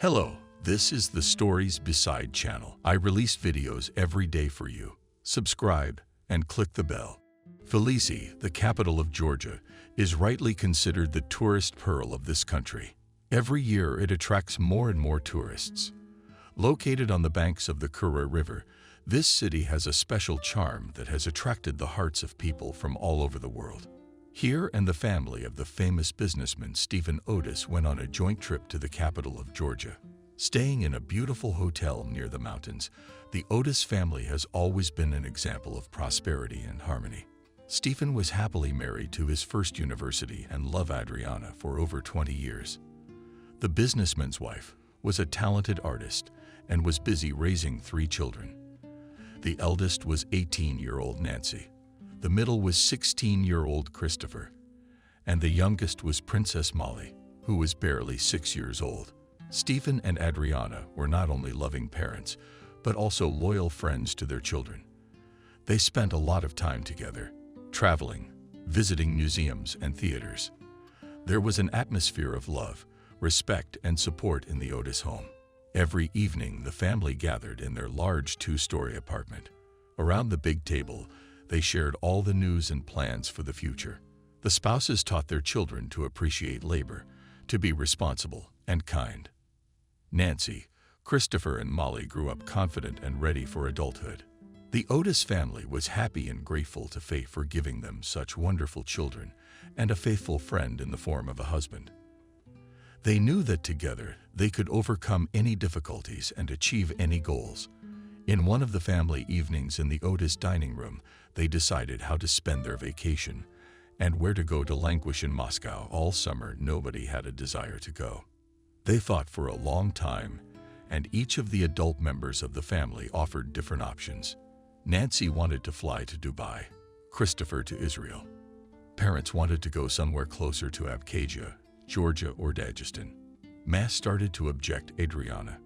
Hello, this is the Stories Beside channel. I release videos every day for you. Subscribe and click the bell. Tbilisi, the capital of Georgia, is rightly considered the tourist pearl of this country. Every year it attracts more and more tourists. Located on the banks of the Kura River, this city has a special charm that has attracted the hearts of people from all over the world. Here and the family of the famous businessman Stephen Otis went on a joint trip to the capital of Georgia. Staying in a beautiful hotel near the mountains, the Otis family has always been an example of prosperity and harmony. Stephen was happily married to his first university and loved Adriana for over 20 years. The businessman's wife was a talented artist and was busy raising 3 children. The eldest was 18-year-old Nancy. The middle was 16-year-old Christopher, and the youngest was Princess Molly, who was barely 6 years old. Stephen and Adriana were not only loving parents, but also loyal friends to their children. They spent a lot of time together, traveling, visiting museums and theaters. There was an atmosphere of love, respect, and support in the Otis home. Every evening, the family gathered in their large 2-story apartment. Around the big table, they shared all the news and plans for the future. The spouses taught their children to appreciate labor, to be responsible and kind. Nancy, Christopher, and Molly grew up confident and ready for adulthood. The Otis family was happy and grateful to fate for giving them such wonderful children and a faithful friend in the form of a husband. They knew that together they could overcome any difficulties and achieve any goals. In one of the family evenings in the Otis dining room, they decided how to spend their vacation and where to go to languish in Moscow. All summer, nobody had a desire to go. They thought for a long time, and each of the adult members of the family offered different options. Nancy wanted to fly to Dubai, Christopher to Israel. Parents wanted to go somewhere closer to Abkhazia, Georgia, or Dagestan. Mass started to object Adriana.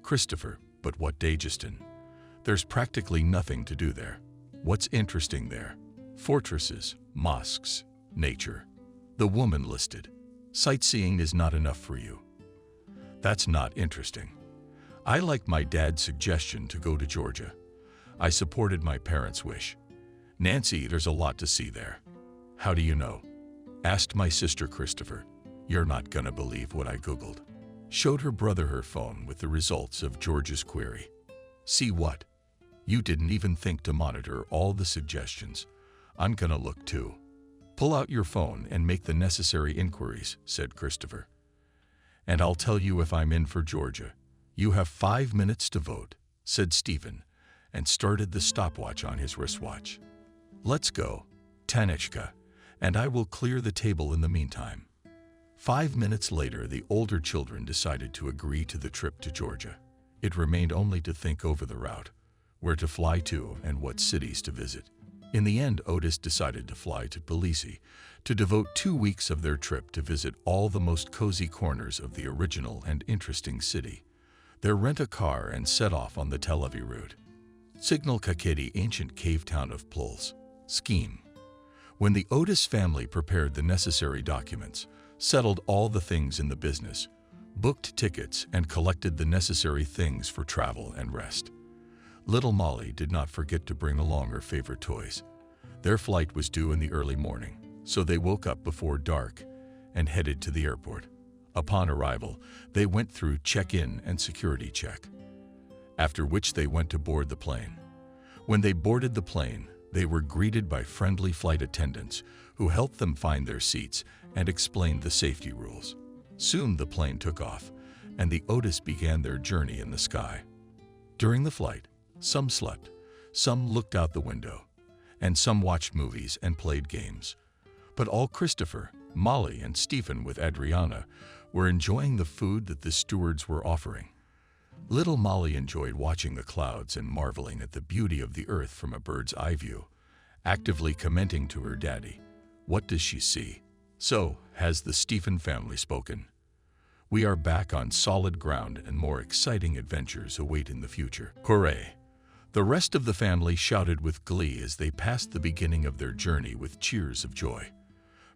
Christopher, but what Dagestan? There's practically nothing to do there. What's interesting there? Fortresses, mosques, nature. The woman listed. Sightseeing is not enough for you. That's not interesting. I liked my dad's suggestion to go to Georgia. I supported my parents' wish. Nancy, there's a lot to see there. How do you know? Asked my sister Christopher. You're not gonna believe what I Googled. Showed her brother her phone with the results of Georgia's query. See what? You didn't even think to monitor all the suggestions. I'm gonna look too. Pull out your phone and make the necessary inquiries, said Christopher. And I'll tell you if I'm in for Georgia. You have 5 minutes to vote, said Stephen, and started the stopwatch on his wristwatch. Let's go, Tanishka, and I will clear the table in the meantime. 5 minutes later, the older children decided to agree to the trip to Georgia. It remained only to think over the route, where to fly to, and what cities to visit. In the end, Otis decided to fly to Tbilisi to devote 2 weeks of their trip to visit all the most cozy corners of the original and interesting city. They rent a car and set off on the Tel Aviv route. Signal Kaketi, ancient cave town of Pluls. Scheme. When the Otis family prepared the necessary documents, settled all the things in the business, booked tickets, and collected the necessary things for travel and rest. Little Molly did not forget to bring along her favorite toys. Their flight was due in the early morning, so they woke up before dark and headed to the airport. Upon arrival, they went through check-in and security check, after which they went to board the plane. When they boarded the plane, they were greeted by friendly flight attendants who helped them find their seats and explained the safety rules. Soon the plane took off, and the Otis began their journey in the sky. During the flight, some slept, some looked out the window, and some watched movies and played games. But all Christopher, Molly, and Stephen with Adriana were enjoying the food that the stewards were offering. Little Molly enjoyed watching the clouds and marveling at the beauty of the earth from a bird's eye view, actively commenting to her daddy. What does she see? So, has the Stephen family spoken? We are back on solid ground and more exciting adventures await in the future. Hooray! The rest of the family shouted with glee as they passed the beginning of their journey with cheers of joy.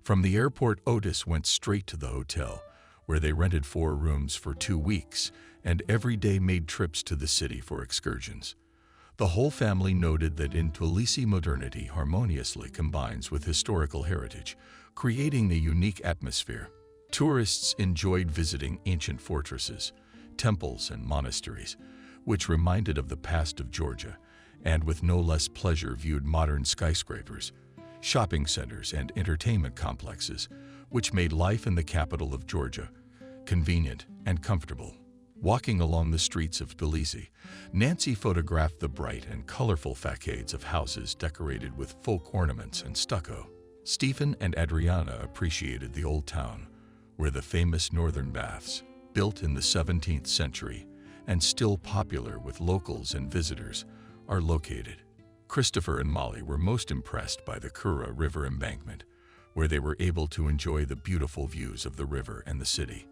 From the airport, Otis went straight to the hotel, where they rented 4 rooms for 2 weeks and every day made trips to the city for excursions. The whole family noted that in Tbilisi modernity harmoniously combines with historical heritage, creating a unique atmosphere. Tourists enjoyed visiting ancient fortresses, temples, and monasteries, which reminded of the past of Georgia, and with no less pleasure viewed modern skyscrapers, shopping centers, and entertainment complexes, which made life in the capital of Georgia convenient and comfortable. Walking along the streets of Tbilisi, Nancy photographed the bright and colorful facades of houses decorated with folk ornaments and stucco. Stephen and Adriana appreciated the old town, where the famous northern baths, built in the 17th century and still popular with locals and visitors, are located. Christopher and Molly were most impressed by the Kura River embankment, where they were able to enjoy the beautiful views of the river and the city,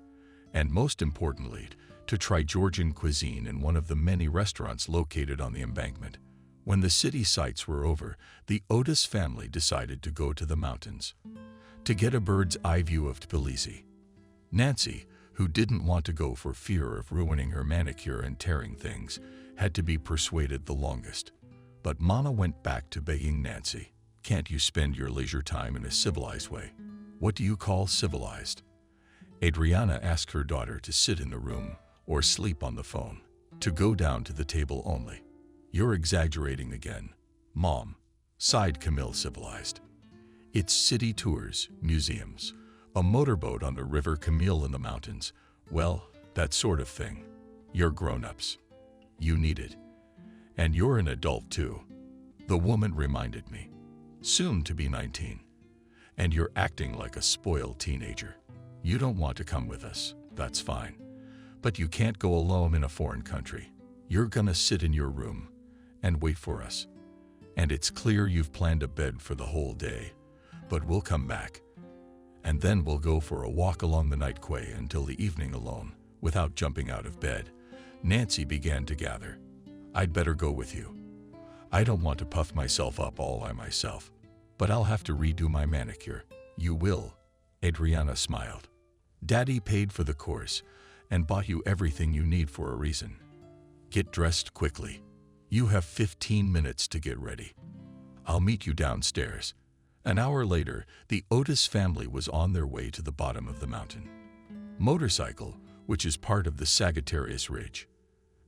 and most importantly, to try Georgian cuisine in one of the many restaurants located on the embankment. When the city sights were over, the Otis family decided to go to the mountains to get a bird's eye view of Tbilisi. Nancy, who didn't want to go for fear of ruining her manicure and tearing things, had to be persuaded the longest. But Mama went back to begging Nancy, "Can't you spend your leisure time in a civilized way?" "What do you call civilized?" Adriana asked her daughter to sit in the room or sleep on the phone, to go down to the table only. "You're exaggerating again, Mom," sighed Camille. "Civilized. It's city tours, museums, a motorboat on the river Camille in the mountains. Well, that sort of thing. You're grown-ups. You need it. And you're an adult too," the woman reminded me. "Soon to be 19. And you're acting like a spoiled teenager. You don't want to come with us, that's fine. But you can't go alone in a foreign country. You're gonna sit in your room and wait for us. And it's clear you've planned a bed for the whole day, but we'll come back. And then we'll go for a walk along the night quay until the evening alone, without jumping out of bed." Nancy began to gather. "I'd better go with you. I don't want to puff myself up all by myself, but I'll have to redo my manicure." "You will," Adriana smiled. "Daddy paid for the course and bought you everything you need for a reason. Get dressed quickly. You have 15 minutes to get ready. I'll meet you downstairs." An hour later, the Otis family was on their way to the bottom of the mountain motorcycle, which is part of the Sagittarius Ridge.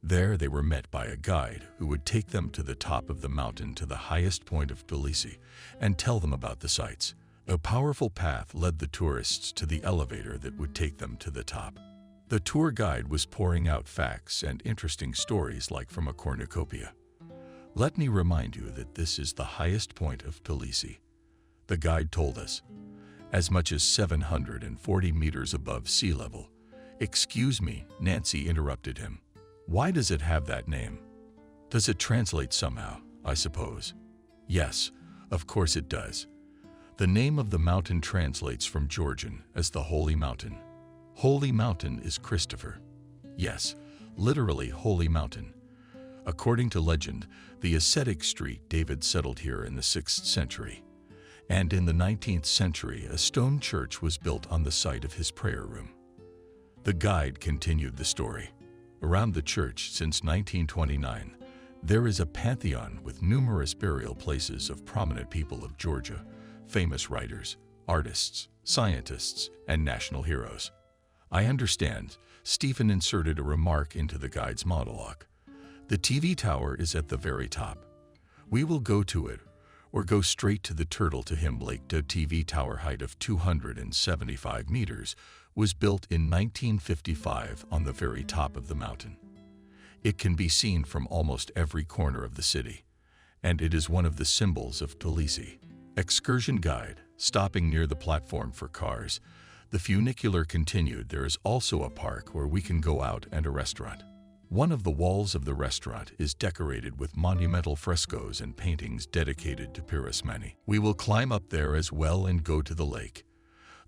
There they were met by a guide who would take them to the top of the mountain to the highest point of Tbilisi and tell them about the sights. A powerful path led the tourists to the elevator that would take them to the top. The tour guide was pouring out facts and interesting stories like from a cornucopia. "Let me remind you that this is the highest point of Tbilisi," the guide told us, "as much as 740 meters above sea level." "Excuse me," Nancy interrupted him. "Why does it have that name? Does it translate somehow, I suppose?" "Yes, of course it does. The name of the mountain translates from Georgian as the Holy Mountain. Holy Mountain is Christopher." "Yes, literally Holy Mountain. According to legend, the ascetic street David settled here in the 6th century. And in the 19th century, a stone church was built on the site of his prayer room." The guide continued the story. "Around the church since 1929, there is a pantheon with numerous burial places of prominent people of Georgia, famous writers, artists, scientists, and national heroes." "I understand," Stephen inserted a remark into the guide's monologue. "The TV tower is at the very top. We will go to it, or go straight to the Turtle to Him Lake. The TV tower, height of 275 meters, was built in 1955 on the very top of the mountain. It can be seen from almost every corner of the city, and it is one of the symbols of Tbilisi." Excursion guide, stopping near the platform for cars. The funicular continued. "There is also a park where we can go out and a restaurant. One of the walls of the restaurant is decorated with monumental frescoes and paintings dedicated to Pirosmani. We will climb up there as well and go to the lake."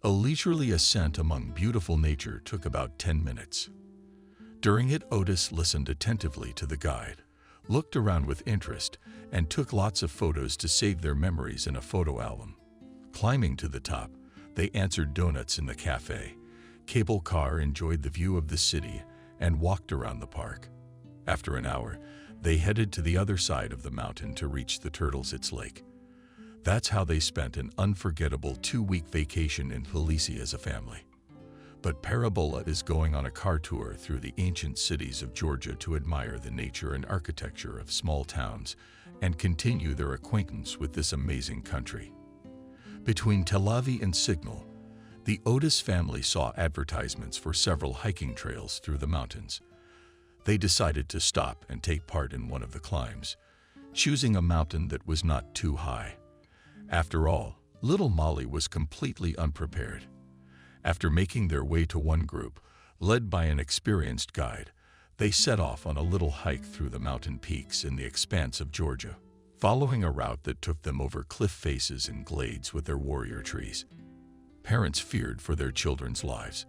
A leisurely ascent among beautiful nature took about 10 minutes. During it, Otis listened attentively to the guide, looked around with interest, and took lots of photos to save their memories in a photo album. Climbing to the top, they answered donuts in the cafe, cable car enjoyed the view of the city and walked around the park. After an hour, they headed to the other side of the mountain to reach the Turtles' Lake. That's how they spent an unforgettable 2-week vacation in Felicia as a family. But Parabola is going on a car tour through the ancient cities of Georgia to admire the nature and architecture of small towns and continue their acquaintance with this amazing country. Between Tel Aviv and Signal, the Otis family saw advertisements for several hiking trails through the mountains. They decided to stop and take part in one of the climbs, choosing a mountain that was not too high. After all, little Molly was completely unprepared. After making their way to one group, led by an experienced guide, they set off on a little hike through the mountain peaks in the expanse of Georgia, following a route that took them over cliff faces and glades with their warrior trees. Parents feared for their children's lives.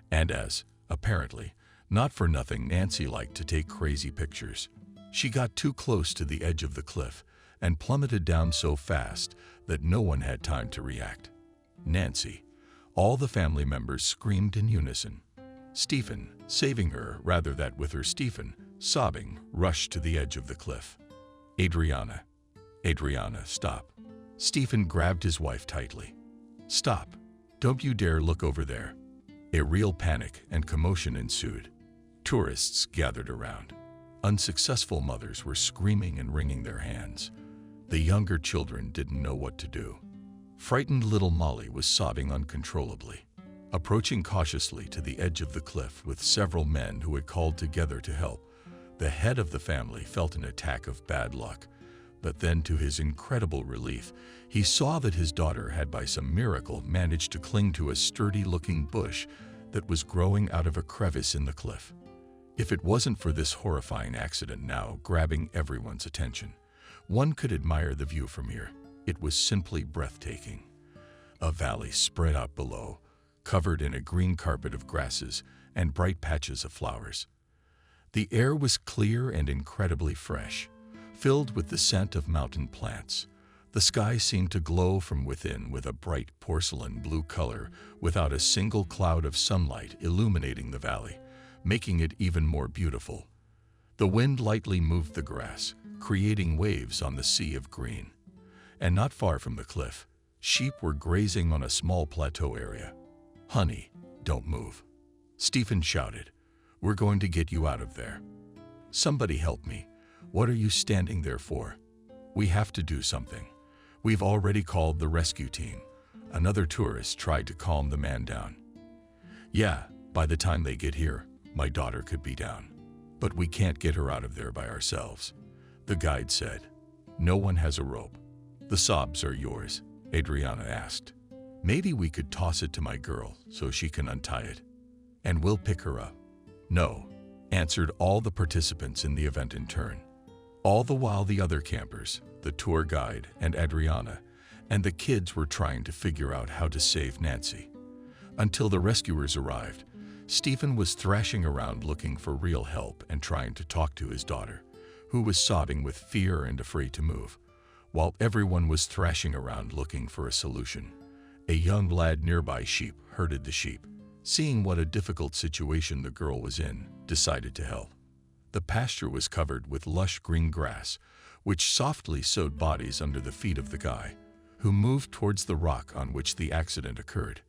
And as, apparently, not for nothing, Nancy liked to take crazy pictures. She got too close to the edge of the cliff and plummeted down so fast that no one had time to react. Nancy. All the family members screamed in unison. Stephen, saving her rather than with her, Stephen, sobbing, rushed to the edge of the cliff. Adriana, stop. Stephen grabbed his wife tightly. Stop. Don't you dare look over there. A real panic and commotion ensued. Tourists gathered around. Unsuccessful mothers were screaming and wringing their hands. The younger children didn't know what to do. Frightened little Molly was sobbing uncontrollably. Approaching cautiously to the edge of the cliff with several men who had called together to help, the head of the family felt an attack of bad luck. But then, to his incredible relief, he saw that his daughter had by some miracle managed to cling to a sturdy-looking bush that was growing out of a crevice in the cliff. If it wasn't for this horrifying accident now grabbing everyone's attention, one could admire the view from here. It was simply breathtaking. A valley spread out below, covered in a green carpet of grasses and bright patches of flowers. The air was clear and incredibly fresh, filled with the scent of mountain plants. The sky seemed to glow from within with a bright porcelain blue color without a single cloud of sunlight illuminating the valley, making it even more beautiful. The wind lightly moved the grass, creating waves on the sea of green. And not far from the cliff, sheep were grazing on a small plateau area. Honey, don't move. Stephen shouted. We're going to get you out of there. Somebody help me. What are you standing there for? We have to do something. We've already called the rescue team. Another tourist tried to calm the man down. Yeah, by the time they get here, my daughter could be down. But we can't get her out of there by ourselves. The guide said. No one has a rope. The sobs are yours, Adriana asked. Maybe we could toss it to my girl so she can untie it. And we'll pick her up. No, answered all the participants in the event in turn. All the while the other campers, the tour guide and Adriana, and the kids were trying to figure out how to save Nancy. Until the rescuers arrived, Stephen was thrashing around looking for real help and trying to talk to his daughter, who was sobbing with fear and afraid to move. While everyone was thrashing around looking for a solution, a young lad nearby sheep herded the sheep. Seeing what a difficult situation the girl was in, decided to help. The pasture was covered with lush green grass, which softly sowed bodies under the feet of the guy, who moved towards the rock on which the accident occurred.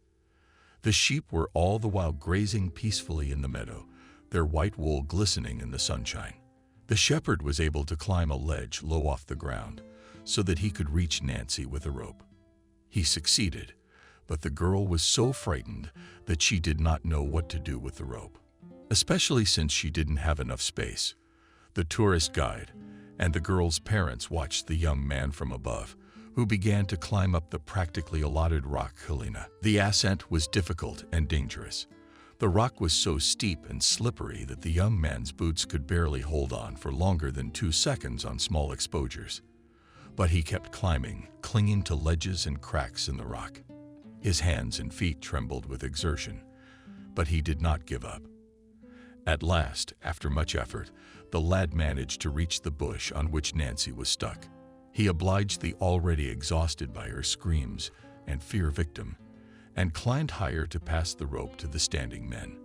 The sheep were all the while grazing peacefully in the meadow, their white wool glistening in the sunshine. The shepherd was able to climb a ledge low off the ground, so that he could reach Nancy with a rope. He succeeded, but the girl was so frightened that she did not know what to do with the rope, especially since she didn't have enough space. The tourist guide and the girl's parents watched the young man from above, who began to climb up the practically allotted rock Helena. The ascent was difficult and dangerous. The rock was so steep and slippery that the young man's boots could barely hold on for longer than 2 seconds on small exposures. But he kept climbing, clinging to ledges and cracks in the rock. His hands and feet trembled with exertion, but he did not give up. At last, after much effort, the lad managed to reach the bush on which Nancy was stuck. He obliged the already exhausted by her screams and fear victim, and climbed higher to pass the rope to the standing men.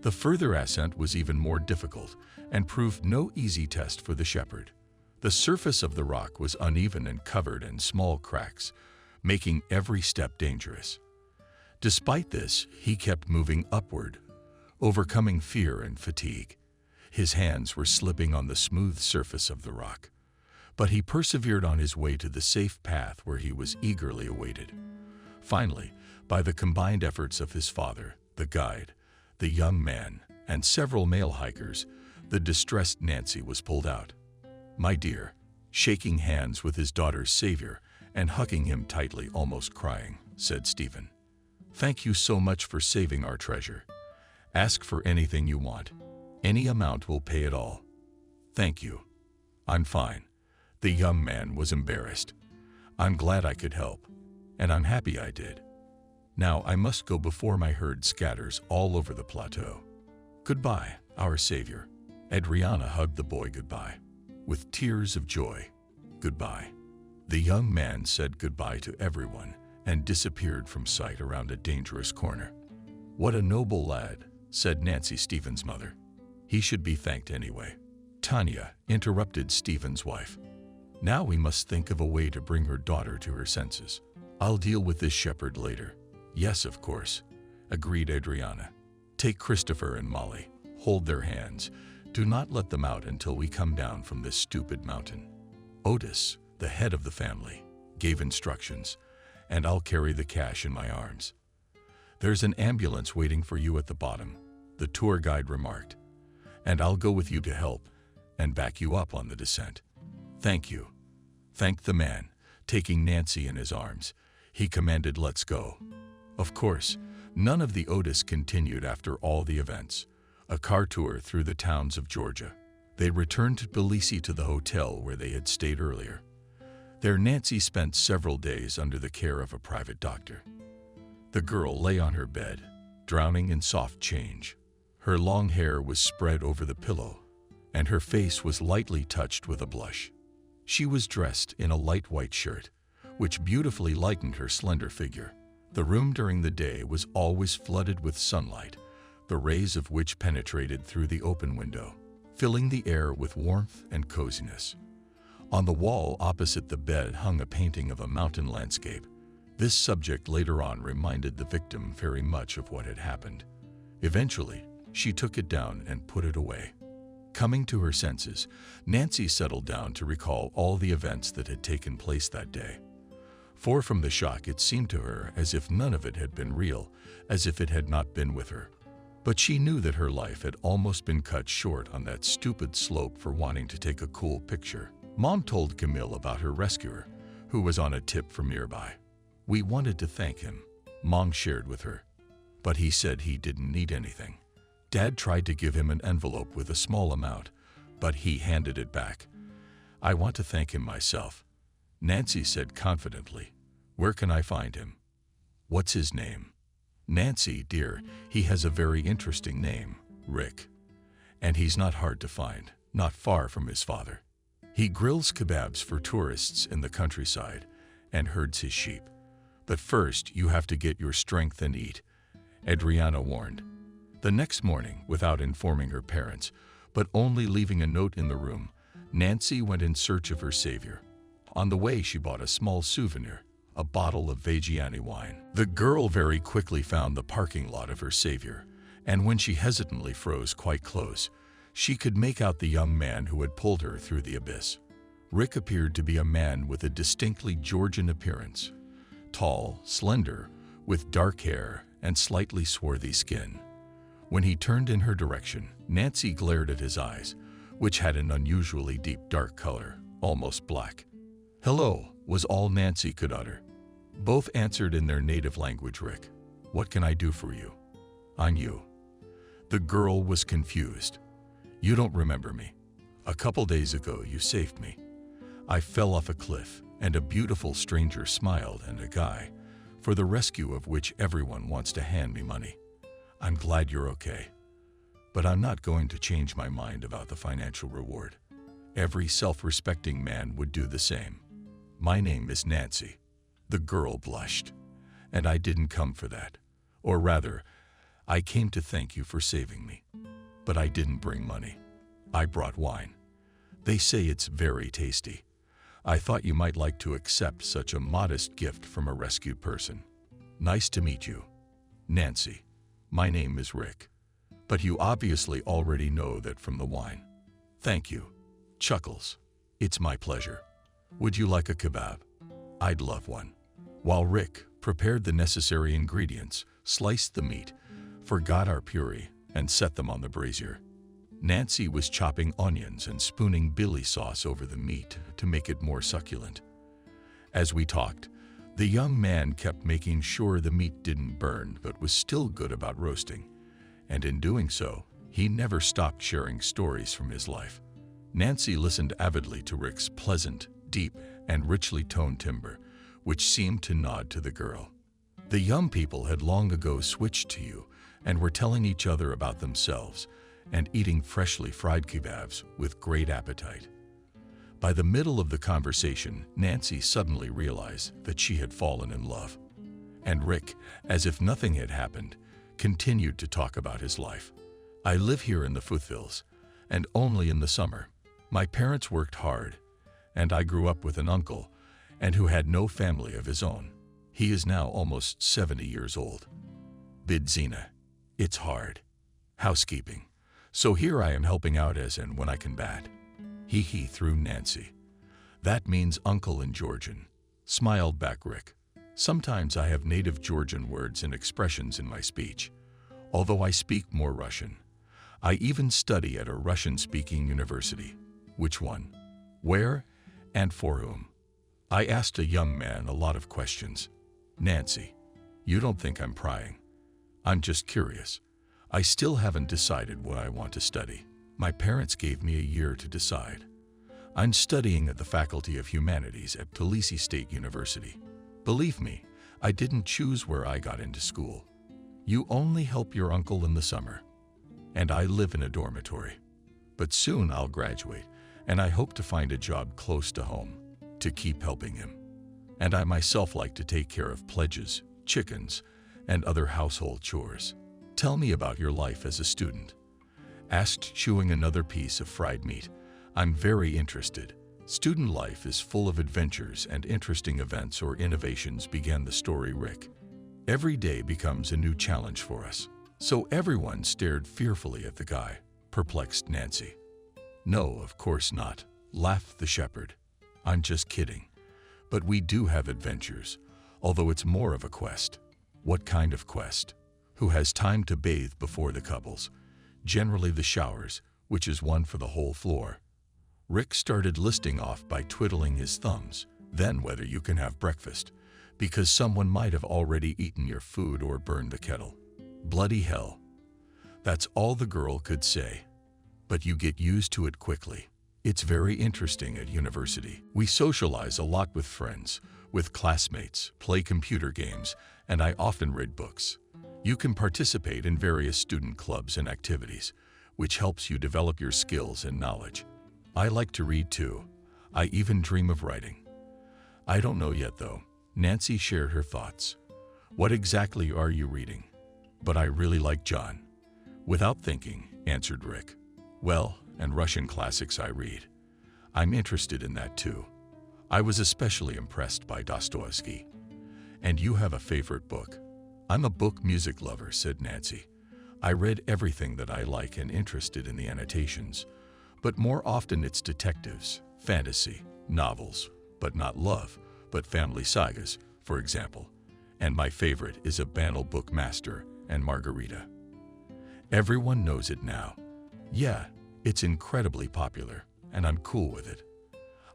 The further ascent was even more difficult and proved no easy test for the shepherd. The surface of the rock was uneven and covered in small cracks, making every step dangerous. Despite this, he kept moving upward, overcoming fear and fatigue. His hands were slipping on the smooth surface of the rock, but he persevered on his way to the safe path where he was eagerly awaited. Finally, by the combined efforts of his father, the guide, the young man, and several male hikers, the distressed Nancy was pulled out. "My dear," shaking hands with his daughter's savior and hugging him tightly, almost crying, said Stephen. "Thank you so much for saving our treasure. Ask for anything you want. Any amount will pay it all." "Thank you. I'm fine." The young man was embarrassed. "I'm glad I could help, and I'm happy I did. Now I must go before my herd scatters all over the plateau. Goodbye, our savior." Adriana hugged the boy goodbye, with tears of joy. "Goodbye." The young man said goodbye to everyone and disappeared from sight around a dangerous corner. "What a noble lad," said Nancy, Stephen's mother. "He should be thanked anyway." Tanya interrupted Stephen's wife. "Now we must think of a way to bring her daughter to her senses. I'll deal with this shepherd later." "Yes, of course," agreed Adriana. "Take Christopher and Molly. Hold their hands. Do not let them out until we come down from this stupid mountain." Otis, the head of the family, gave instructions, "and I'll carry the cash in my arms." "There's an ambulance waiting for you at the bottom," the tour guide remarked, "and I'll go with you to help and back you up on the descent." "Thank you," thanked the man, taking Nancy in his arms. He commanded, "Let's go." Of course, none of the Otis continued after all the events. A car tour through the towns of Georgia. They returned to Tbilisi to the hotel where they had stayed earlier. There Nancy spent several days under the care of a private doctor. The girl lay on her bed, drowning in soft change. Her long hair was spread over the pillow, and her face was lightly touched with a blush. She was dressed in a light white shirt, which beautifully lightened her slender figure. The room during the day was always flooded with sunlight, the rays of which penetrated through the open window, filling the air with warmth and coziness. On the wall opposite the bed hung a painting of a mountain landscape. This subject later on reminded the victim very much of what had happened. Eventually, she took it down and put it away. Coming to her senses, Nancy settled down to recall all the events that had taken place that day. For from the shock, it seemed to her as if none of it had been real, as if it had not been with her. But she knew that her life had almost been cut short on that stupid slope for wanting to take a cool picture. Mom told Camille about her rescuer, who was on a tip from nearby. "We wanted to thank him," Mom shared with her, "but he said he didn't need anything. Dad tried to give him an envelope with a small amount, but he handed it back. I want to thank him myself," Nancy said confidently. "Where can I find him?" "What's his name?" "Nancy, dear, he has a very interesting name, Rick. And he's not hard to find, not far from his father. He grills kebabs for tourists in the countryside and herds his sheep. But first, you have to get your strength and eat," Adriana warned. The next morning, without informing her parents, but only leaving a note in the room, Nancy went in search of her savior. On the way, she bought a small souvenir, a bottle of Vegiani wine. The girl very quickly found the parking lot of her savior, and when she hesitantly froze quite close, she could make out the young man who had pulled her through the abyss. Rick appeared to be a man with a distinctly Georgian appearance, tall, slender, with dark hair and slightly swarthy skin. When he turned in her direction, Nancy glared at his eyes, which had an unusually deep dark color, almost black. "Hello," was all Nancy could utter. Both answered in their native language. "Rick, what can I do for you?" "I'm you." The girl was confused. "You don't remember me. A couple days ago, you saved me. I fell off a cliff, and a beautiful stranger smiled, and a guy, for the rescue of which everyone wants to hand me money. I'm glad you're okay. But I'm not going to change my mind about the financial reward. Every self-respecting man would do the same. My name is Nancy." The girl blushed, And I didn't come for that. Or rather, I came to thank you for saving me. But I didn't bring money. I brought wine. They say it's very tasty. I thought you might like to accept such a modest gift from a rescued person. Nice to meet you. Nancy. My name is Rick. But you obviously already know that from the wine. Thank you. Chuckles. It's my pleasure. Would you like a kebab? I'd love one. While Rick prepared the necessary ingredients, sliced the meat, forgot our puree, and set them on the brazier, Nancy was chopping onions and spooning Billy sauce over the meat to make it more succulent. As we talked, the young man kept making sure the meat didn't burn but was still good about roasting, and in doing so, he never stopped sharing stories from his life. Nancy listened avidly to Rick's pleasant, deep, and richly toned timbre, which seemed to nod to the girl. The young people had long ago switched to you and were telling each other about themselves and eating freshly fried kebabs with great appetite. By the middle of the conversation, Nancy suddenly realized that she had fallen in love. And Rick, as if nothing had happened, continued to talk about his life. I live here in the foothills, and only in the summer. My parents worked hard, and I grew up with an uncle, and who had no family of his own. He is now almost 70 years old. Bidzina. It's hard. Housekeeping. So here I am helping out as and when I can bat. Hee through Nancy. That means uncle in Georgian. Smiled back Rick. Sometimes I have native Georgian words and expressions in my speech, although I speak more Russian. I even study at a Russian-speaking university. Which one? Where? And for whom? I asked a young man a lot of questions. Nancy, you don't think I'm prying. I'm just curious. I still haven't decided what I want to study. My parents gave me a year to decide. I'm studying at the Faculty of Humanities at Tbilisi State University. Believe me, I didn't choose where I got into school. You only help your uncle in the summer. And I live in a dormitory. But soon I'll graduate, and I hope to find a job close to home to keep helping him. And I myself like to take care of pledges, chickens, and other household chores. Tell me about your life as a student. Asked, chewing another piece of fried meat. I'm very interested. Student life is full of adventures and interesting events or innovations, began the story Rick. Every day becomes a new challenge for us. So everyone stared fearfully at the guy, perplexed Nancy. No, of course not, laughed the shepherd. I'm just kidding. But we do have adventures, although it's more of a quest. What kind of quest? Who has time to bathe before the couples? Generally the showers, which is one for the whole floor. Rick started listing off by twiddling his thumbs, then whether you can have breakfast, because someone might have already eaten your food or burned the kettle. Bloody hell. That's all the girl could say. But you get used to it quickly. It's very interesting at university. We socialize a lot with friends, with classmates, play computer games, and I often read books. You can participate in various student clubs and activities, which helps you develop your skills and knowledge. I like to read too. I even dream of writing. I don't know yet though. Nancy shared her thoughts. What exactly are you reading? But I really like John. Without thinking, answered Rick. Well, and Russian classics I read. I'm interested in that too. I was especially impressed by Dostoevsky. And you have a favorite book? I'm a book music lover, said Nancy. I read everything that I like and interested in the annotations, but more often it's detectives, fantasy, novels, but not love, but family sagas, for example. And my favorite is A Banal Bookmaster and Margarita. Everyone knows it now. Yeah, it's incredibly popular, and I'm cool with it.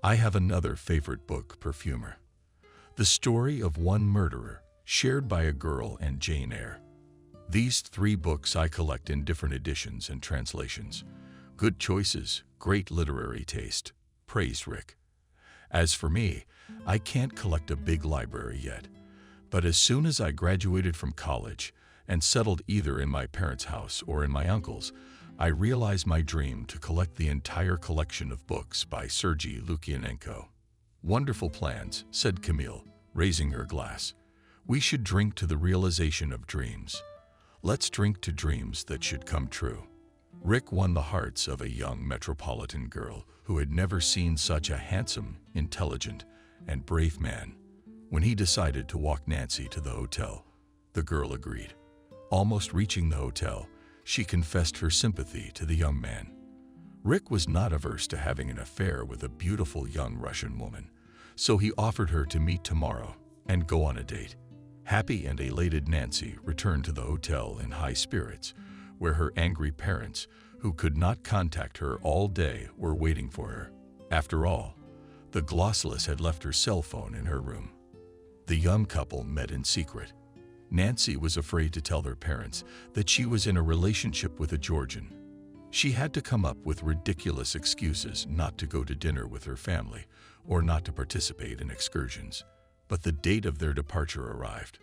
I have another favorite book, Perfumer. The story of one murderer, shared by a girl and Jane Eyre. These 3 books I collect in different editions and translations. Good choices, great literary taste, praised Rick. As for me, I can't collect a big library yet, but as soon as I graduated from college and settled either in my parents' house or in my uncle's, I realized my dream to collect the entire collection of books by Sergei Lukianenko. Wonderful plans, said Camille, raising her glass. We should drink to the realization of dreams. Let's drink to dreams that should come true. Rick won the hearts of a young metropolitan girl who had never seen such a handsome, intelligent, and brave man. When he decided to walk Nancy to the hotel, the girl agreed. Almost reaching the hotel, she confessed her sympathy to the young man. Rick was not averse to having an affair with a beautiful young Russian woman, so he offered her to meet tomorrow and go on a date. Happy and elated Nancy returned to the hotel in high spirits, where her angry parents, who could not contact her all day, were waiting for her. After all, the glossless had left her cell phone in her room. The young couple met in secret. Nancy was afraid to tell their parents that she was in a relationship with a Georgian. She had to come up with ridiculous excuses not to go to dinner with her family or not to participate in excursions. But the date of their departure arrived.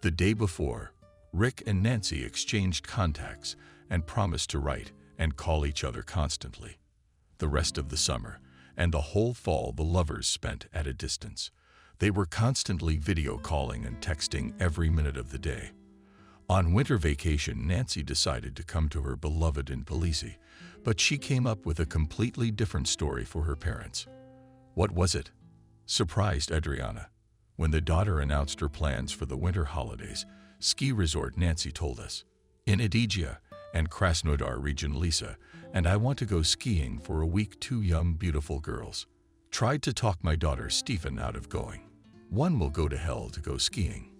The day before, Rick and Nancy exchanged contacts and promised to write and call each other constantly. The rest of the summer and the whole fall the lovers spent at a distance. They were constantly video calling and texting every minute of the day. On winter vacation, Nancy decided to come to her beloved in Tbilisi, but she came up with a completely different story for her parents. What was it? Surprised Adriana. When the daughter announced her plans for the winter holidays, ski resort, Nancy told us, in Adygia and Krasnodar region, Lisa and I want to go skiing for a week. Two young, beautiful girls tried to talk my daughter Stephen out of going. One will go to hell to go skiing.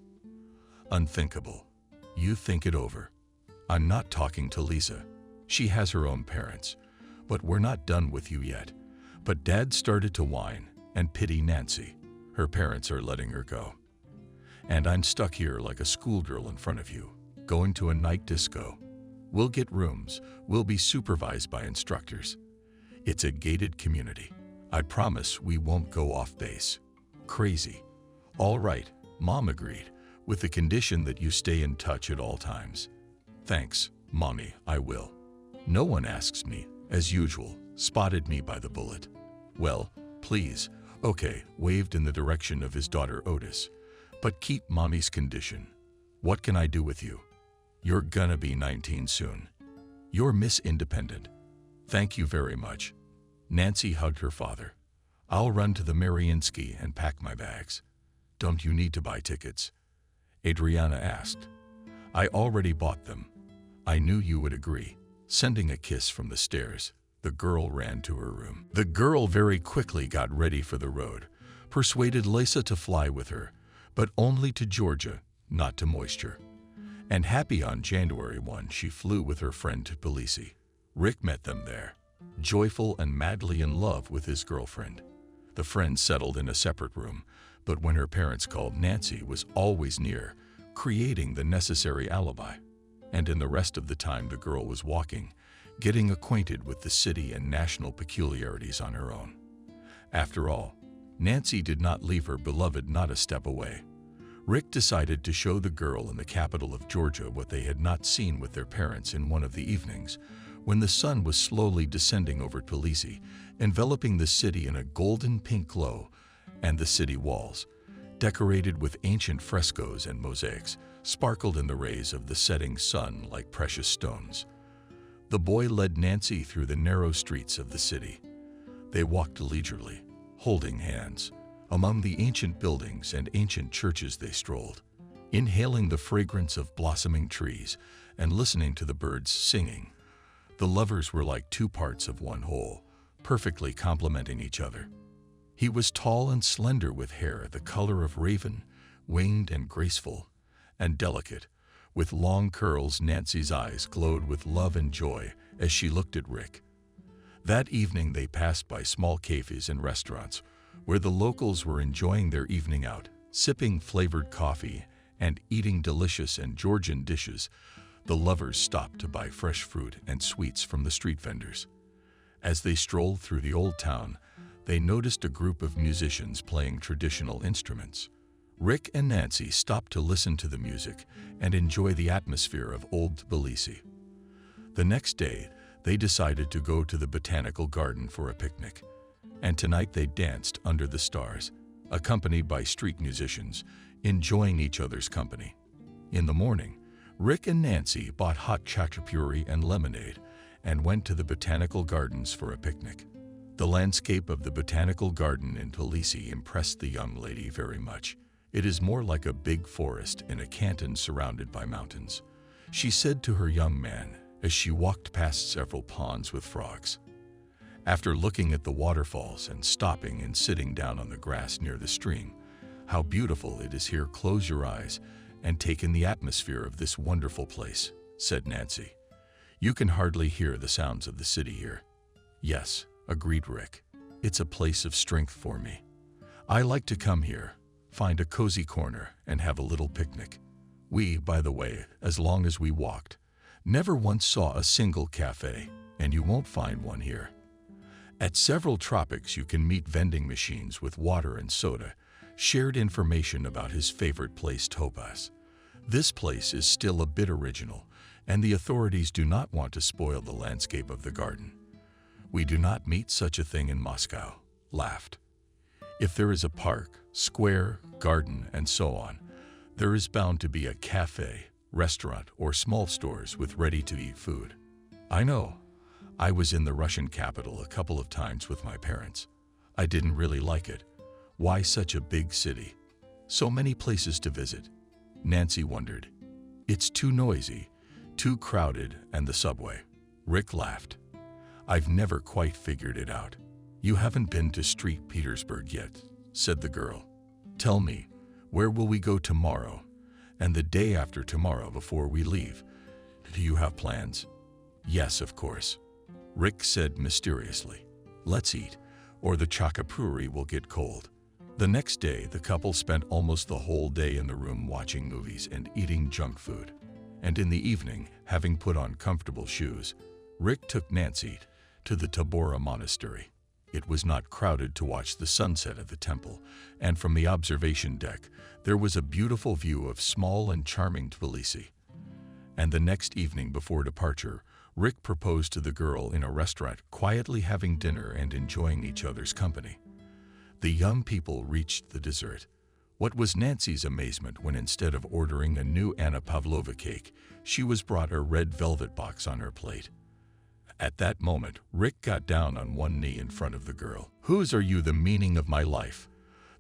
Unthinkable. You think it over. I'm not talking to Lisa. She has her own parents. But we're not done with you yet. But Dad started to whine and pity Nancy. Her parents are letting her go. And I'm stuck here like a schoolgirl in front of you, going to a night disco. We'll get rooms. We'll be supervised by instructors. It's a gated community. I promise we won't go off base. Crazy. All right, Mom agreed, with the condition that you stay in touch at all times. Thanks, Mommy, I will. No one asks me, as usual, spotted me by the bullet. Well, please. Okay, waved in the direction of his daughter Otis. But keep Mommy's condition. What can I do with you? You're gonna be 19 soon. You're Miss Independent. Thank you very much. Nancy hugged her father. I'll run to the Mariinsky and pack my bags. Don't you need to buy tickets? Adriana asked. I already bought them. I knew you would agree. Sending a kiss from the stairs, the girl ran to her room. The girl very quickly got ready for the road, persuaded Lisa to fly with her, but only to Georgia, not to Moisture. And happy on January 1, she flew with her friend to Tbilisi. Rick met them there, joyful and madly in love with his girlfriend. The friend settled in a separate room, but when her parents called, Nancy was always near, creating the necessary alibi. And in the rest of the time the girl was walking, getting acquainted with the city and national peculiarities on her own. After all, Nancy did not leave her beloved not a step away. Rick decided to show the girl in the capital of Georgia what they had not seen with their parents in one of the evenings, when the sun was slowly descending over Tbilisi, enveloping the city in a golden pink glow, and the city walls, decorated with ancient frescoes and mosaics, sparkled in the rays of the setting sun like precious stones. The boy led Nancy through the narrow streets of the city. They walked leisurely, holding hands. Among the ancient buildings and ancient churches they strolled, inhaling the fragrance of blossoming trees and listening to the birds singing. The lovers were like two parts of one whole, perfectly complementing each other. He was tall and slender, with hair the color of raven, winged and graceful, and delicate, with long curls. Nancy's eyes glowed with love and joy as she looked at Rick. That evening they passed by small cafes and restaurants where the locals were enjoying their evening out, sipping flavored coffee and eating delicious and Georgian dishes. The lovers stopped to buy fresh fruit and sweets from the street vendors. As they strolled through the old town, they noticed a group of musicians playing traditional instruments. Rick and Nancy stopped to listen to the music and enjoy the atmosphere of old Tbilisi. The next day, they decided to go to the botanical garden for a picnic, and tonight they danced under the stars. accompanied by street musicians, enjoying each other's company. In the morning, Rick and Nancy bought hot chachapuri and lemonade and went to the botanical gardens for a picnic. The landscape of the botanical garden in Tbilisi impressed the young lady very much. It is more like a big forest in a canton surrounded by mountains, she said to her young man as she walked past several ponds with frogs. After looking at the waterfalls and stopping and sitting down on the grass near the stream, "How beautiful it is here, close your eyes and take in the atmosphere of this wonderful place," said Nancy. "You can hardly hear the sounds of the city here." "Yes," agreed Rick. "It's a place of strength for me. I like to come here, find a cozy corner, and have a little picnic. We, by the way, as long as we walked, never once saw a single cafe, and you won't find one here. At several tropics you can meet vending machines with water and soda," shared information about his favorite place, Topaz. "This place is still a bit original, and the authorities do not want to spoil the landscape of the garden. We do not meet such a thing in Moscow," laughed. "If there is a park, square, garden, and so on, there is bound to be a cafe, restaurant, or small stores with ready-to-eat food. I know. I was in the Russian capital a couple of times with my parents. I didn't really like it. Why such a big city? So many places to visit?" Nancy wondered. "It's too noisy, too crowded, and the subway." Rick laughed. "I've never quite figured it out." "You haven't been to St. Petersburg yet," said the girl. "Tell me, where will we go tomorrow and the day after tomorrow before we leave? Do you have plans?" "Yes, of course," Rick said mysteriously. "Let's eat, or the chakapuri will get cold." The next day, the couple spent almost the whole day in the room watching movies and eating junk food. And in the evening, having put on comfortable shoes, Rick took Nancy to the Tabora Monastery. It was not crowded to watch the sunset at the temple, and from the observation deck, there was a beautiful view of small and charming Tbilisi. And the next evening before departure, Rick proposed to the girl in a restaurant, quietly having dinner and enjoying each other's company. The young people reached the dessert. What was Nancy's amazement when instead of ordering a new Anna Pavlova cake, she was brought a red velvet box on her plate. At that moment, Rick got down on one knee in front of the girl. "Whose are you, the meaning of my life?"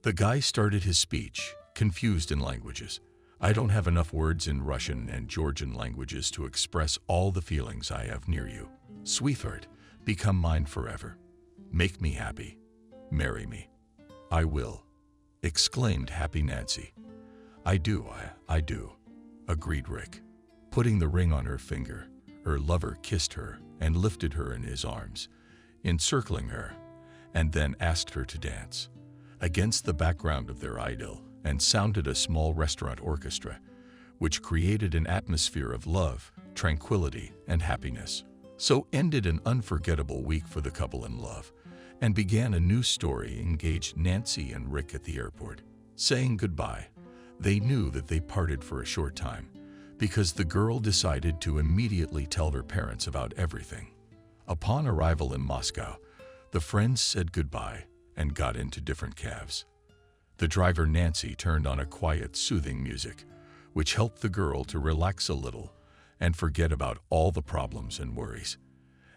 The guy started his speech, confused in languages. "I don't have enough words in Russian and Georgian languages to express all the feelings I have near you. Sweetheart, become mine forever. Make me happy. Marry me." "I will," exclaimed happy Nancy. I do, agreed Rick. Putting the ring on her finger, her lover kissed her and lifted her in his arms, encircling her, and then asked her to dance. Against the background of their idyll, and sounded a small restaurant orchestra, which created an atmosphere of love, tranquility, and happiness. So ended an unforgettable week for the couple in love, and began a new story engaged Nancy and Rick at the airport. Saying goodbye, they knew that they parted for a short time, because the girl decided to immediately tell her parents about everything. Upon arrival in Moscow, the friends said goodbye and got into different cabs. The driver Nancy turned on a quiet, soothing music, which helped the girl to relax a little and forget about all the problems and worries.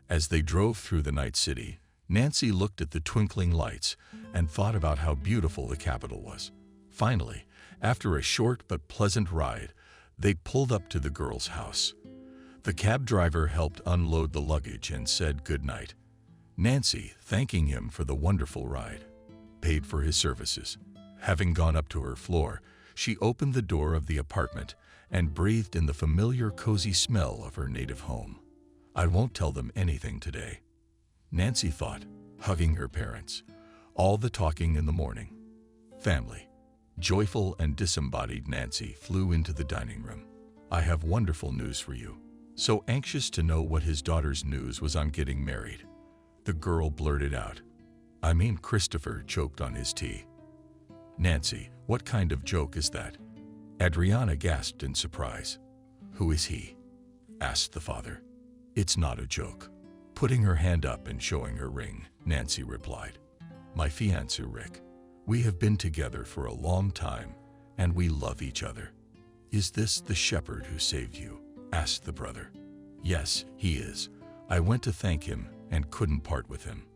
As they drove through the night city, Nancy looked at the twinkling lights and thought about how beautiful the capital was. Finally, after a short but pleasant ride, they pulled up to the girl's house. The cab driver helped unload the luggage and said goodnight. Nancy, thanking him for the wonderful ride, paid for his services. Having gone up to her floor, she opened the door of the apartment and breathed in the familiar cozy smell of her native home. I won't tell them anything today, Nancy thought, hugging her parents. All the talking in the morning. Family. Joyful and disembodied Nancy flew into the dining room. I have wonderful news for you. So anxious to know what his daughter's news was on getting married. The girl blurted out. I mean, Christopher choked on his tea. Nancy, what kind of joke is that? Adriana gasped in surprise. Who is he? Asked the father. It's not a joke. Putting her hand up and showing her ring, Nancy replied. My fiancé, Rick. We have been together for a long time, and we love each other." "Is this the shepherd who saved you?" asked the brother. "Yes, he is. I went to thank him and couldn't part with him.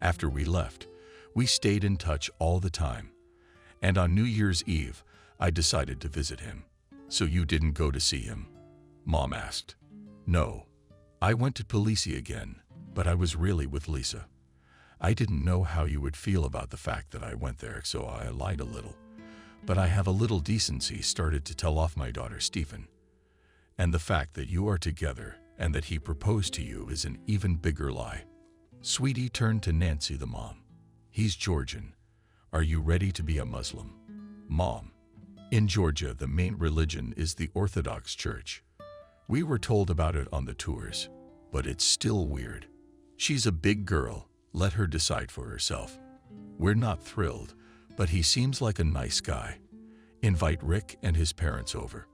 After we left, we stayed in touch all the time, and on New Year's Eve, I decided to visit him." "So you didn't go to see him?" Mom asked. "No. I went to Polisi again, but I was really with Lisa. I didn't know how you would feel about the fact that I went there, so I lied a little. But I have a little decency started to tell off my daughter Stephen. And the fact that you are together and that he proposed to you is an even bigger lie." Sweetie turned to Nancy, the mom. "He's Georgian. Are you ready to be a Muslim?" "Mom, in Georgia, the main religion is the Orthodox Church. We were told about it on the tours, but it's still weird. She's a big girl. Let her decide for herself. We're not thrilled, but he seems like a nice guy. Invite Rick and his parents over."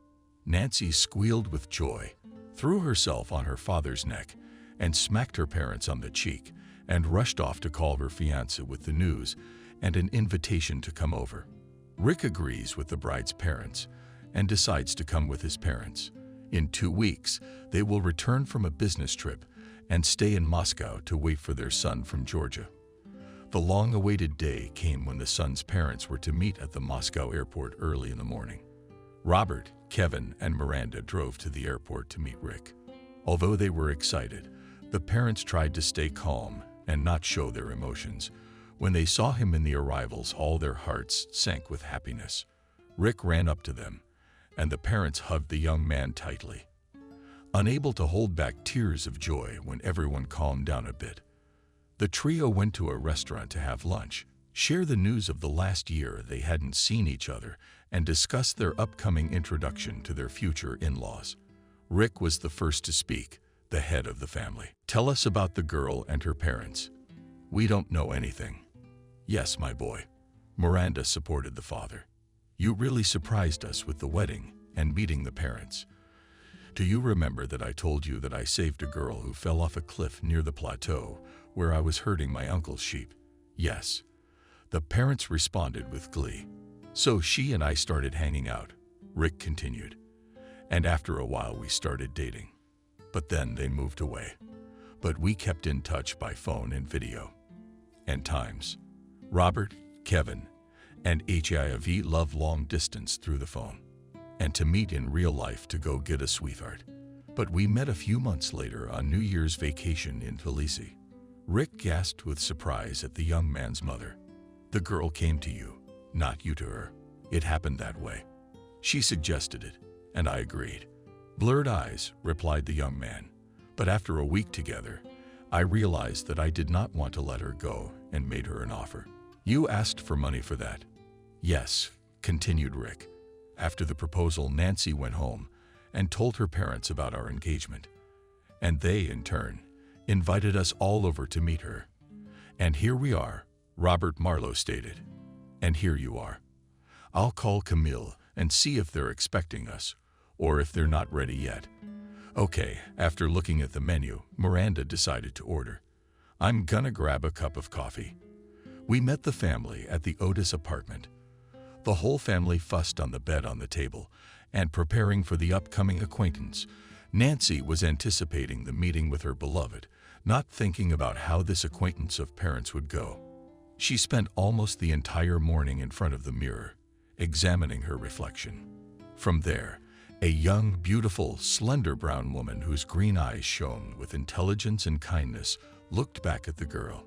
Nancy squealed with joy, threw herself on her father's neck, and smacked her parents on the cheek, and rushed off to call her fiancé with the news and an invitation to come over. Rick agrees with the bride's parents and decides to come with his parents. In 2 weeks, they will return from a business trip and stay in Moscow to wait for their son from Georgia. The long-awaited day came when the son's parents were to meet at the Moscow airport early in the morning. Robert, Kevin, and Miranda drove to the airport to meet Rick. Although they were excited, the parents tried to stay calm and not show their emotions. When they saw him in the arrivals, all their hearts sank with happiness. Rick ran up to them, and the parents hugged the young man tightly. Unable to hold back tears of joy when everyone calmed down a bit, the trio went to a restaurant to have lunch, share the news of the last year they hadn't seen each other, and discuss their upcoming introduction to their future in-laws. Rick was the first to speak, the head of the family. "Tell us about the girl and her parents. We don't know anything." "Yes, my boy." Miranda supported the father. "You really surprised us with the wedding and meeting the parents. Do you remember that I told you that I saved a girl who fell off a cliff near the plateau where I was herding my uncle's sheep?" "Yes." The parents responded with glee. "So she and I started hanging out," Rick continued. "And after a while we started dating. But then they moved away. But we kept in touch by phone and video. And times. Robert, Kevin, and HIV love long distance through the phone. And to meet in real life to go get a sweetheart. But we met a few months later on New Year's vacation in Tbilisi." Rick gasped with surprise at the young man's mother. "The girl came to you, not you to her. It happened that way. She suggested it, and I agreed." "Blurred eyes," replied the young man. "But after a week together, I realized that I did not want to let her go and made her an offer." "You asked for money for that?" "Yes," continued Rick. "After the proposal, Nancy went home and told her parents about our engagement. And they, in turn, invited us all over to meet her. And here we are," Robert Marlowe stated. "And here you are. I'll call Camille and see if they're expecting us, or if they're not ready yet." "Okay." After looking at the menu, Miranda decided to order. "I'm gonna grab a cup of coffee." We met the family at the Otis apartment. The whole family fussed on the bed on the table and preparing for the upcoming acquaintance. Nancy was anticipating the meeting with her beloved, not thinking about how this acquaintance of parents would go. She spent almost the entire morning in front of the mirror, examining her reflection. From there, a young, beautiful, slender brown woman whose green eyes shone with intelligence and kindness looked back at the girl.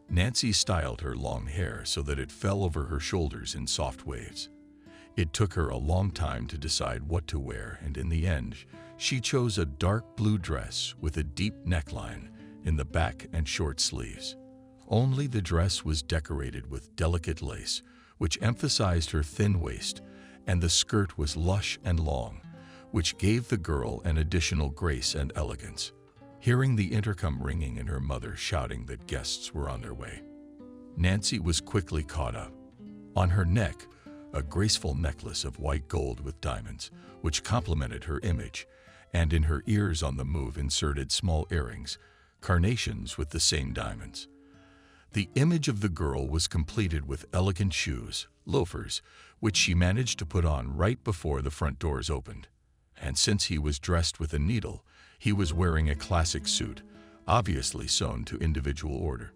Nancy styled her long hair so that it fell over her shoulders in soft waves. It took her a long time to decide what to wear, and in the end, she chose a dark blue dress with a deep neckline in the back and short sleeves. Only the dress was decorated with delicate lace, which emphasized her thin waist, and the skirt was lush and long, which gave the girl an additional grace and elegance. Hearing the intercom ringing and her mother shouting that guests were on their way, Nancy was quickly caught up. On her neck, a graceful necklace of white gold with diamonds, which complemented her image, and in her ears on the move inserted small earrings, carnations with the same diamonds. The image of the girl was completed with elegant shoes, loafers, which she managed to put on right before the front doors opened. And since he was dressed with a needle, he was wearing a classic suit, obviously sewn to individual order.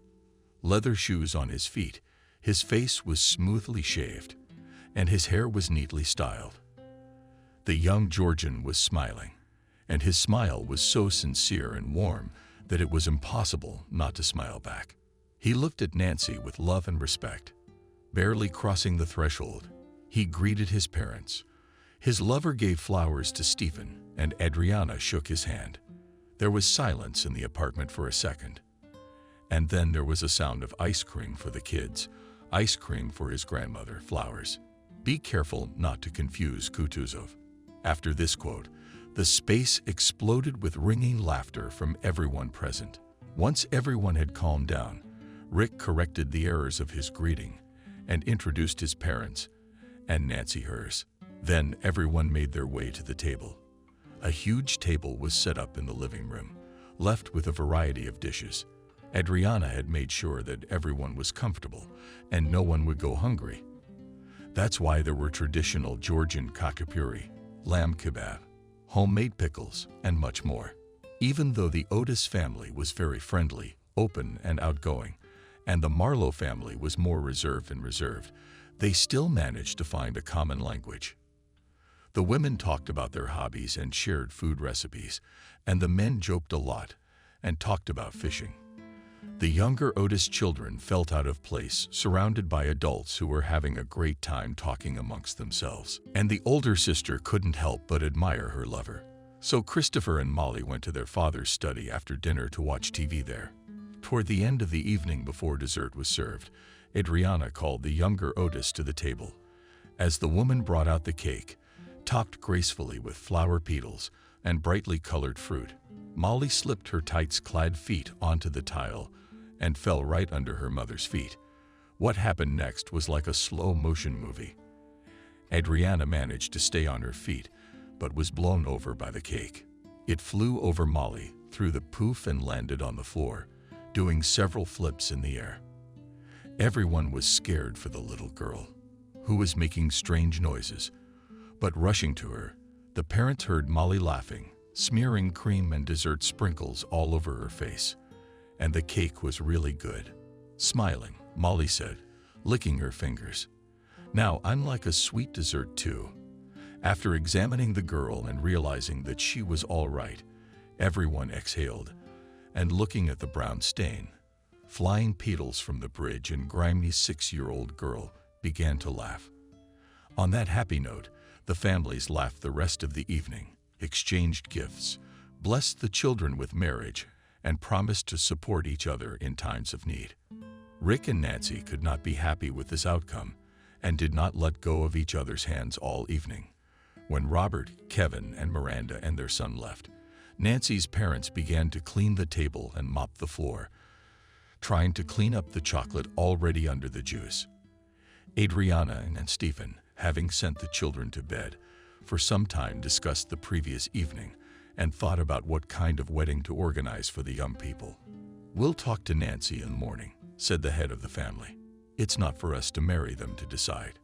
Leather shoes on his feet, his face was smoothly shaved, and his hair was neatly styled. The young Georgian was smiling, and his smile was so sincere and warm that it was impossible not to smile back. He looked at Nancy with love and respect. Barely crossing the threshold, he greeted his parents. His lover gave flowers to Stephen, and Adriana shook his hand. There was silence in the apartment for a second. And then there was a sound of ice cream for the kids, ice cream for his grandmother, flowers. Be careful not to confuse Kutuzov. After this quote, the space exploded with ringing laughter from everyone present. Once everyone had calmed down, Rick corrected the errors of his greeting and introduced his parents, and Nancy hers. Then everyone made their way to the table. A huge table was set up in the living room, left with a variety of dishes. Adriana had made sure that everyone was comfortable and no one would go hungry. That's why there were traditional Georgian kakapuri, lamb kebab, homemade pickles, and much more. Even though the Otis family was very friendly, open, and outgoing, and the Marlowe family was more reserved, they still managed to find a common language. The women talked about their hobbies and shared food recipes, and the men joked a lot and talked about fishing. The younger Otis children felt out of place, surrounded by adults who were having a great time talking amongst themselves. And the older sister couldn't help but admire her lover. So Christopher and Molly went to their father's study after dinner to watch TV there. Toward the end of the evening, before dessert was served, Adriana called the younger Otis to the table. As the woman brought out the cake, topped gracefully with flower petals and brightly colored fruit, Molly slipped her tights-clad feet onto the tile and fell right under her mother's feet. What happened next was like a slow-motion movie. Adriana managed to stay on her feet, but was blown over by the cake. It flew over Molly, through the poof, and landed on the floor, doing several flips in the air. Everyone was scared for the little girl, who was making strange noises. But rushing to her, the parents heard Molly laughing, smearing cream and dessert sprinkles all over her face. And the cake was really good. Smiling, Molly said, licking her fingers, "Now I'm like a sweet dessert too." After examining the girl and realizing that she was all right, everyone exhaled, and looking at the brown stain, flying petals from the bridge, and grimy 6-year-old girl began to laugh. On that happy note, the families laughed the rest of the evening, exchanged gifts, blessed the children with marriage, and promised to support each other in times of need. Rick and Nancy could not be happy with this outcome and did not let go of each other's hands all evening. When Robert, Kevin, and Miranda and their son left, Nancy's parents began to clean the table and mop the floor, trying to clean up the chocolate already under the juice. Adriana and Stephen, having sent the children to bed, for some time discussed the previous evening and thought about what kind of wedding to organize for the young people. "We'll talk to Nancy in the morning," said the head of the family. "It's not for us to marry them to decide."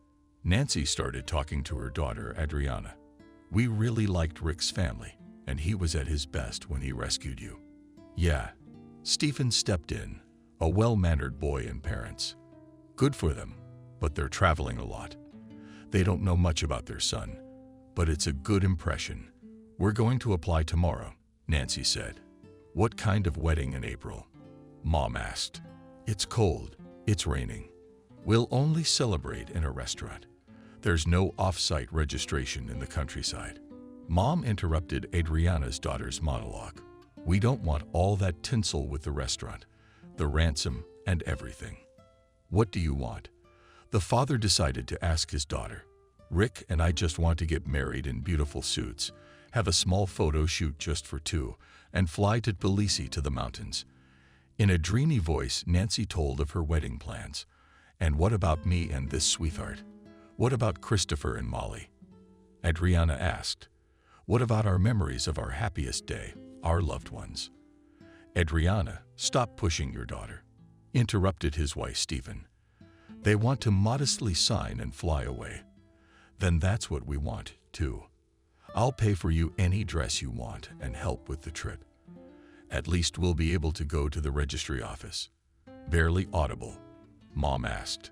Nancy started talking to her daughter, Adriana. "We really liked Rick's family, and he was at his best when he rescued you." "Yeah." Stephen stepped in, a well-mannered boy and parents. "Good for them, but they're traveling a lot. They don't know much about their son, but it's a good impression. We're going to apply tomorrow," Nancy said. "What kind of wedding in April?" Mom asked. "It's cold. It's raining. We'll only celebrate in a restaurant. There's no off-site registration in the countryside." Mom interrupted Adriana's daughter's monologue. "We don't want all that tinsel with the restaurant, the ransom, and everything. What do you want?" The father decided to ask his daughter. "Rick and I just want to get married in beautiful suits, have a small photo shoot just for two, and fly to Tbilisi to the mountains." In a dreamy voice, Nancy told of her wedding plans. "And what about me and this sweetheart? What about Christopher and Molly?" Adriana asked. "What about our memories of our happiest day, our loved ones?" "Adriana, stop pushing your daughter. interrupted his wife Stephen. They want to modestly sign and fly away. Then that's what we want, too. I'll pay for you any dress you want and help with the trip. At least we'll be able to go to the registry office. Barely audible, Mom asked.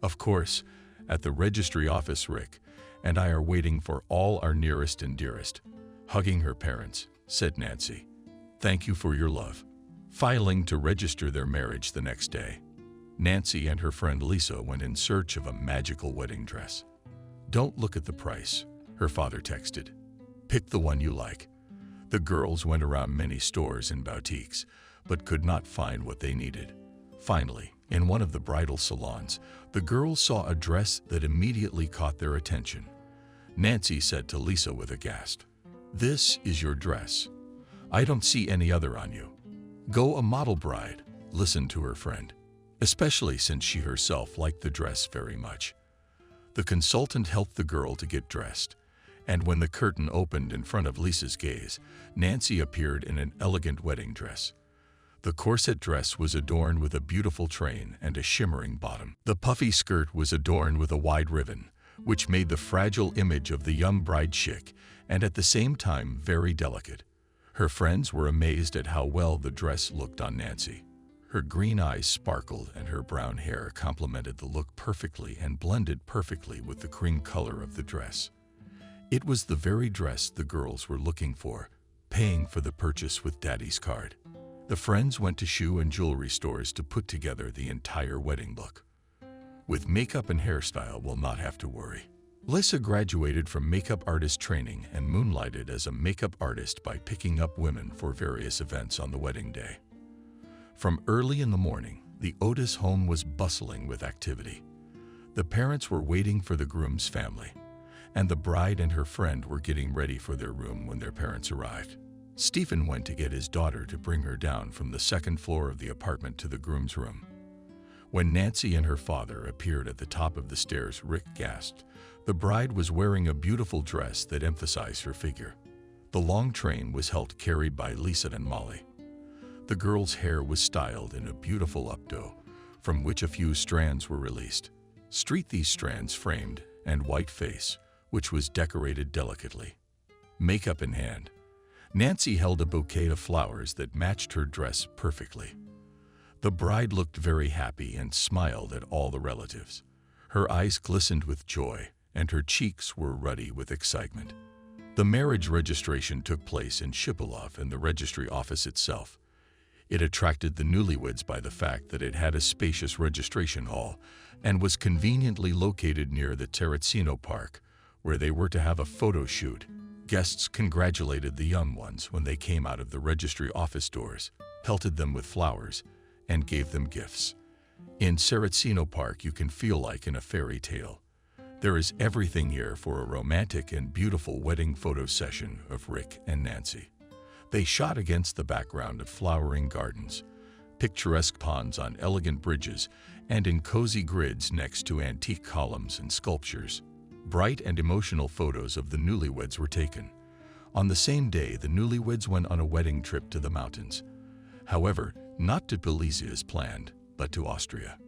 Of course, at the registry office, Rick and I are waiting for all our nearest and dearest. Hugging her parents, said Nancy. Thank you for your love. Filing to register their marriage the next day, Nancy and her friend Lisa went in search of a magical wedding dress. Don't look at the price, her father texted. Pick the one you like. The girls went around many stores and boutiques, but could not find what they needed. Finally, in one of the bridal salons, the girls saw a dress that immediately caught their attention. Nancy said to Lisa with a gasp, "This is your dress. I don't see any other on you. Go a model bride," listened to her friend, especially since she herself liked the dress very much. The consultant helped the girl to get dressed, and when the curtain opened in front of Lisa's gaze, Nancy appeared in an elegant wedding dress. The corset dress was adorned with a beautiful train and a shimmering bottom. The puffy skirt was adorned with a wide ribbon, which made the fragile image of the young bride chic and at the same time very delicate. Her friends were amazed at how well the dress looked on Nancy. Her green eyes sparkled and her brown hair complemented the look perfectly and blended perfectly with the cream color of the dress. It was the very dress the girls were looking for, paying for the purchase with Daddy's card. The friends went to shoe and jewelry stores to put together the entire wedding look. With makeup and hairstyle, we'll not have to worry. Lisa graduated from makeup artist training and moonlighted as a makeup artist by picking up women for various events on the wedding day. From early in the morning, the Otis home was bustling with activity. The parents were waiting for the groom's family, and the bride and her friend were getting ready for their room when their parents arrived. Stephen went to get his daughter to bring her down from the second floor of the apartment to the groom's room. When Nancy and her father appeared at the top of the stairs, Rick gasped. The bride was wearing a beautiful dress that emphasized her figure. The long train was held carried by Lisa and Molly. The girl's hair was styled in a beautiful updo, from which a few strands were released. These strands framed, and white face, which was decorated delicately. Makeup in hand, Nancy held a bouquet of flowers that matched her dress perfectly. The bride looked very happy and smiled at all the relatives. Her eyes glistened with joy, and her cheeks were ruddy with excitement. The marriage registration took place in Shipolov in the registry office itself. It attracted the newlyweds by the fact that it had a spacious registration hall and was conveniently located near the Terracino Park, where they were to have a photo shoot. Guests congratulated the young ones when they came out of the registry office doors, pelted them with flowers, and gave them gifts. In Terracino Park, you can feel like in a fairy tale. There is everything here for a romantic and beautiful wedding photo session of Rick and Nancy. They shot against the background of flowering gardens, picturesque ponds on elegant bridges, and in cozy grids next to antique columns and sculptures. Bright and emotional photos of the newlyweds were taken. On the same day, the newlyweds went on a wedding trip to the mountains. However, not to Belize as planned, but to Austria.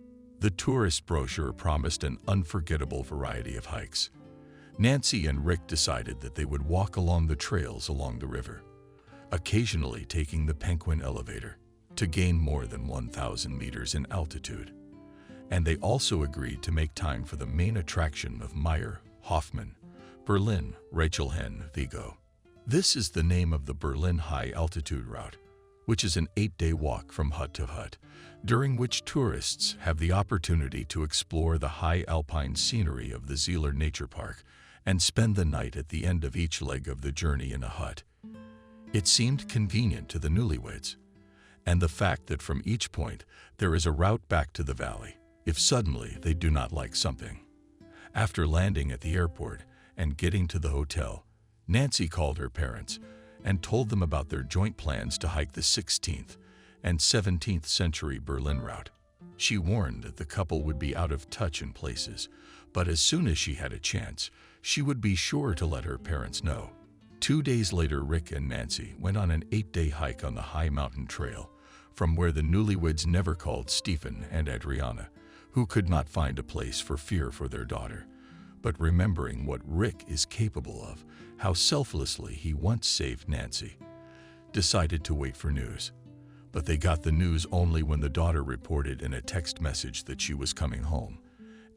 The tourist brochure promised an unforgettable variety of hikes. Nancy and Rick decided that they would walk along the trails along the river, occasionally taking the Penguin elevator to gain more than 1,000 meters in altitude. And they also agreed to make time for the main attraction of Meyer, Hoffman, Berlin, Rachelhen, Vigo. This is the name of the Berlin high-altitude route, which is an 8-day walk from hut to hut, during which tourists have the opportunity to explore the high alpine scenery of the Zieler Nature Park and spend the night at the end of each leg of the journey in a hut. It seemed convenient to the newlyweds, and the fact that from each point there is a route back to the valley, if suddenly they do not like something. After landing at the airport and getting to the hotel, Nancy called her parents and told them about their joint plans to hike the 16th and 17th century Berlin route. She warned that the couple would be out of touch in places, but as soon as she had a chance, she would be sure to let her parents know. 2 days later, Rick and Nancy went on an 8-day hike on the high mountain trail from where the newlyweds never called Stephen and Adriana, who could not find a place for fear for their daughter, but remembering what Rick is capable of, how selflessly he once saved Nancy, decided to wait for news. But they got the news only when the daughter reported in a text message that she was coming home,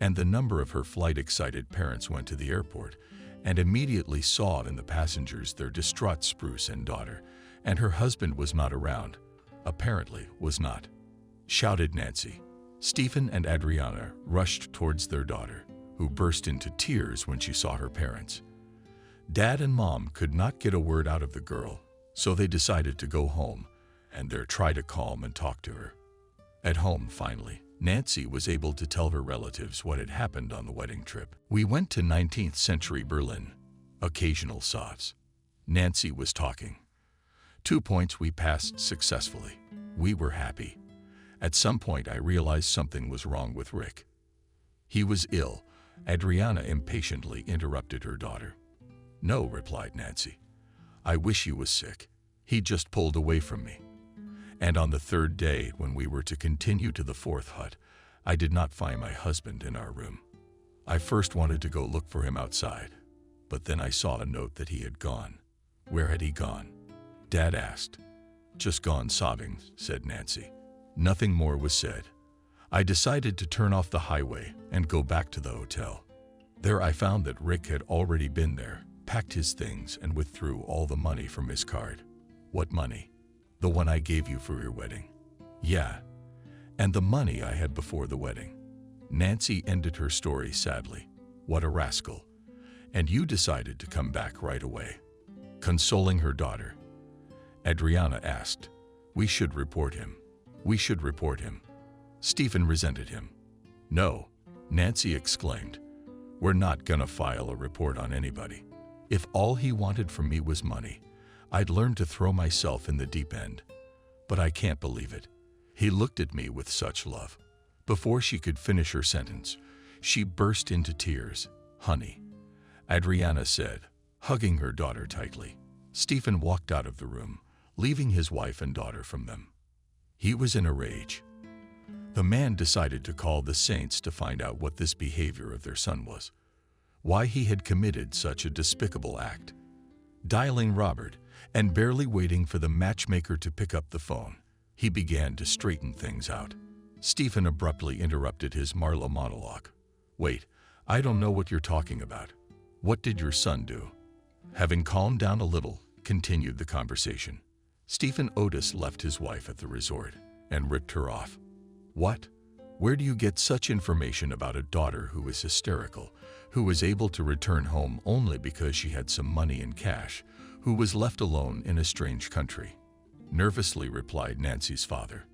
and the number of her flight-excited parents went to the airport and immediately saw in the passengers their distraught Spruce and daughter, and her husband was not around, apparently was not. Shouted Nancy. Stephen and Adriana rushed towards their daughter, who burst into tears when she saw her parents. Dad and Mom could not get a word out of the girl, so they decided to go home and there try to calm and talk to her. At home, finally, Nancy was able to tell her relatives what had happened on the wedding trip. We went to 19th century Berlin. Occasional sobs. Nancy was talking. 2 points we passed successfully. We were happy. At some point I realized something was wrong with Rick. He was ill. Adriana impatiently interrupted her daughter. No, replied Nancy. I wish he was sick. He just pulled away from me. And on the third day, when we were to continue to the fourth hut, I did not find my husband in our room. I first wanted to go look for him outside, but then I saw a note that he had gone. Where had he gone? Dad asked. Just gone sobbing, said Nancy. Nothing more was said. I decided to turn off the highway and go back to the hotel. There I found that Rick had already been there, packed his things, and withdrew all the money from his card. What money? The one I gave you for your wedding. Yeah, and the money I had before the wedding. Nancy ended her story sadly. What a rascal. And you decided to come back right away. Consoling her daughter, Adriana asked, We should report him. We should report him. Stephen resented him. No, Nancy exclaimed. We're not gonna file a report on anybody. If all he wanted from me was money, I'd learn to throw myself in the deep end. But I can't believe it. He looked at me with such love. Before she could finish her sentence, she burst into tears. Honey, Adriana said, hugging her daughter tightly. Stephen walked out of the room, leaving his wife and daughter from them. He was in a rage. The man decided to call the saints to find out what this behavior of their son was, why he had committed such a despicable act. Dialing Robert, and barely waiting for the matchmaker to pick up the phone, he began to straighten things out. Stephen abruptly interrupted his Marlowe monologue. Wait, I don't know what you're talking about. What did your son do? Having calmed down a little, continued the conversation. Stephen Otis left his wife at the resort and ripped her off. What? Where do you get such information about a daughter who is hysterical, who was able to return home only because she had some money in cash, who was left alone in a strange country? Nervously replied Nancy's father.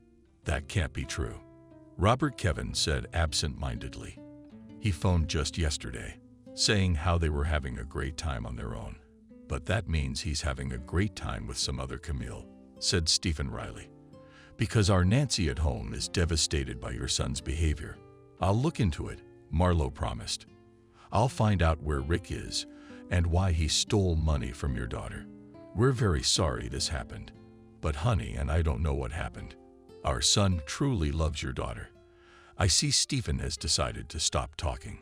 That can't be true. Robert Kevin said absent-mindedly. He phoned just yesterday, saying how they were having a great time on their own. But that means he's having a great time with some other Camille, said Stephen Riley. Because our Nancy at home is devastated by your son's behavior. I'll look into it, Marlowe promised. I'll find out where Rick is and why he stole money from your daughter. We're very sorry this happened. But honey, and I don't know what happened. Our son truly loves your daughter. I see Stephen has decided to stop talking.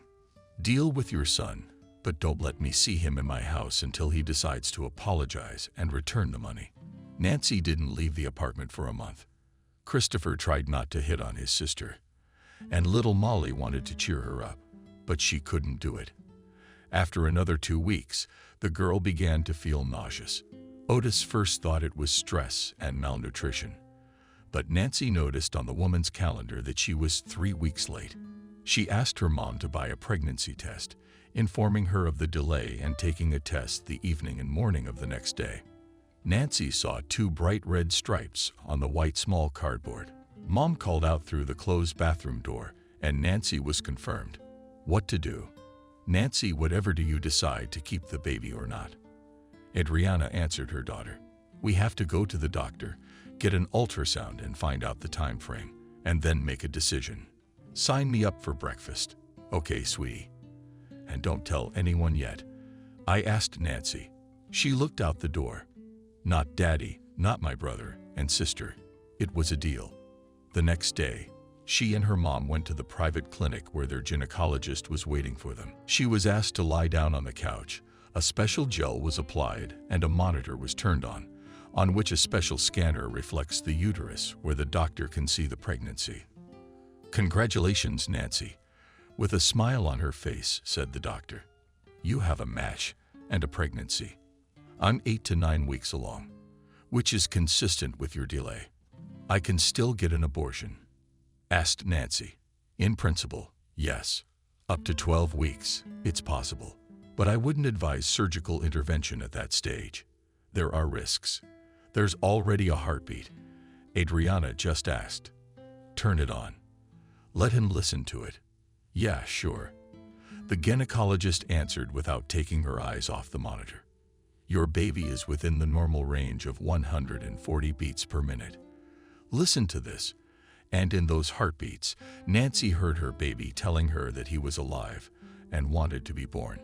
Deal with your son, but don't let me see him in my house until he decides to apologize and return the money. Nancy didn't leave the apartment for a month. Christopher tried not to hit on his sister, and little Molly wanted to cheer her up, but she couldn't do it. After another 2 weeks, the girl began to feel nauseous. Otis first thought it was stress and malnutrition, but Nancy noticed on the woman's calendar that she was 3 weeks late. She asked her mom to buy a pregnancy test, informing her of the delay and taking a test the evening and morning of the next day. Nancy saw 2 bright red stripes on the white small cardboard. Mom called out through the closed bathroom door, and Nancy was confirmed. What to do? Nancy, whatever do you decide to keep the baby or not? Adriana answered her daughter. We have to go to the doctor, get an ultrasound and find out the time frame, and then make a decision. Sign me up for breakfast. Okay, sweetie. And don't tell anyone yet. I asked Nancy. She looked out the door. Not Daddy, not my brother and sister. It was a deal. The next day, she and her mom went to the private clinic where their gynecologist was waiting for them. She was asked to lie down on the couch. A special gel was applied and a monitor was turned on which a special scanner reflects the uterus where the doctor can see the pregnancy. "Congratulations, Nancy," with a smile on her face, said the doctor. "You have a match and a pregnancy. I'm 8 to 9 weeks along, which is consistent with your delay. I can still get an abortion?" asked Nancy. "In principle, yes. Up to 12 weeks, it's possible. But I wouldn't advise surgical intervention at that stage. There are risks. There's already a heartbeat." Adriana just asked. "Turn it on. Let him listen to it." "Yeah, sure." The gynecologist answered without taking her eyes off the monitor. "Your baby is within the normal range of 140 beats per minute. Listen to this." And in those heartbeats, Nancy heard her baby telling her that he was alive and wanted to be born.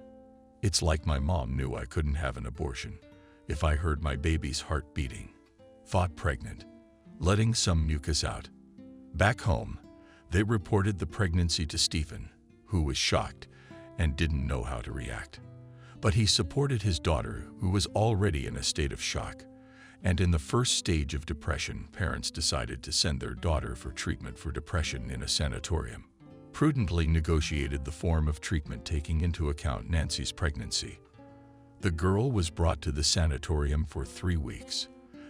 "It's like my mom knew I couldn't have an abortion if I heard my baby's heart beating." Thought pregnant, letting some mucus out. Back home, they reported the pregnancy to Stephen, who was shocked and didn't know how to react. But he supported his daughter, who was already in a state of shock. And in the first stage of depression, parents decided to send their daughter for treatment for depression in a sanatorium. Prudently negotiated the form of treatment taking into account Nancy's pregnancy. The girl was brought to the sanatorium for 3 weeks.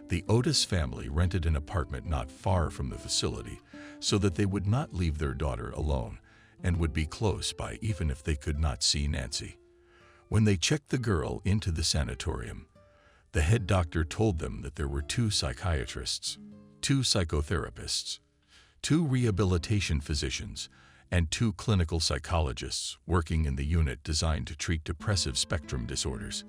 The Otis family rented an apartment not far from the facility so that they would not leave their daughter alone and would be close by even if they could not see Nancy. When they checked the girl into the sanatorium, the head doctor told them that there were 2 psychiatrists, 2 psychotherapists, 2 rehabilitation physicians, and 2 clinical psychologists working in the unit designed to treat depressive spectrum disorders.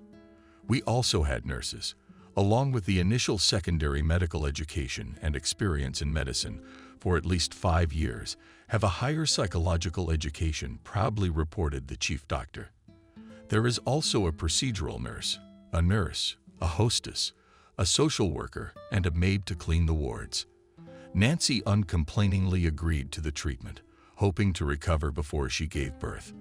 "We also had nurses, along with the initial secondary medical education and experience in medicine for at least 5 years, have a higher psychological education," proudly reported the chief doctor. "There is also a procedural nurse, a hostess, a social worker, and a maid to clean the wards." Nancy uncomplainingly agreed to the treatment, hoping to recover before she gave birth.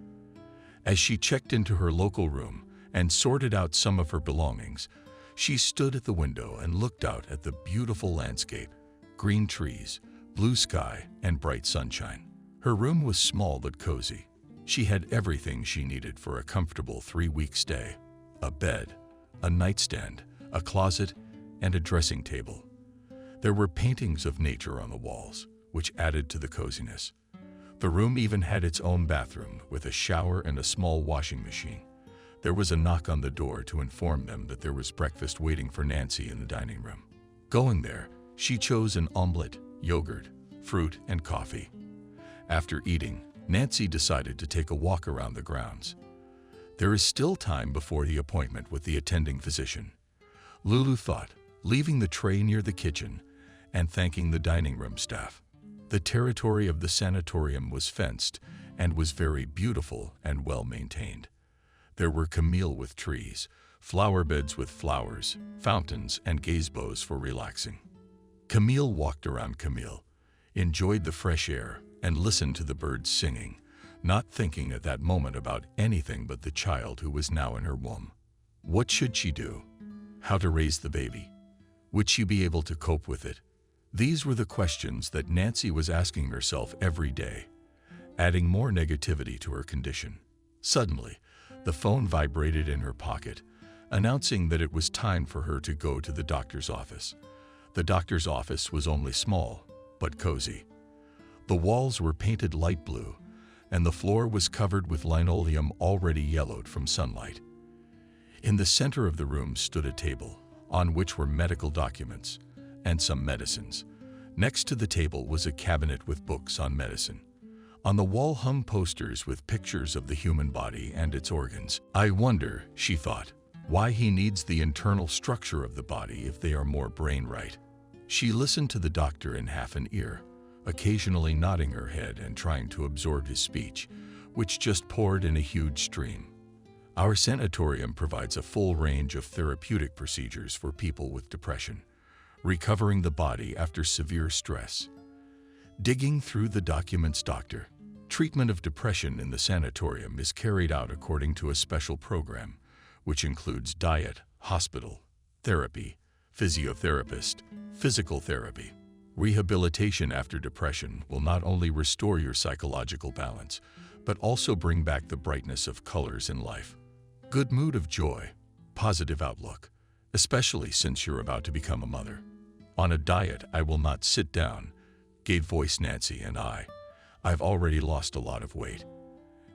As she checked into her local room and sorted out some of her belongings, she stood at the window and looked out at the beautiful landscape, green trees, blue sky, and bright sunshine. Her room was small but cozy. She had everything she needed for a comfortable 3-week stay: a bed, a nightstand, a closet, and a dressing table. There were paintings of nature on the walls, which added to the coziness. The room even had its own bathroom with a shower and a small washing machine. There was a knock on the door to inform them that there was breakfast waiting for Nancy in the dining room. Going there, she chose an omelet, yogurt, fruit, and coffee. After eating, Nancy decided to take a walk around the grounds. There is still time before the appointment with the attending physician, Lulu thought, leaving the tray near the kitchen and thanking the dining room staff. The territory of the sanatorium was fenced and was very beautiful and well maintained. There were camille with trees, flower beds with flowers, fountains, and gazebos for relaxing. Camille walked around Camille, enjoyed the fresh air, and listened to the birds singing, not thinking at that moment about anything but the child who was now in her womb. What should she do? How to raise the baby? Would she be able to cope with it? These were the questions that Nancy was asking herself every day, adding more negativity to her condition. Suddenly, the phone vibrated in her pocket, announcing that it was time for her to go to the doctor's office. The doctor's office was only small, but cozy. The walls were painted light blue, and the floor was covered with linoleum already yellowed from sunlight. In the center of the room stood a table, on which were medical documents and some medicines. Next to the table was a cabinet with books on medicine. On the wall hung posters with pictures of the human body and its organs. I wonder, she thought, why he needs the internal structure of the body if they are more brain-right. She listened to the doctor in half an ear, occasionally nodding her head and trying to absorb his speech, which just poured in a huge stream. Our sanatorium provides a full range of therapeutic procedures for people with depression, recovering the body after severe stress. Digging through the documents, Doctor. Treatment of depression in the sanatorium is carried out according to a special program, which includes diet, hospital, therapy, physiotherapist, physical therapy. Rehabilitation after depression will not only restore your psychological balance, but also bring back the brightness of colors in life. Good mood of joy, positive outlook, especially since you're about to become a mother. On a diet, I will not sit down, gave voice Nancy, and I've already lost a lot of weight.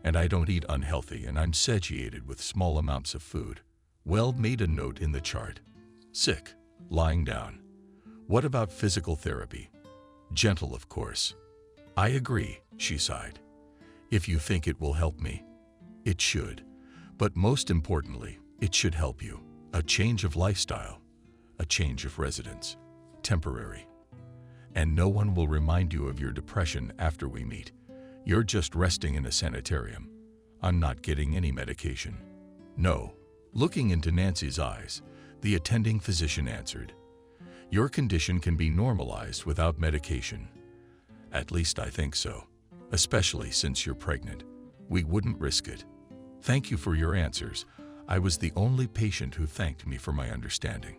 And I don't eat unhealthy, and I'm satiated with small amounts of food. Well, made a note in the chart. Sick, lying down. What about physical therapy? Gentle, of course. I agree, she sighed. If you think it will help me, it should. But most importantly, it should help you. A change of lifestyle, a change of residence, temporary. And no one will remind you of your depression after we meet. You're just resting in a sanitarium. I'm not getting any medication. No. Looking into Nancy's eyes, the attending physician answered, your condition can be normalized without medication. At least I think so. Especially since you're pregnant. We wouldn't risk it. Thank you for your answers. I was the only patient who thanked me for my understanding.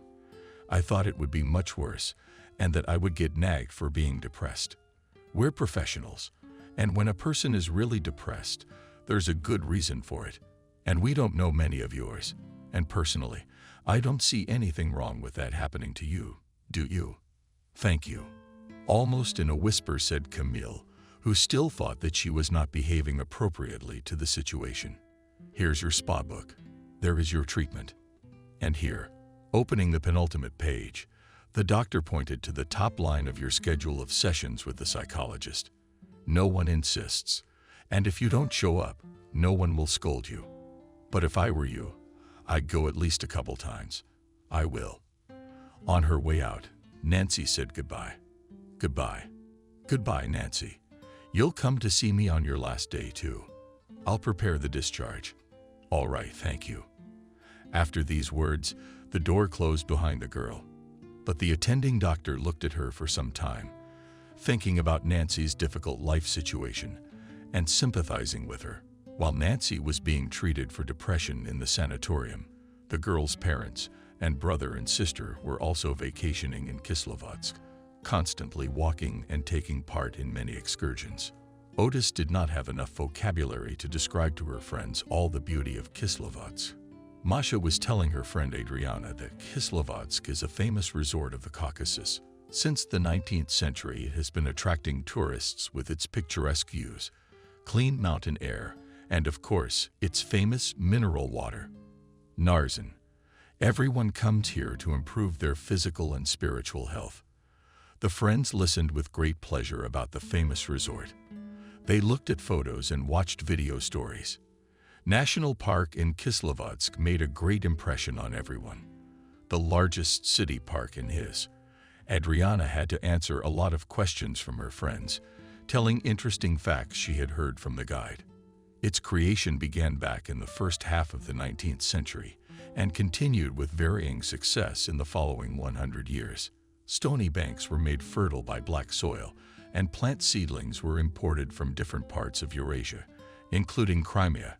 I thought it would be much worse, and that I would get nagged for being depressed. We're professionals, and when a person is really depressed, there's a good reason for it. And we don't know many of yours. And personally, I don't see anything wrong with that happening to you, do you? Thank you. Almost in a whisper said Camille, who still thought that she was not behaving appropriately to the situation. Here's your spa book. There is your treatment. And here, opening the penultimate page, the doctor pointed to the top line of your schedule of sessions with the psychologist. No one insists, and if you don't show up, no one will scold you. But if I were you, I'd go at least a couple times. I will. On her way out, Nancy said goodbye. Goodbye. Goodbye, Nancy. You'll come to see me on your last day, too. I'll prepare the discharge. All right, thank you. After these words, the door closed behind the girl. But the attending doctor looked at her for some time, thinking about Nancy's difficult life situation and sympathizing with her. While Nancy was being treated for depression in the sanatorium, the girl's parents and brother and sister were also vacationing in Kislovodsk, constantly walking and taking part in many excursions. Otis did not have enough vocabulary to describe to her friends all the beauty of Kislovodsk. Masha was telling her friend Adriana that Kislovodsk is a famous resort of the Caucasus. Since the 19th century, it has been attracting tourists with its picturesque views, clean mountain air, and of course, its famous mineral water. Narzan. Everyone comes here to improve their physical and spiritual health. The friends listened with great pleasure about the famous resort. They looked at photos and watched video stories. National Park in Kislovodsk made a great impression on everyone. The largest city park in his. Adriana had to answer a lot of questions from her friends, telling interesting facts she had heard from the guide. Its creation began back in the first half of the 19th century and continued with varying success in the following 100 years. Stony banks were made fertile by black soil, and plant seedlings were imported from different parts of Eurasia, including Crimea,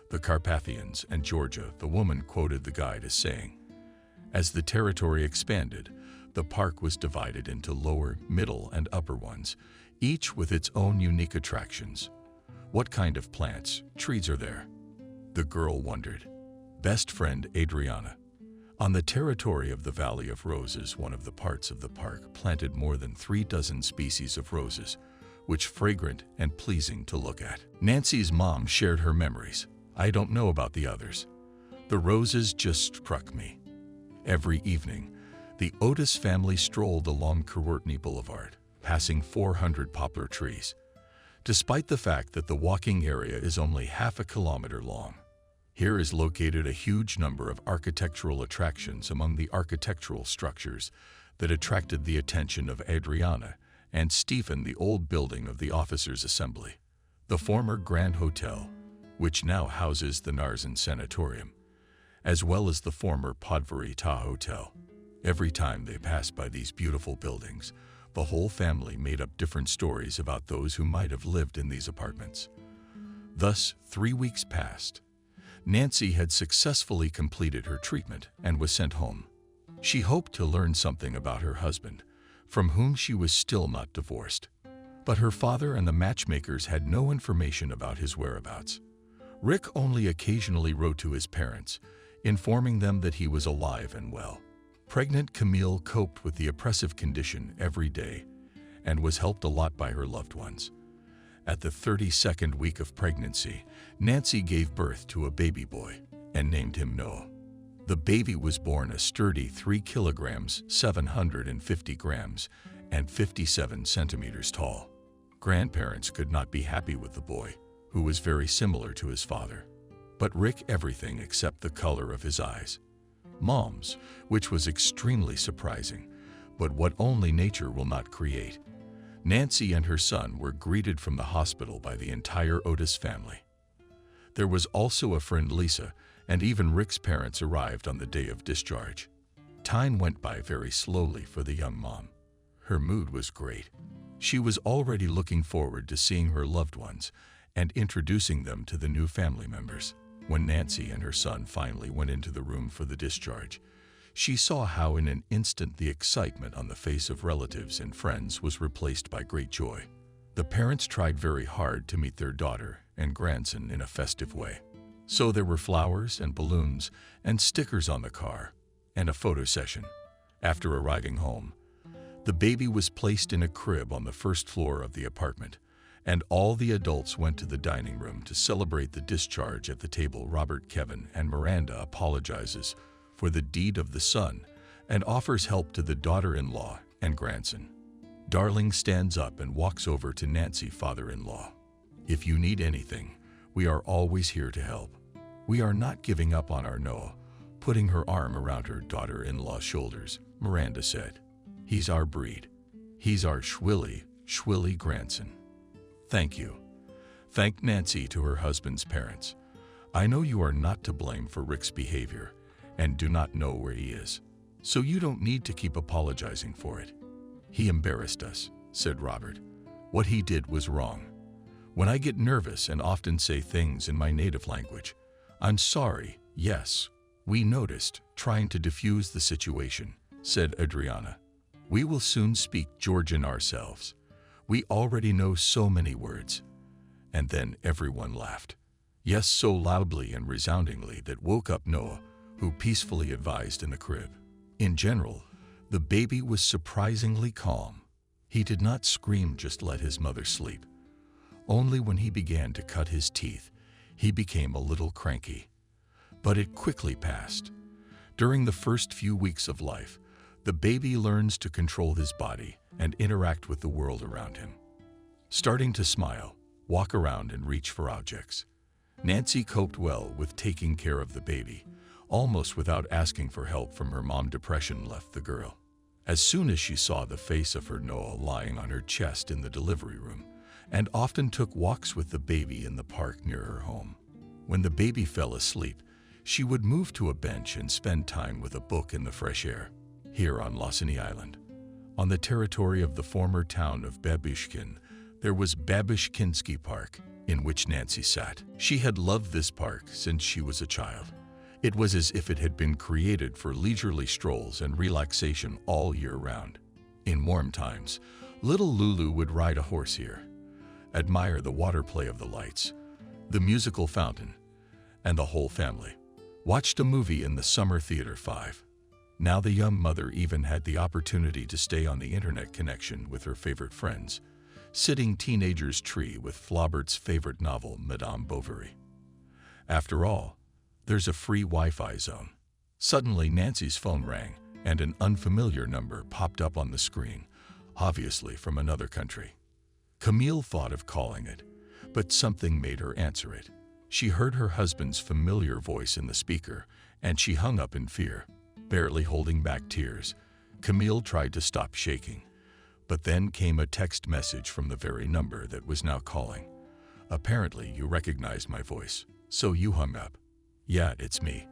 the Carpathians, and Georgia. The woman quoted the guide as saying, as the territory expanded, the park was divided into lower, middle, and upper ones, each with its own unique attractions. What kind of plants, trees are there? The girl wondered. Best friend Adriana. On the territory of the Valley of Roses, one of the parts of the park planted more than 36 species of roses, which fragrant and pleasing to look at. Nancy's mom shared her memories. I don't know about the others. The roses just struck me. Every evening, the Otis family strolled along Kurortny Boulevard, passing 400 poplar trees, despite the fact that the walking area is only half a kilometer long. Here is located a huge number of architectural attractions. Among the architectural structures that attracted the attention of Adriana and Stephen, the old building of the Officers' Assembly, the former Grand Hotel, which now houses the Narzan Sanatorium, as well as the former Podvory Ta Hotel. Every time they passed by these beautiful buildings, the whole family made up different stories about those who might have lived in these apartments. Thus, 3 weeks passed. Nancy had successfully completed her treatment and was sent home. She hoped to learn something about her husband, from whom she was still not divorced. But her father and the matchmakers had no information about his whereabouts. Rick only occasionally wrote to his parents, informing them that he was alive and well. Pregnant Camille coped with the oppressive condition every day and was helped a lot by her loved ones. At the 32nd week of pregnancy, Nancy gave birth to a baby boy and named him Noah. The baby was born a sturdy 3 kilograms, 750 grams, and 57 centimeters tall. Grandparents could not be happy with the boy, who was very similar to his father. But Rick everything except the color of his eyes. Mom's, which was extremely surprising, but what only nature will not create. Nancy and her son were greeted from the hospital by the entire Otis family. There was also a friend Lisa, and even Rick's parents arrived on the day of discharge. Time went by very slowly for the young mom. Her mood was great. She was already looking forward to seeing her loved ones and introducing them to the new family members. When Nancy and her son finally went into the room for the discharge, she saw how in an instant the excitement on the face of relatives and friends was replaced by great joy. The parents tried very hard to meet their daughter and grandson in a festive way. So there were flowers and balloons and stickers on the car and a photo session. After arriving home, the baby was placed in a crib on the first floor of the apartment, and all the adults went to the dining room to celebrate the discharge. At the table, Robert, Kevin, and Miranda apologizes for the deed of the son and offers help to the daughter-in-law and grandson. Darling stands up and walks over to Nancy, father-in-law. "If you need anything, we are always here to help. We are not giving up on our Noah," putting her arm around her daughter-in-law's shoulders. Miranda said, "He's our breed. He's our Schwilly grandson." "Thank you." Thanked Nancy to her husband's parents. "I know you are not to blame for Rick's behavior and do not know where he is, so you don't need to keep apologizing for it. He embarrassed us," said Robert. "What he did was wrong. When I get nervous and often say things in my native language, I'm sorry, yes, we noticed, trying to diffuse the situation," said Adriana. "We will soon speak Georgian ourselves. We already know so many words." And then everyone laughed. Yes, so loudly and resoundingly that woke up Noah, who peacefully advised in the crib. In general, the baby was surprisingly calm. He did not scream, just let his mother sleep. Only when he began to cut his teeth, he became a little cranky. But it quickly passed. During the first few weeks of life, the baby learns to control his body and interact with the world around him. Starting to smile, walk around and reach for objects. Nancy coped well with taking care of the baby, almost without asking for help from her mom. Depression left the girl. As soon as she saw the face of her Noah lying on her chest in the delivery room, and often took walks with the baby in the park near her home. When the baby fell asleep, she would move to a bench and spend time with a book in the fresh air. Here on Lassany Island, on the territory of the former town of Babushkin, there was Babushkinsky Park, in which Nancy sat. She had loved this park since she was a child. It was as if it had been created for leisurely strolls and relaxation all year round. In warm times, little Lulu would ride a horse here, admire the water play of the lights, the musical fountain, and the whole family watched a movie in the summer theater 5. Now the young mother even had the opportunity to stay on the internet connection with her favorite friends, sitting teenager's tree with Flaubert's favorite novel, Madame Bovary. After all, there's a free Wi-Fi zone. Suddenly Nancy's phone rang and an unfamiliar number popped up on the screen, obviously from another country. Camille thought of calling it, but something made her answer it. She heard her husband's familiar voice in the speaker, and she hung up in fear. Barely holding back tears, Camille tried to stop shaking. But then came a text message from the very number that was now calling. "Apparently you recognized my voice, so you hung up." "Yeah, it's me.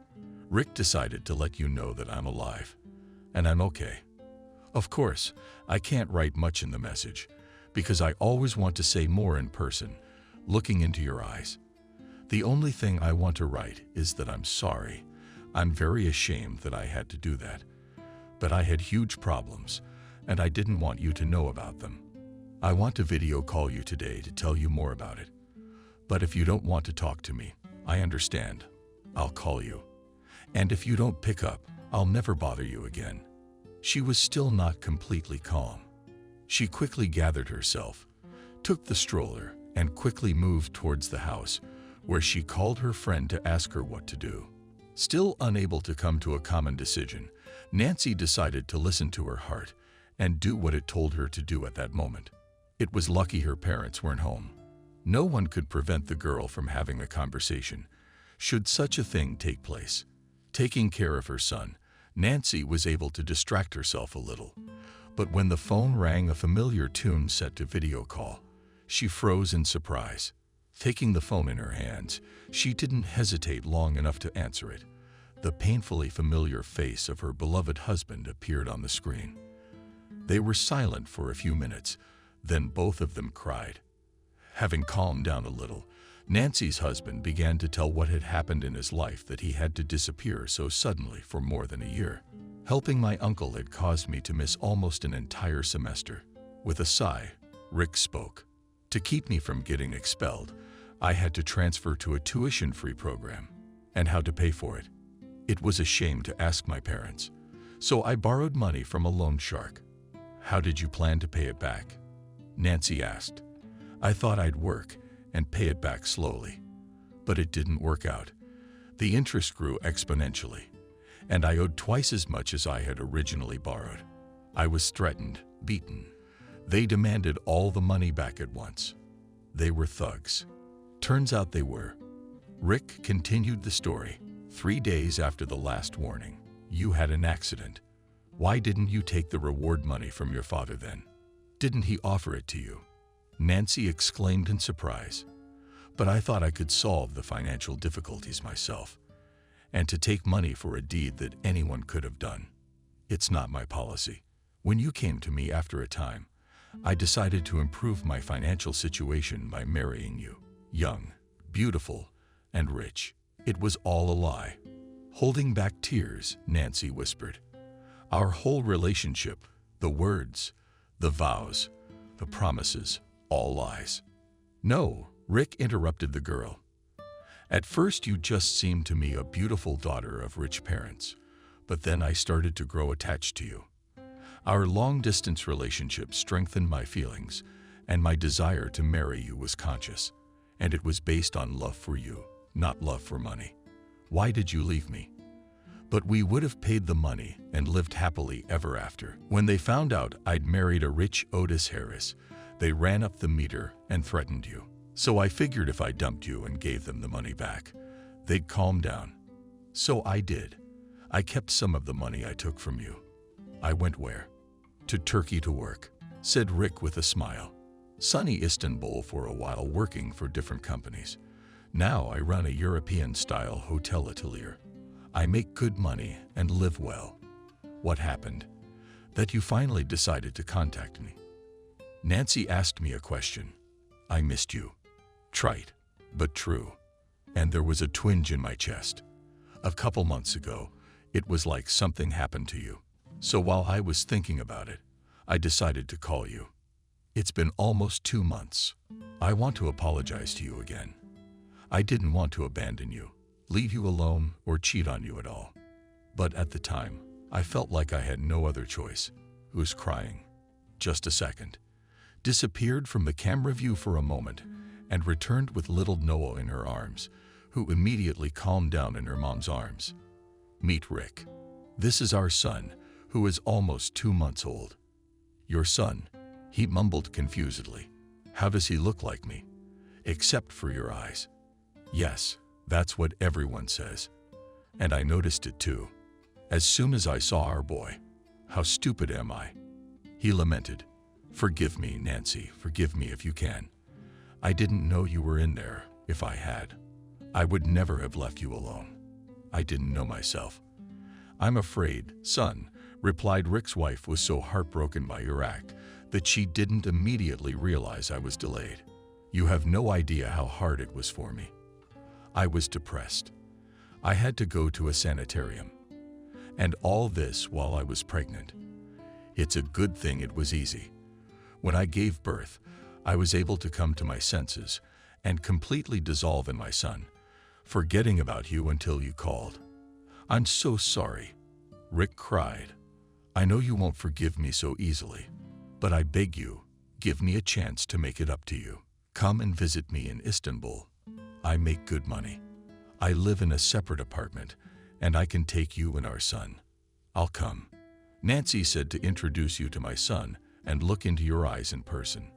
Rick decided to let you know that I'm alive. and I'm okay. Of course, I can't write much in the message because I always want to say more in person, looking into your eyes. The only thing I want to write is that I'm sorry. I'm very ashamed that I had to do that. But I had huge problems, and I didn't want you to know about them. I want to video call you today to tell you more about it. But if you don't want to talk to me, I understand. I'll call you. And if you don't pick up, I'll never bother you again. She was still not completely calm. She quickly gathered herself, took the stroller, and quickly moved towards the house, where she called her friend to ask her what to do. Still unable to come to a common decision, Nancy decided to listen to her heart and do what it told her to do at that moment. It was lucky her parents weren't home. No one could prevent the girl from having a conversation, should such a thing take place. Taking care of her son, Nancy was able to distract herself a little. But when the phone rang, a familiar tune set to video call, she froze in surprise. Taking the phone in her hands, she didn't hesitate long enough to answer it. The painfully familiar face of her beloved husband appeared on the screen. They were silent for a few minutes, then both of them cried. Having calmed down a little, Nancy's husband began to tell what had happened in his life, that he had to disappear so suddenly for more than a year. Helping my uncle had caused me to miss almost an entire semester. With a sigh, Rick spoke. To keep me from getting expelled, I had to transfer to a tuition-free program, and how to pay for it. It was a shame to ask my parents, so I borrowed money from a loan shark. How did you plan to pay it back? Nancy asked. I thought I'd work and pay it back slowly, but it didn't work out. The interest grew exponentially, and I owed twice as much as I had originally borrowed. I was threatened, beaten. They demanded all the money back at once. They were thugs. Turns out they were. Rick continued the story. 3 days after the last warning, you had an accident. Why didn't you take the reward money from your father then? Didn't he offer it to you? Nancy exclaimed in surprise. But I thought I could solve the financial difficulties myself, and to take money for a deed that anyone could have done. It's not my policy. When you came to me after a time, I decided to improve my financial situation by marrying you. Young, beautiful, and rich. It was all a lie. Holding back tears, Nancy whispered. Our whole relationship, the words, the vows, the promises, all lies. No, Rick interrupted the girl. At first you just seemed to me a beautiful daughter of rich parents, but then I started to grow attached to you. Our long-distance relationship strengthened my feelings, and my desire to marry you was conscious, and it was based on love for you, not love for money. Why did you leave me? But we would have paid the money and lived happily ever after. When they found out I'd married a rich Otis Harris, they ran up the meter and threatened you. So I figured if I dumped you and gave them the money back, they'd calm down. So I did. I kept some of the money I took from you. I went where? To Turkey to work, said Rick with a smile. Sunny Istanbul for a while, working for different companies. Now I run a European-style hotel atelier. I make good money and live well. What happened? That you finally decided to contact me. Nancy asked me a question. I missed you. Trite, but true. And there was a twinge in my chest. A couple months ago, it was like something happened to you. So while I was thinking about it, I decided to call you. It's been almost 2 months. I want to apologize to you again. I didn't want to abandon you, leave you alone, or cheat on you at all. But at the time, I felt like I had no other choice. Who's crying? Just a second. Disappeared from the camera view for a moment and returned with little Noah in her arms, who immediately calmed down in her mom's arms. Meet Rick. This is our son, who is almost 2 months old. Your son, he mumbled confusedly. How does he look like me? Except for your eyes. Yes, that's what everyone says. And I noticed it too. As soon as I saw our boy. How stupid am I? He lamented. Forgive me, Nancy, forgive me if you can. I didn't know you were in there. If I had, I would never have left you alone. I didn't know myself. I'm afraid, son, replied. Rick's wife was so heartbroken by your act that she didn't immediately realize I was delayed. You have no idea how hard it was for me. I was depressed. I had to go to a sanitarium. And all this while I was pregnant. It's a good thing it was easy. When I gave birth, I was able to come to my senses and completely dissolve in my son, forgetting about you until you called. I'm so sorry. Rick cried. I know you won't forgive me so easily, but I beg you, give me a chance to make it up to you. Come and visit me in Istanbul. I make good money. I live in a separate apartment, and I can take you and our son. I'll come. Nancy said to introduce you to my son and look into your eyes in person.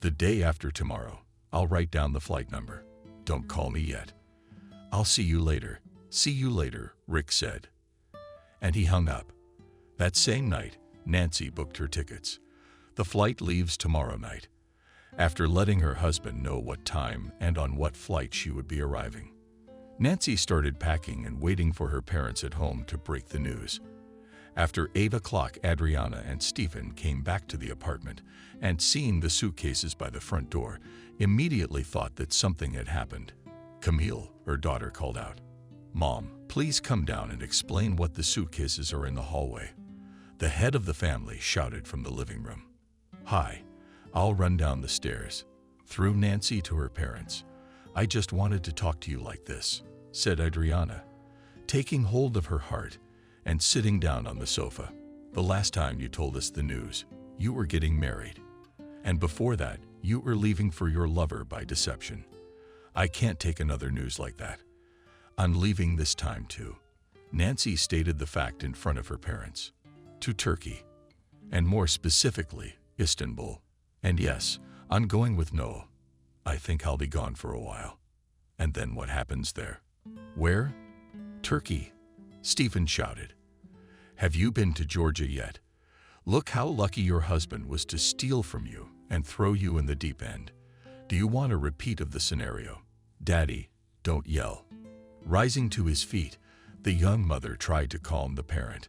The day after tomorrow, I'll write down the flight number. Don't call me yet. I'll see you later. See you later, Rick said. And he hung up. That same night, Nancy booked her tickets. The flight leaves tomorrow night. After letting her husband know what time and on what flight she would be arriving, Nancy started packing and waiting for her parents at home to break the news. After 8 o'clock, Adriana and Stephen came back to the apartment and, seeing the suitcases by the front door, immediately thought that something had happened. Camille, her daughter, called out, "Mom, please come down and explain what the suitcases are in the hallway." The head of the family shouted from the living room. "Hi, I'll run down the stairs." Through Nancy to her parents. "I just wanted to talk to you like this," said Adriana, taking hold of her heart and sitting down on the sofa. "The last time you told us the news, you were getting married. And before that, you were leaving for your lover by deception. I can't take another news like that. I'm leaving this time too." Nancy stated the fact in front of her parents. "To Turkey, and more specifically, Istanbul. And yes, I'm going with Noah. I think I'll be gone for a while." "And then what happens there?" "Where?" "Turkey," Stephen shouted. "Have you been to Georgia yet? Look how lucky your husband was to steal from you and throw you in the deep end. Do you want a repeat of the scenario?" "Daddy, don't yell." Rising to his feet, the young mother tried to calm the parent.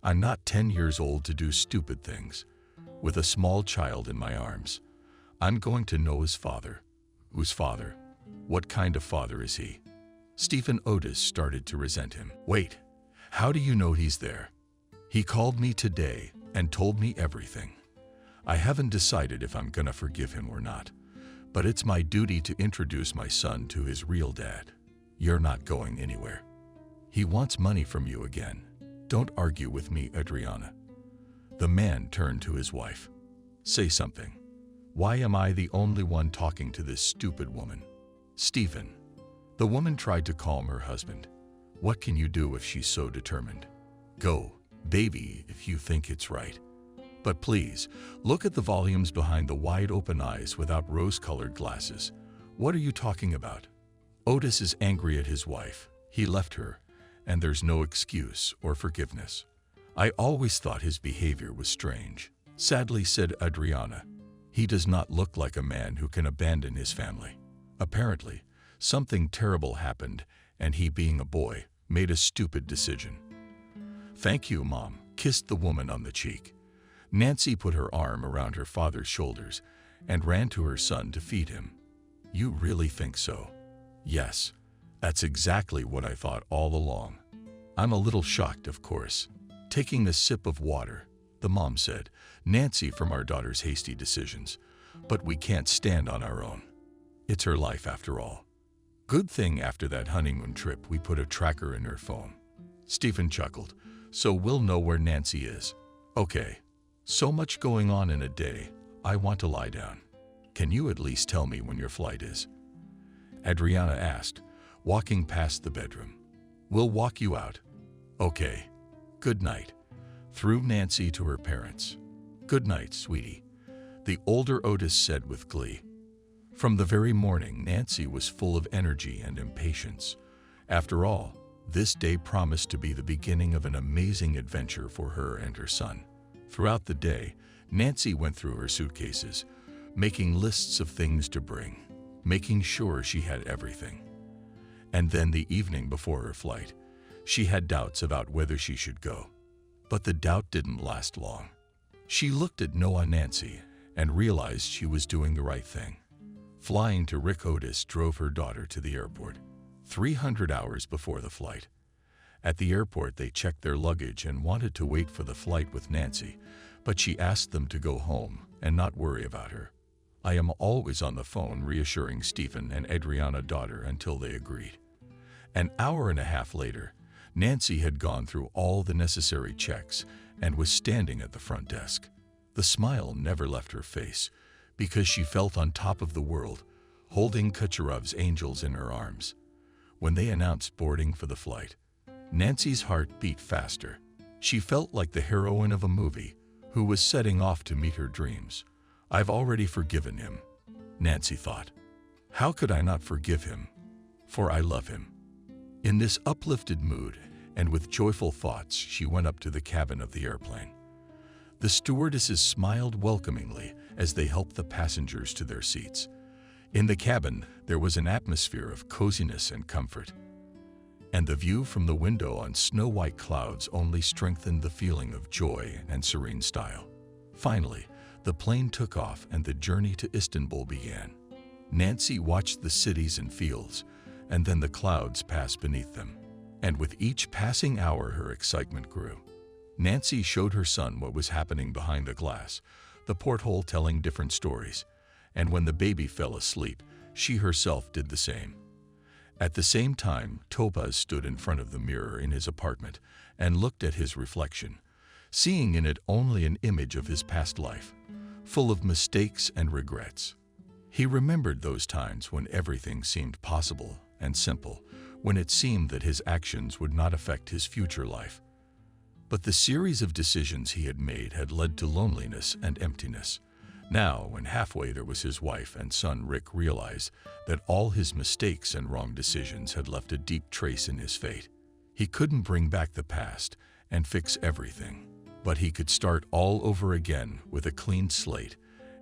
"I'm not 10 years old to do stupid things. With a small child in my arms. I'm going to Noah's father." "Whose father? What kind of father is he?" Stephen Otis started to resent him. "Wait, how do you know he's there?" "He called me today and told me everything. I haven't decided if I'm gonna forgive him or not, but it's my duty to introduce my son to his real dad." "You're not going anywhere. He wants money from you again. Don't argue with me, Adriana." The man turned to his wife. "Say something. Why am I the only one talking to this stupid woman?" "Stephen." The woman tried to calm her husband. "What can you do if she's so determined? Go, baby, if you think it's right. But please, look at the volumes behind the wide-open eyes without rose-colored glasses. What are you talking about?" Otis is angry at his wife. He left her, and there's no excuse or forgiveness. "I always thought his behavior was strange," sadly said Adriana. "He does not look like a man who can abandon his family. Apparently, something terrible happened, and he, being a boy, made a stupid decision." "Thank you, Mom," kissed the woman on the cheek. Nancy put her arm around her father's shoulders and ran to her son to feed him. "You really think so?" "Yes, that's exactly what I thought all along." "I'm a little shocked, of course." Taking a sip of water, the mom said, "Nancy, from our daughter's hasty decisions, but we can't stand on our own. It's her life after all. Good thing after that honeymoon trip we put a tracker in her phone." Stephen chuckled. "So we'll know where Nancy is." "Okay, so much going on in a day, I want to lie down. Can you at least tell me when your flight is?" Adriana asked, walking past the bedroom. "We'll walk you out." "Okay. Good night." Through Nancy to her parents. "Good night, sweetie," the older Otis said with glee. From the very morning, Nancy was full of energy and impatience. After all, this day promised to be the beginning of an amazing adventure for her and her son. Throughout the day, Nancy went through her suitcases, making lists of things to bring, making sure she had everything. And then the evening before her flight, she had doubts about whether she should go. But the doubt didn't last long. She looked at Noah Nancy and realized she was doing the right thing. Flying to Rick Otis drove her daughter to the airport, 300 hours before the flight. At the airport, they checked their luggage and wanted to wait for the flight with Nancy, but she asked them to go home and not worry about her. I am always on the phone reassuring Stephen and Adriana's daughter until they agreed. An hour and a half later, Nancy had gone through all the necessary checks and was standing at the front desk. The smile never left her face because she felt on top of the world, holding Kucherov's angels in her arms. When they announced boarding for the flight, Nancy's heart beat faster. She felt like the heroine of a movie who was setting off to meet her dreams. I've already forgiven him, Nancy thought. How could I not forgive him? For I love him. In this uplifted mood and with joyful thoughts, she went up to the cabin of the airplane. The stewardesses smiled welcomingly as they helped the passengers to their seats. In the cabin, there was an atmosphere of coziness and comfort, and the view from the window on snow-white clouds only strengthened the feeling of joy and serene style. Finally, the plane took off and the journey to Istanbul began. Nancy watched the cities and fields, and then the clouds pass beneath them. And with each passing hour, her excitement grew. Nancy showed her son what was happening behind the glass, the porthole telling different stories. And when the baby fell asleep, she herself did the same. At the same time, Topaz stood in front of the mirror in his apartment and looked at his reflection, seeing in it only an image of his past life, full of mistakes and regrets. He remembered those times when everything seemed possible and simple, when it seemed that his actions would not affect his future life. But the series of decisions he had made had led to loneliness and emptiness. Now, when halfway there was his wife and son, Rick realized that all his mistakes and wrong decisions had left a deep trace in his fate. He couldn't bring back the past and fix everything, but he could start all over again with a clean slate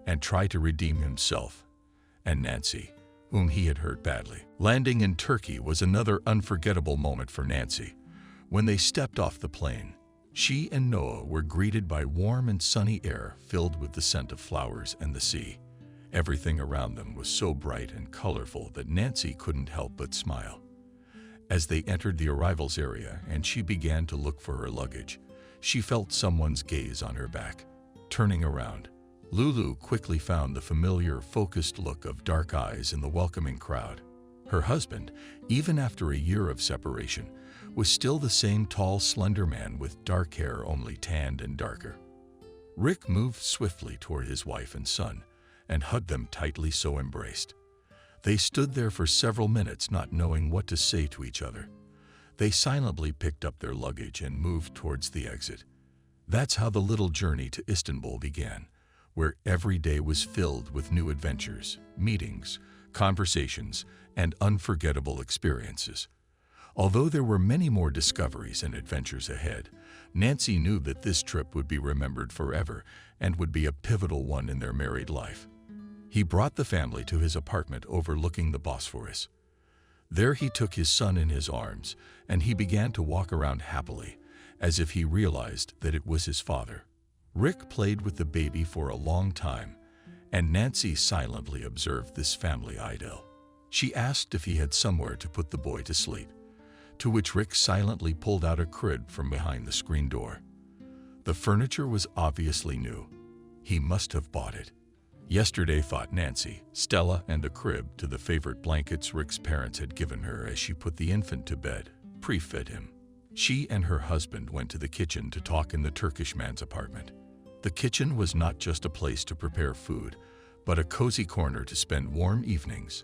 and try to redeem himself and Nancy, whom he had hurt badly. Landing in Turkey was another unforgettable moment for Nancy. When they stepped off the plane, she and Noah were greeted by warm and sunny air filled with the scent of flowers and the sea. Everything around them was so bright and colorful that Nancy couldn't help but smile. As they entered the arrivals area and she began to look for her luggage, she felt someone's gaze on her back. Turning around, Lulu quickly found the familiar, focused look of dark eyes in the welcoming crowd. Her husband, even after a year of separation, was still the same tall, slender man with dark hair only tanned and darker. Rick moved swiftly toward his wife and son and hugged them tightly, so embraced. They stood there for several minutes, not knowing what to say to each other. They silently picked up their luggage and moved towards the exit. That's how the little journey to Istanbul began, where every day was filled with new adventures, meetings, conversations, and unforgettable experiences. Although there were many more discoveries and adventures ahead, Nancy knew that this trip would be remembered forever and would be a pivotal one in their married life. He brought the family to his apartment overlooking the Bosphorus. There he took his son in his arms, and he began to walk around happily, as if he realized that it was his father. Rick played with the baby for a long time, and Nancy silently observed this family idyll. She asked if he had somewhere to put the boy to sleep, to which Rick silently pulled out a crib from behind the screen door. The furniture was obviously new. He must have bought it. Yesterday, thought Nancy, Stella and the crib to the favorite blankets Rick's parents had given her as she put the infant to bed, pre-fed him. She and her husband went to the kitchen to talk in the Turkish man's apartment. The kitchen was not just a place to prepare food, but a cozy corner to spend warm evenings.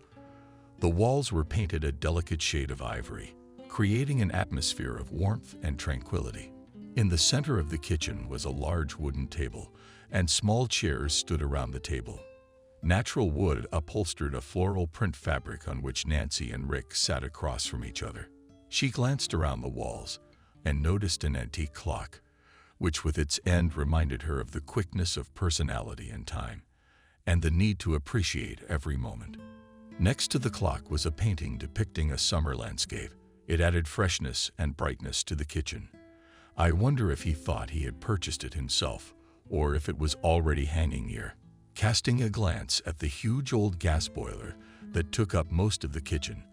The walls were painted a delicate shade of ivory, creating an atmosphere of warmth and tranquility. In the center of the kitchen was a large wooden table, and small chairs stood around the table. Natural wood upholstered a floral print fabric on which Nancy and Rick sat across from each other. She glanced around the walls and noticed an antique clock, which with its end reminded her of the quickness of personality and time, and the need to appreciate every moment. Next to the clock was a painting depicting a summer landscape. It added freshness and brightness to the kitchen. I wonder if he thought he had purchased it himself, or if it was already hanging here. Casting a glance at the huge old gas boiler that took up most of the kitchen,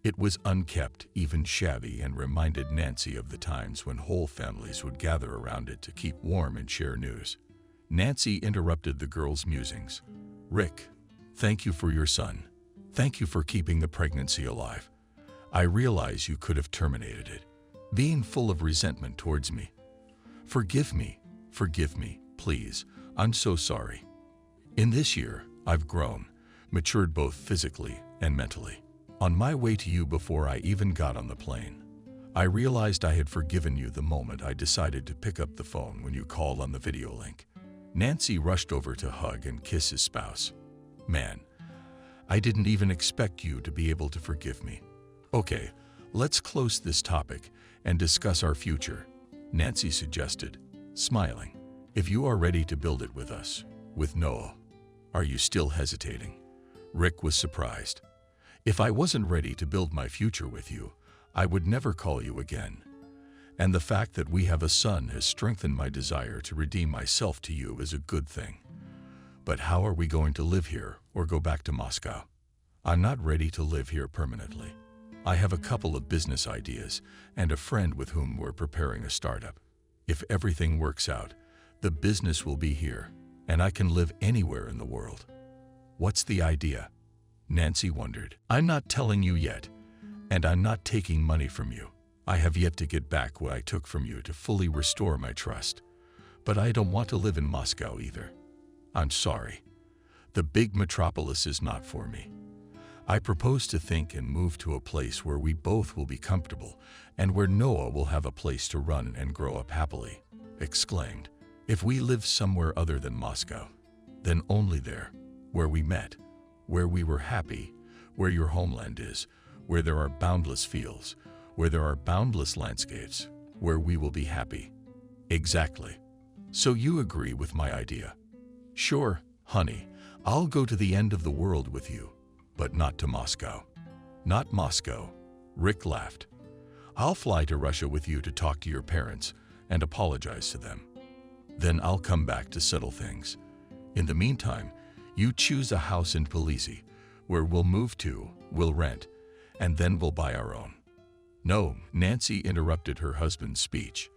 it was unkept, even shabby, and reminded Nancy of the times when whole families would gather around it to keep warm and share news. Nancy interrupted the girl's musings. "Rick, thank you for your son. Thank you for keeping the pregnancy alive. I realize you could have terminated it, being full of resentment towards me. Forgive me, please. I'm so sorry. In this year, I've grown, matured both physically and mentally. On my way to you before I even got on the plane, I realized I had forgiven you the moment I decided to pick up the phone when you called on the video link." Nancy rushed over to hug and kiss his spouse. "Man, I didn't even expect you to be able to forgive me. Okay, let's close this topic and discuss our future," Nancy suggested, smiling. "If you are ready to build it with us, with Noah, are you still hesitating?" Rick was surprised. "If I wasn't ready to build my future with you, I would never call you again. And the fact that we have a son has strengthened my desire to redeem myself to you is a good thing. But how are we going to live here or go back to Moscow? I'm not ready to live here permanently. I have a couple of business ideas and a friend with whom we're preparing a startup. If everything works out, the business will be here, and I can live anywhere in the world." "What's the idea?" Nancy wondered. "I'm not telling you yet, and I'm not taking money from you. I have yet to get back what I took from you to fully restore my trust. But I don't want to live in Moscow either. I'm sorry. The big metropolis is not for me. I propose to think and move to a place where we both will be comfortable and where Noah will have a place to run and grow up happily," exclaimed. "If we live somewhere other than Moscow, then only there, where we met, where we were happy, where your homeland is, where there are boundless fields, where there are boundless landscapes, where we will be happy." "Exactly. So you agree with my idea?" "Sure, honey. I'll go to the end of the world with you, but not to Moscow." "Not Moscow," Rick laughed. "I'll fly to Russia with you to talk to your parents and apologize to them. Then I'll come back to settle things. In the meantime, you choose a house in Tbilisi, where we'll move to, we'll rent, and then we'll buy our own." "No," Nancy interrupted her husband's speech.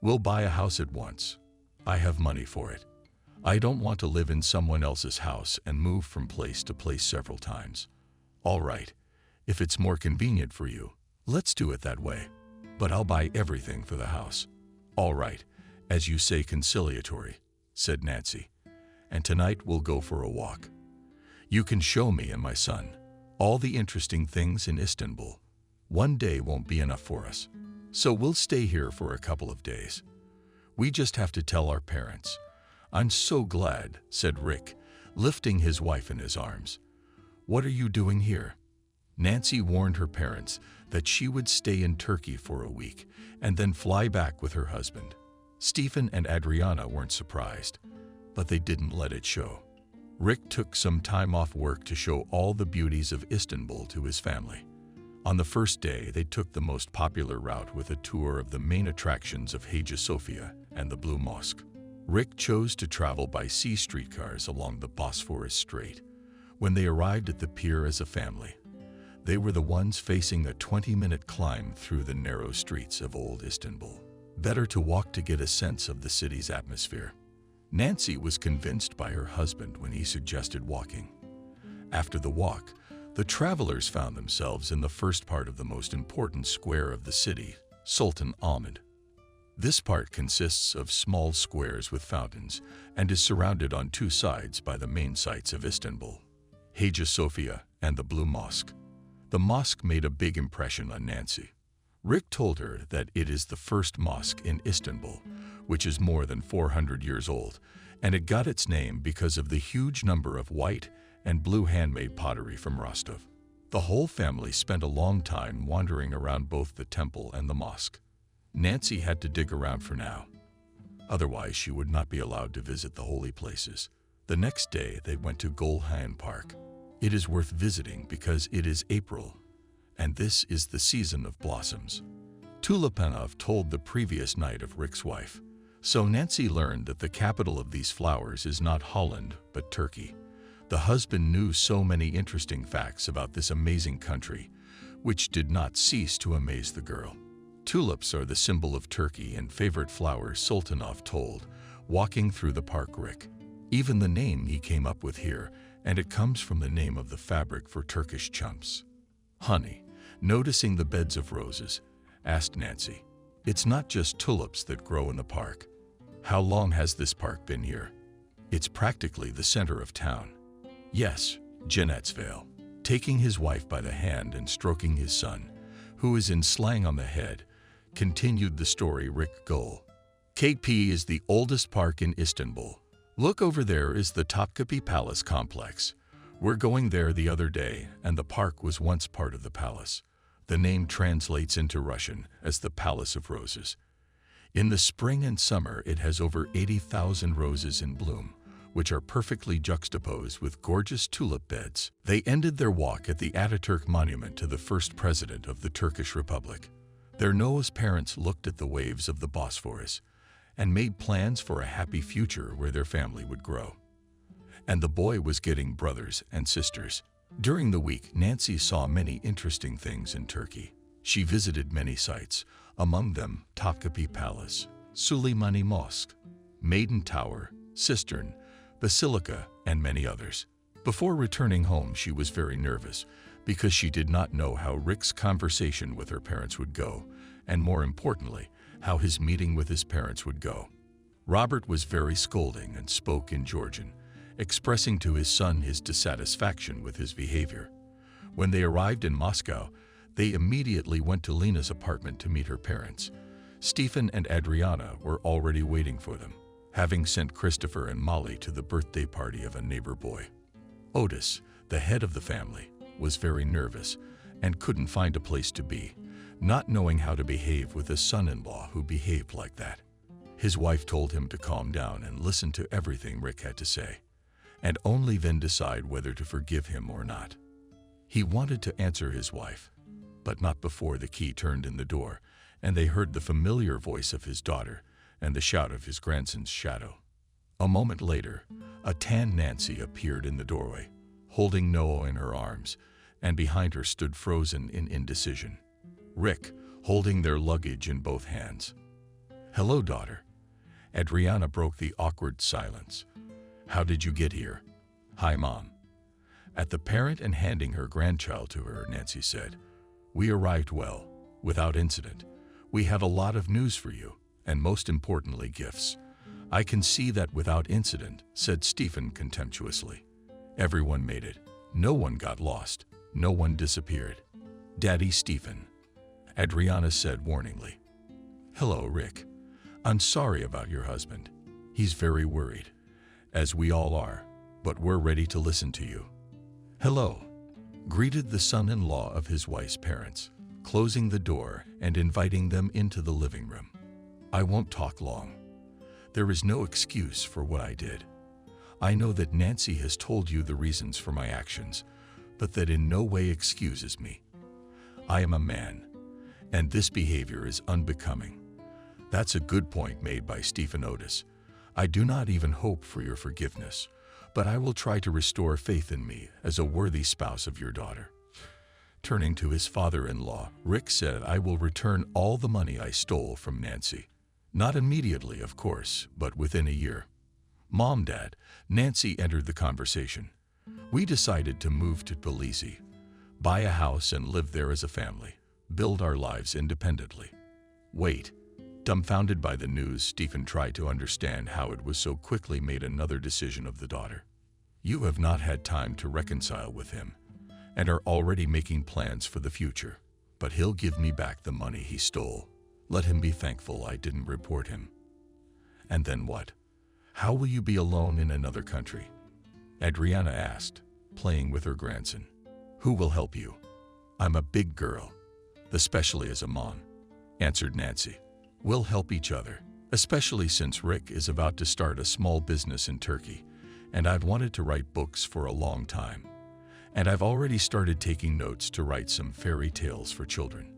"We'll buy a house at once. I have money for it. I don't want to live in someone else's house and move from place to place several times." "All right. If it's more convenient for you, let's do it that way. But I'll buy everything for the house." "All right, as you say, conciliatory," said Nancy. "And tonight we'll go for a walk. You can show me and my son all the interesting things in Istanbul. One day won't be enough for us, so we'll stay here for a couple of days. We just have to tell our parents." "I'm so glad," said Rick, lifting his wife in his arms. "What are you doing here?" Nancy warned her parents that she would stay in Turkey for a week and then fly back with her husband. Stephen and Adriana weren't surprised, but they didn't let it show. Rick took some time off work to show all the beauties of Istanbul to his family. On the first day, they took the most popular route with a tour of the main attractions of Hagia Sophia and the Blue Mosque. Rick chose to travel by sea streetcars along the Bosphorus Strait. When they arrived at the pier as a family, they were the ones facing a 20-minute climb through the narrow streets of old Istanbul. Better to walk to get a sense of the city's atmosphere. Nancy was convinced by her husband when he suggested walking. After the walk, the travelers found themselves in the first part of the most important square of the city, Sultan Ahmed. This part consists of small squares with fountains and is surrounded on two sides by the main sites of Istanbul, Hagia Sophia and the Blue Mosque. The mosque made a big impression on Nancy. Rick told her that it is the first mosque in Istanbul, which is more than 400 years old, and it got its name because of the huge number of white and blue handmade pottery from Rostov. The whole family spent a long time wandering around both the temple and the mosque. Nancy had to dig around for now. Otherwise, she would not be allowed to visit the holy places. The next day, they went to Golhan Park. It is worth visiting because it is April, and this is the season of blossoms. Tulipanov told the previous night of Rick's wife. So Nancy learned that the capital of these flowers is not Holland, but Turkey. The husband knew so many interesting facts about this amazing country, which did not cease to amaze the girl. Tulips are the symbol of Turkey and favorite flower, Sultanov told, walking through the park Rick. Even the name he came up with here, and it comes from the name of the fabric for Turkish chumps. Honey, noticing the beds of roses, asked Nancy. It's not just tulips that grow in the park. How long has this park been here? It's practically the center of town. Yes, Jeanettsville. Taking his wife by the hand and stroking his son, who is in slang on the head, continued the story Rick Gull. KP is the oldest park in Istanbul. Look, over there is the Topkapi Palace complex. We're going there the other day, and the park was once part of the palace. The name translates into Russian as the Palace of Roses. In the spring and summer, it has over 80,000 roses in bloom, which are perfectly juxtaposed with gorgeous tulip beds. They ended their walk at the Ataturk monument to the first president of the Turkish Republic. Their Noah's parents looked at the waves of the Bosphorus and made plans for a happy future where their family would grow. And the boy was getting brothers and sisters. During the week, Nancy saw many interesting things in Turkey. She visited many sites, among them Topkapi Palace, Süleymani Mosque, Maiden Tower, Cistern, Basilica, and many others. Before returning home, she was very nervous because she did not know how Rick's conversation with her parents would go, and more importantly, how his meeting with his parents would go. Robert was very scolding and spoke in Georgian, expressing to his son his dissatisfaction with his behavior. When they arrived in Moscow, they immediately went to Lena's apartment to meet her parents. Stephen and Adriana were already waiting for them, having sent Christopher and Molly to the birthday party of a neighbor boy. Otis, the head of the family, was very nervous and couldn't find a place to be, not knowing how to behave with a son-in-law who behaved like that. His wife told him to calm down and listen to everything Rick had to say, and only then decide whether to forgive him or not. He wanted to answer his wife, but not before the key turned in the door, and they heard the familiar voice of his daughter and the shout of his grandson's shadow. A moment later, a tan Nancy appeared in the doorway, holding Noah in her arms, and behind her stood frozen in indecision Rick, holding their luggage in both hands. "Hello, daughter." Adriana broke the awkward silence. "How did you get here?" "Hi, Mom." At the parent and handing her grandchild to her, Nancy said, "We arrived well, without incident. We have a lot of news for you, and most importantly, gifts." "I can see that without incident," said Stephen contemptuously. "Everyone made it. No one got lost. No one disappeared." "Daddy Stephen," Adriana said warningly. "Hello, Rick. I'm sorry about your husband. He's very worried, as we all are, but we're ready to listen to you." "Hello," greeted the son-in-law of his wife's parents, closing the door and inviting them into the living room. "I won't talk long. There is no excuse for what I did. I know that Nancy has told you the reasons for my actions, but that in no way excuses me. I am a man, and this behavior is unbecoming." That's a good point made by Stephen Otis. "I do not even hope for your forgiveness, but I will try to restore faith in me as a worthy spouse of your daughter." Turning to his father-in-law, Rick said, "I will return all the money I stole from Nancy. Not immediately, of course, but within a year." "Mom, Dad," Nancy entered the conversation. "We decided to move to Tbilisi, buy a house and live there as a family, build our lives independently." "Wait." Dumbfounded by the news, Stephen tried to understand how it was so quickly made another decision of the daughter. "You have not had time to reconcile with him, and are already making plans for the future. But he'll give me back the money he stole. Let him be thankful I didn't report him." "And then what? How will you be alone in another country?" Adriana asked, playing with her grandson. "Who will help you?" "I'm a big girl, especially as a mom," answered Nancy. "We'll help each other, especially since Rick is about to start a small business in Turkey, and I've wanted to write books for a long time. And I've already started taking notes to write some fairy tales for children."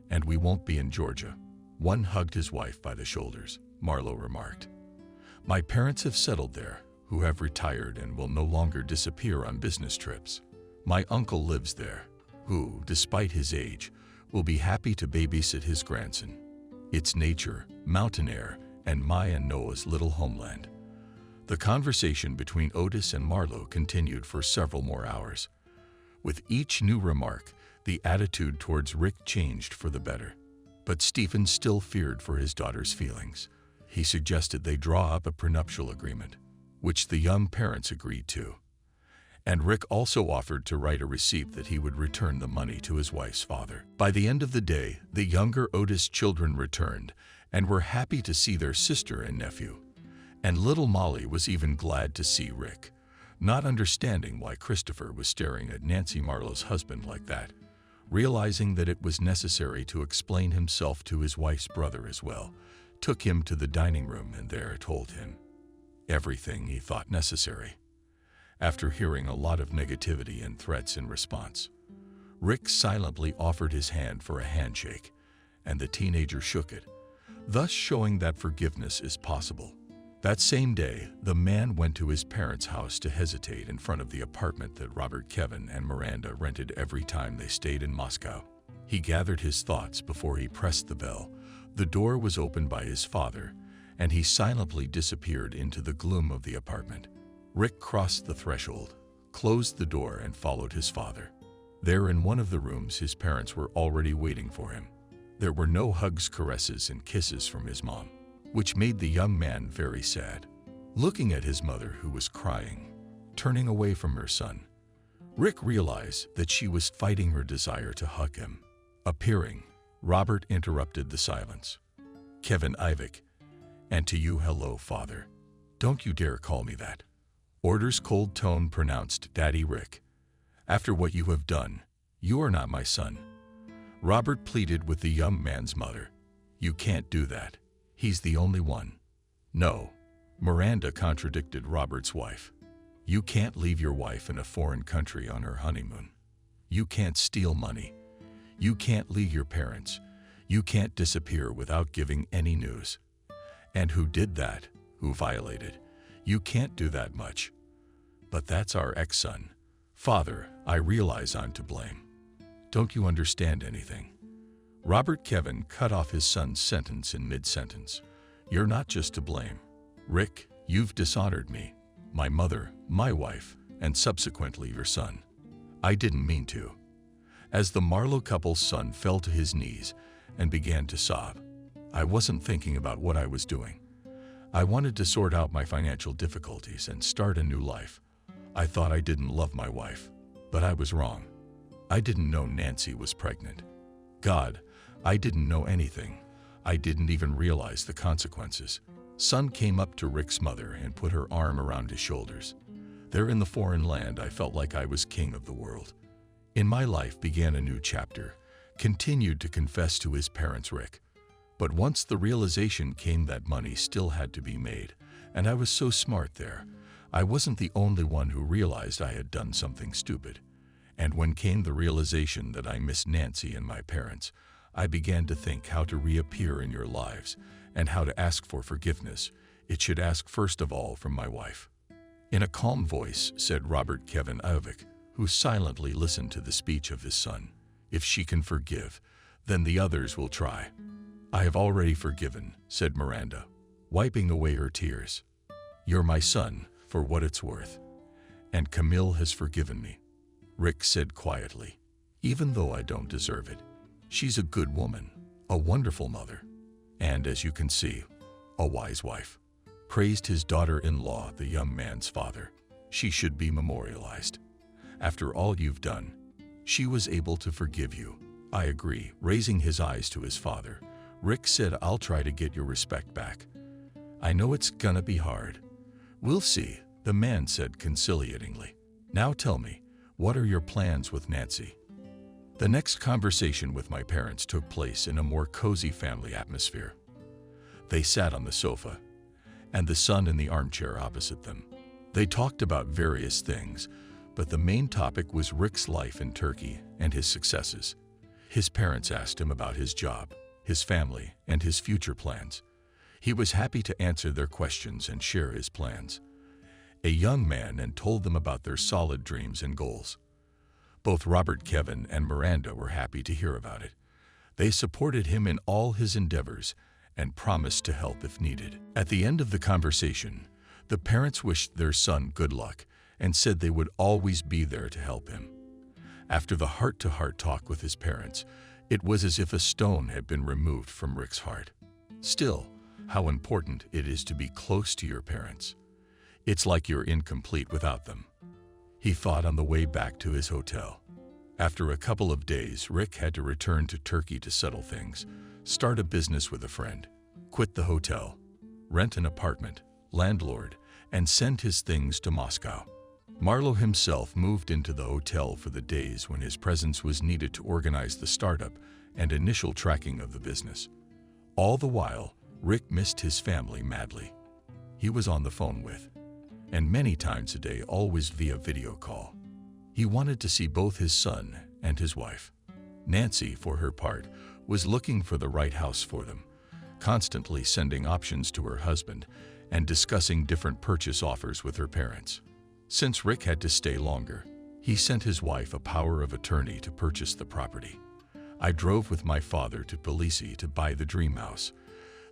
And we won't be in Georgia. One hugged his wife by the shoulders. Marlowe remarked. My parents have settled there, who have retired and will no longer disappear on business trips. My uncle lives there, who, despite his age, will be happy to babysit his grandson. It's nature, mountain air, and my and Noah's little homeland. The conversation between Otis and Marlowe continued for several more hours. With each new remark, the attitude towards Rick changed for the better. But Stephen still feared for his daughter's feelings. He suggested they draw up a prenuptial agreement, which the young parents agreed to. And Rick also offered to write a receipt that he would return the money to his wife's father. By the end of the day, the younger Otis children returned and were happy to see their sister and nephew. And little Molly was even glad to see Rick, not understanding why Christopher was staring at Nancy Marlowe's husband like that. Realizing that it was necessary to explain himself to his wife's brother as well, took him to the dining room and there told him everything he thought necessary. After hearing a lot of negativity and threats in response, Rick silently offered his hand for a handshake, and the teenager shook it, thus showing that forgiveness is possible. That same day, the man went to his parents' house to hesitate in front of the apartment that Robert, Kevin, and Miranda rented every time they stayed in Moscow. He gathered his thoughts before he pressed the bell. The door was opened by his father, and he silently disappeared into the gloom of the apartment. Rick crossed the threshold, closed the door, and followed his father. There in one of the rooms, his parents were already waiting for him. There were no hugs, caresses, and kisses from his mom, which made the young man very sad. Looking at his mother, who was crying, turning away from her son, Rick realized that she was fighting her desire to hug him. Appearing, Robert interrupted the silence. Kevin, Ivik, and to you, hello, father. Don't you dare call me that. Order's cold tone pronounced Daddy Rick. After what you have done, you are not my son. Robert pleaded with the young man's mother. You can't do that. He's the only one. No, Miranda contradicted Robert's wife. You can't leave your wife in a foreign country on her honeymoon. You can't steal money. You can't leave your parents. You can't disappear without giving any news. And who did that? Who violated? You can't do that much. But that's our ex-son. Father, I realize I'm to blame. Don't you understand anything? Robert Kevin cut off his son's sentence in mid-sentence. You're not just to blame. Rick, you've dishonored me, my mother, my wife, and subsequently your son. I didn't mean to. As the Marlowe couple's son fell to his knees and began to sob, I wasn't thinking about what I was doing. I wanted to sort out my financial difficulties and start a new life. I thought I didn't love my wife, but I was wrong. I didn't know Nancy was pregnant. God, I didn't know anything. I didn't even realize the consequences. Son came up to Rick's mother and put her arm around his shoulders. There in the foreign land, I felt like I was king of the world. In my life began a new chapter, continued to confess to his parents Rick. But once the realization came that money still had to be made, and I was so smart there, I wasn't the only one who realized I had done something stupid. And when came the realization that I missed Nancy and my parents, I began to think how to reappear in your lives and how to ask for forgiveness. It should ask first of all from my wife. In a calm voice, said Robert Kevin Ivik, who silently listened to the speech of his son. If she can forgive, then the others will try. I have already forgiven, said Miranda, wiping away her tears. You're my son, for what it's worth. And Camille has forgiven me. Rick said quietly, even though I don't deserve it. She's a good woman, a wonderful mother, and as you can see, a wise wife. Praised his daughter-in-law, the young man's father. She should be memorialized. After all you've done, she was able to forgive you. I agree. Raising his eyes to his father, Rick said, I'll try to get your respect back. I know it's gonna be hard. We'll see, the man said conciliatingly. Now tell me, what are your plans with Nancy? The next conversation with my parents took place in a more cozy family atmosphere. They sat on the sofa, and the son in the armchair opposite them. They talked about various things, but the main topic was Rick's life in Turkey and his successes. His parents asked him about his job, his family, and his future plans. He was happy to answer their questions and share his plans. A young man, and told them about their solid dreams and goals. Both Robert, Kevin, and Miranda were happy to hear about it. They supported him in all his endeavors and promised to help if needed. At the end of the conversation, the parents wished their son good luck and said they would always be there to help him. After the heart-to-heart talk with his parents, it was as if a stone had been removed from Rick's heart. Still, how important it is to be close to your parents. It's like you're incomplete without them, he thought on the way back to his hotel. After a couple of days, Rick had to return to Turkey to settle things, start a business with a friend, quit the hotel, rent an apartment, landlord, and send his things to Moscow. Marlowe himself moved into the hotel for the days when his presence was needed to organize the startup and initial tracking of the business. All the while, Rick missed his family madly. He was on the phone with, and many times a day, always via video call. He wanted to see both his son and his wife. Nancy, for her part, was looking for the right house for them, constantly sending options to her husband and discussing different purchase offers with her parents. Since Rick had to stay longer, he sent his wife a power of attorney to purchase the property. I drove with my father to Tbilisi to buy the dream house,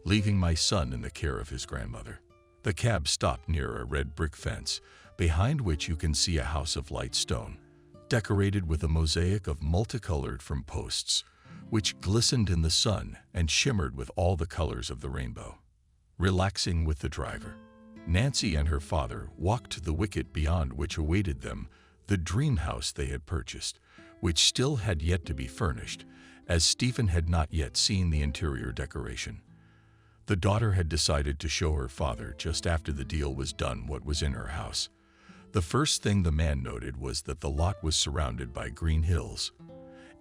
leaving my son in the care of his grandmother. The cab stopped near a red brick fence, behind which you can see a house of light stone, decorated with a mosaic of multicolored from posts, which glistened in the sun and shimmered with all the colors of the rainbow. Relaxing with the driver, Nancy and her father walked to the wicket beyond which awaited them the dream house they had purchased, which still had yet to be furnished, as Stephen had not yet seen the interior decoration. The daughter had decided to show her father just after the deal was done what was in her house. The first thing the man noted was that the lot was surrounded by green hills,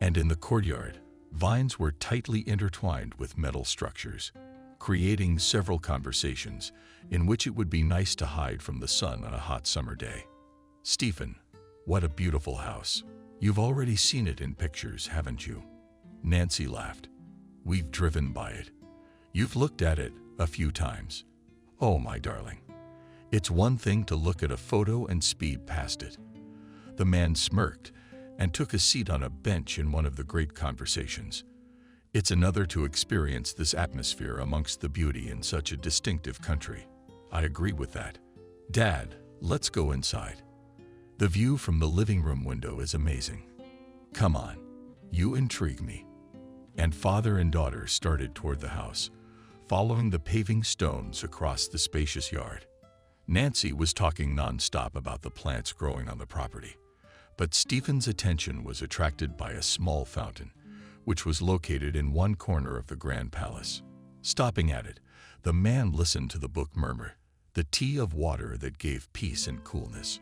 and in the courtyard, vines were tightly intertwined with metal structures, creating several conversations in which it would be nice to hide from the sun on a hot summer day. "Stephen, what a beautiful house. You've already seen it in pictures, haven't you?" Nancy laughed. "We've driven by it. You've looked at it a few times." "Oh, my darling. It's one thing to look at a photo and speed past it." The man smirked and took a seat on a bench in one of the great conversations. "It's another to experience this atmosphere amongst the beauty in such a distinctive country." "I agree with that. Dad, let's go inside. The view from the living room window is amazing." "Come on, you intrigue me." And father and daughter started toward the house, following the paving stones across the spacious yard. Nancy was talking nonstop about the plants growing on the property, but Stephen's attention was attracted by a small fountain, which was located in one corner of the grand palace. Stopping at it, the man listened to the book murmur, "The tea of water that gave peace and coolness."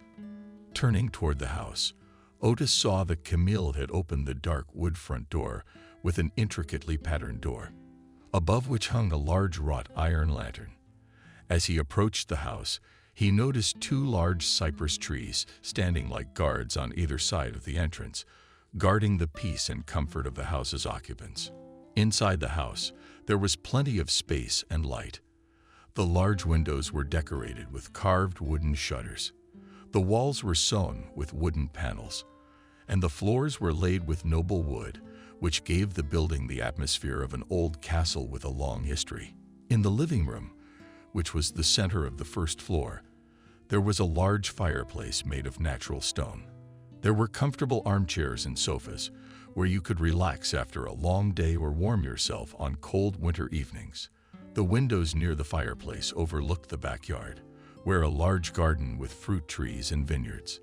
Turning toward the house, Otis saw that Camille had opened the dark wood front door with an intricately patterned door, above which hung a large wrought iron lantern. As he approached the house, he noticed two large cypress trees standing like guards on either side of the entrance, guarding the peace and comfort of the house's occupants. Inside the house, there was plenty of space and light. The large windows were decorated with carved wooden shutters. The walls were sewn with wooden panels, and the floors were laid with noble wood, which gave the building the atmosphere of an old castle with a long history. In the living room, which was the center of the first floor, there was a large fireplace made of natural stone. There were comfortable armchairs and sofas where you could relax after a long day or warm yourself on cold winter evenings. The windows near the fireplace overlooked the backyard, where a large garden with fruit trees and vineyards.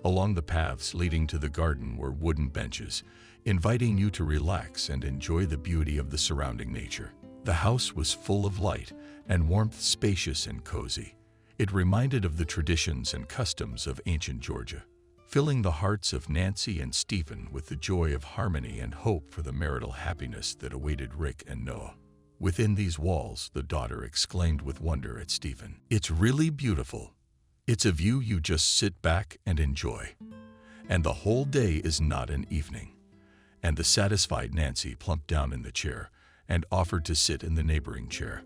Along the paths leading to the garden were wooden benches, inviting you to relax and enjoy the beauty of the surrounding nature. The house was full of light and warmth, spacious and cozy. It reminded of the traditions and customs of ancient Georgia, filling the hearts of Nancy and Stephen with the joy of harmony and hope for the marital happiness that awaited Rick and Noah. Within these walls, the daughter exclaimed with wonder at Stephen, "It's really beautiful. It's a view you just sit back and enjoy. And the whole day is not an evening." And the satisfied Nancy plumped down in the chair and offered to sit in the neighboring chair.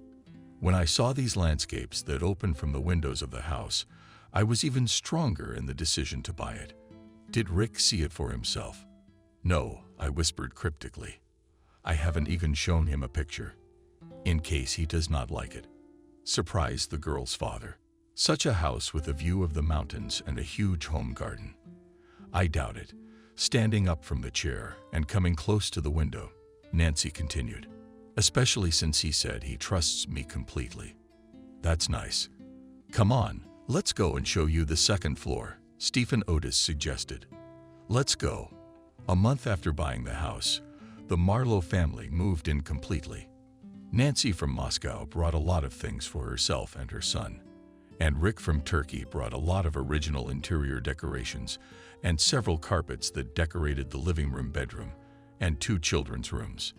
When I saw these landscapes that opened from the windows of the house, I was even stronger in the decision to buy it. Did Rick see it for himself? No, I whispered cryptically. I haven't even shown him a picture, in case he does not like it. Surprised the girl's father. Such a house with a view of the mountains and a huge home garden. I doubt it. Standing up from the chair and coming close to the window, Nancy continued, especially since he said he trusts me completely. That's nice. Come on, let's go and show you the second floor, Stephen Otis suggested. Let's go. A month after buying the house, the Marlowe family moved in completely. Nancy from Moscow brought a lot of things for herself and her son, and Rick from Turkey brought a lot of original interior decorations and several carpets that decorated the living room, bedroom, and 2 children's rooms.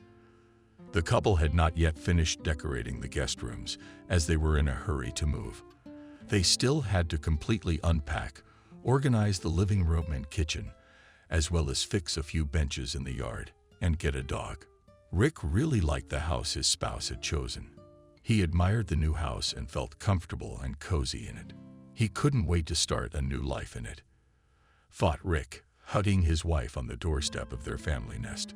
The couple had not yet finished decorating the guest rooms, as they were in a hurry to move. They still had to completely unpack, organize the living room and kitchen, as well as fix a few benches in the yard and get a dog. Rick really liked the house his spouse had chosen. He admired the new house and felt comfortable and cozy in it. He couldn't wait to start a new life in it, thought Rick, hugging his wife on the doorstep of their family nest.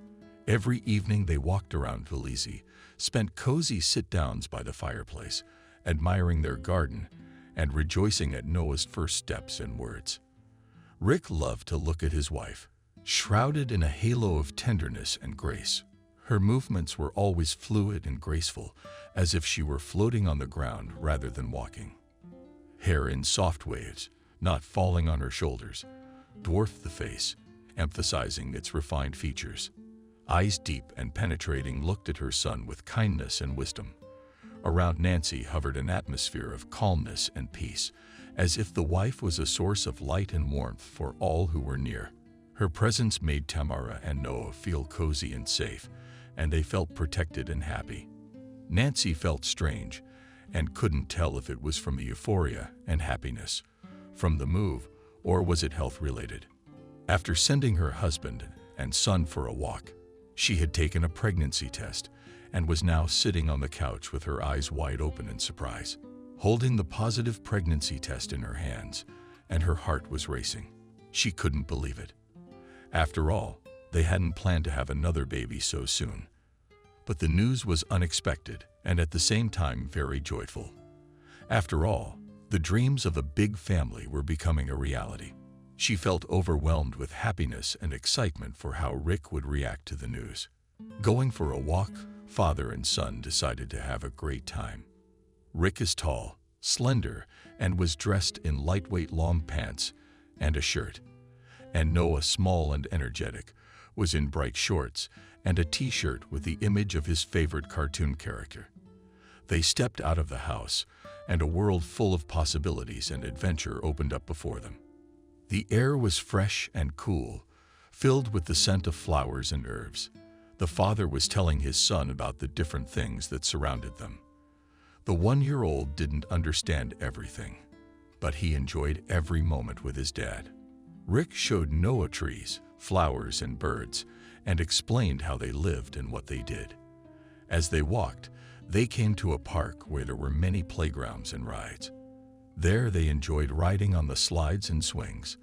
Every evening they walked around Tbilisi, spent cozy sit-downs by the fireplace, admiring their garden and rejoicing at Noah's first steps and words. Rick loved to look at his wife, shrouded in a halo of tenderness and grace. Her movements were always fluid and graceful, as if she were floating on the ground rather than walking. Hair in soft waves, not falling on her shoulders, dwarfed the face, emphasizing its refined features. Eyes deep and penetrating looked at her son with kindness and wisdom. Around Nancy hovered an atmosphere of calmness and peace, as if the wife was a source of light and warmth for all who were near. Her presence made Tamara and Noah feel cozy and safe, and they felt protected and happy. Nancy felt strange and couldn't tell if it was from the euphoria and happiness from the move, or was it health-related. After sending her husband and son for a walk, she had taken a pregnancy test and was now sitting on the couch with her eyes wide open in surprise, holding the positive pregnancy test in her hands, and her heart was racing. She couldn't believe it. After all, they hadn't planned to have another baby so soon. But the news was unexpected and at the same time very joyful. After all, the dreams of a big family were becoming a reality. She felt overwhelmed with happiness and excitement for how Rick would react to the news. Going for a walk, father and son decided to have a great time. Rick is tall, slender, and was dressed in lightweight long pants and a shirt. And Noah, small and energetic, was in bright shorts and a t-shirt with the image of his favorite cartoon character. They stepped out of the house, and a world full of possibilities and adventure opened up before them. The air was fresh and cool, filled with the scent of flowers and herbs. The father was telling his son about the different things that surrounded them. The 1-year-old didn't understand everything, but he enjoyed every moment with his dad. Rick showed Noah trees, flowers, and birds, and explained how they lived and what they did. As they walked, they came to a park where there were many playgrounds and rides. There they enjoyed riding on the slides and swings.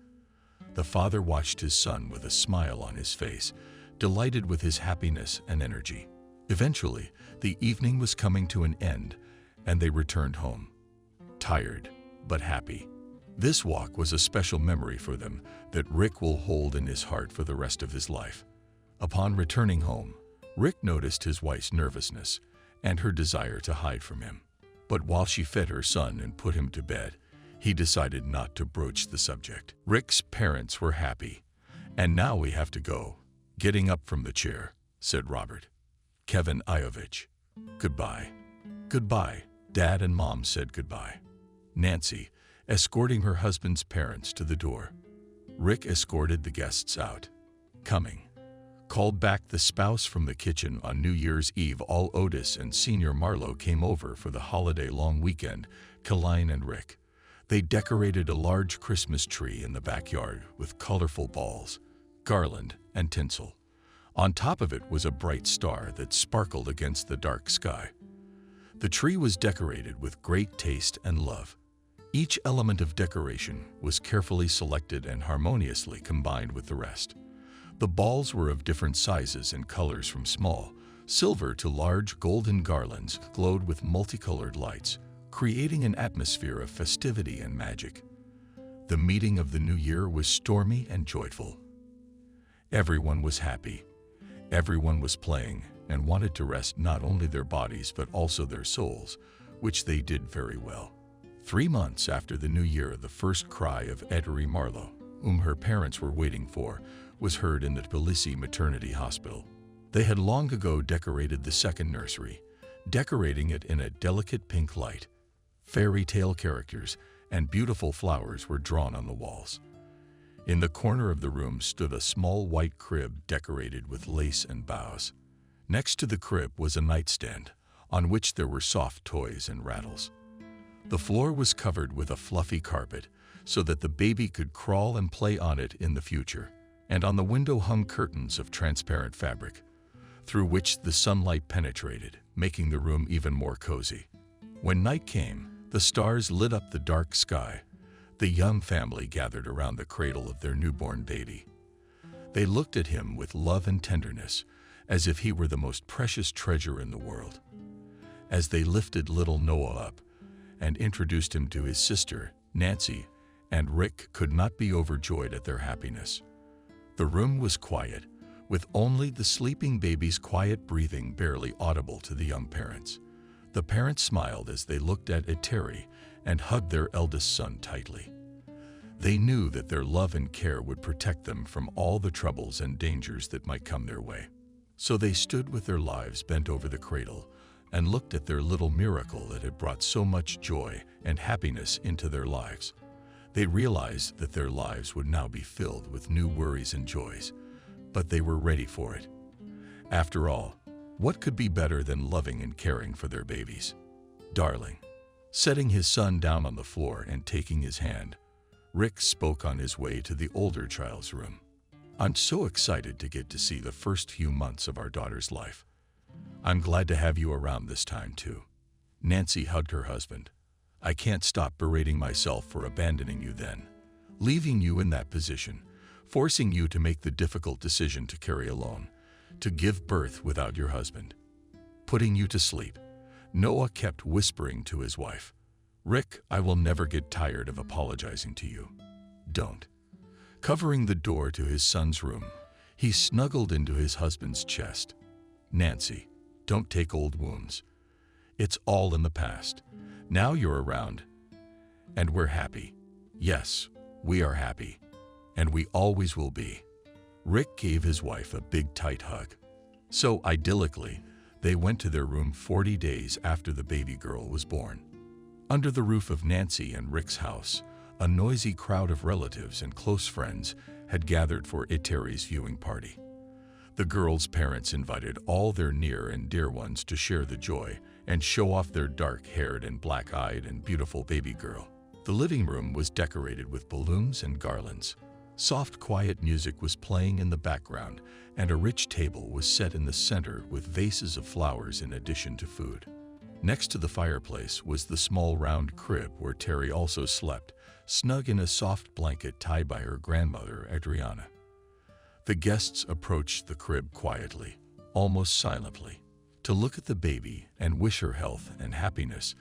The father watched his son with a smile on his face, delighted with his happiness and energy. Eventually, the evening was coming to an end, and they returned home, tired but happy. This walk was a special memory for them that Rick will hold in his heart for the rest of his life. Upon returning home, Rick noticed his wife's nervousness and her desire to hide from him. But while she fed her son and put him to bed, he decided not to broach the subject. Rick's parents were happy. "And now we have to go." Getting up from the chair, said Robert. "Kevin Iovich. Goodbye." "Goodbye." Dad and Mom said goodbye. Nancy, escorting her husband's parents to the door. Rick escorted the guests out. Coming. Called back the spouse from the kitchen on New Year's Eve. All Otis and Senior Marlowe came over for the holiday-long weekend, Colleen and Rick. They decorated a large Christmas tree in the backyard with colorful balls, garland, and tinsel. On top of it was a bright star that sparkled against the dark sky. The tree was decorated with great taste and love. Each element of decoration was carefully selected and harmoniously combined with the rest. The balls were of different sizes and colors, from small, silver to large golden garlands glowed with multicolored lights, creating an atmosphere of festivity and magic. The meeting of the new year was stormy and joyful. Everyone was happy. Everyone was playing and wanted to rest not only their bodies but also their souls, which they did very well. 3 months after the new year, the first cry of Ettore Marlowe, whom her parents were waiting for, was heard in the Tbilisi maternity hospital. They had long ago decorated the second nursery, decorating it in a delicate pink light. Fairy tale characters and beautiful flowers were drawn on the walls. In the corner of the room stood a small white crib decorated with lace and boughs. Next to the crib was a nightstand, on which there were soft toys and rattles. The floor was covered with a fluffy carpet so that the baby could crawl and play on it in the future, and on the window hung curtains of transparent fabric, through which the sunlight penetrated, making the room even more cozy. When night came, the stars lit up the dark sky. The young family gathered around the cradle of their newborn baby. They looked at him with love and tenderness, as if he were the most precious treasure in the world. As they lifted little Noah up and introduced him to his sister, Nancy, and Rick could not be overjoyed at their happiness. The room was quiet, with only the sleeping baby's quiet breathing barely audible to the young parents. The parents smiled as they looked at Ettore and hugged their eldest son tightly. They knew that their love and care would protect them from all the troubles and dangers that might come their way. So they stood with their lives bent over the cradle and looked at their little miracle that had brought so much joy and happiness into their lives. They realized that their lives would now be filled with new worries and joys, but they were ready for it. After all, what could be better than loving and caring for their babies? Darling. Setting his son down on the floor and taking his hand, Rick spoke on his way to the older child's room. I'm so excited to get to see the first few months of our daughter's life. I'm glad to have you around this time too. Nancy hugged her husband. I can't stop berating myself for abandoning you then, leaving you in that position, forcing you to make the difficult decision to carry alone, to give birth without your husband, putting you to sleep. Noah kept whispering to his wife, Rick, I will never get tired of apologizing to you. Don't. Covering the door to his son's room, he snuggled into his husband's chest. Nancy, don't take old wounds. It's all in the past. Now you're around, and we're happy. Yes, we are happy, and we always will be. Rick gave his wife a big, tight hug. So idyllically, they went to their room 40 days after the baby girl was born. Under the roof of Nancy and Rick's house, a noisy crowd of relatives and close friends had gathered for Ettore's viewing party. The girl's parents invited all their near and dear ones to share the joy and show off their dark-haired and black-eyed and beautiful baby girl. The living room was decorated with balloons and garlands. Soft, quiet music was playing in the background, and a rich table was set in the center with vases of flowers in addition to food. Next to the fireplace was the small round crib where Terry also slept, snug in a soft blanket tied by her grandmother, Adriana. The guests approached the crib quietly, almost silently, to look at the baby and wish her health and happiness.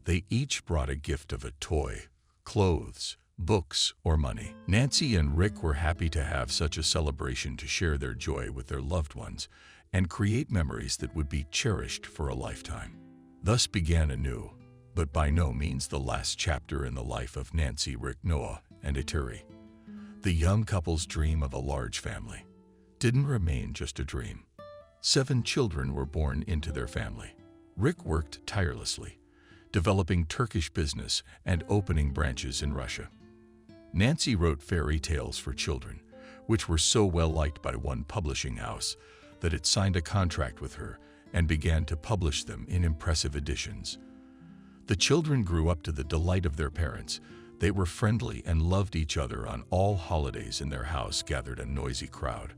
They each brought a gift of a toy, clothes, books, or money. Nancy and Rick were happy to have such a celebration to share their joy with their loved ones and create memories that would be cherished for a lifetime. Thus began a new, but by no means the last chapter in the life of Nancy, Rick, Noah, and Ettore. The young couple's dream of a large family didn't remain just a dream. 7 children were born into their family. Rick worked tirelessly, developing Turkish business and opening branches in Russia. Nancy wrote fairy tales for children, which were so well liked by one publishing house that it signed a contract with her and began to publish them in impressive editions. The children grew up to the delight of their parents. They were friendly and loved each other. On all holidays in their house gathered a noisy crowd,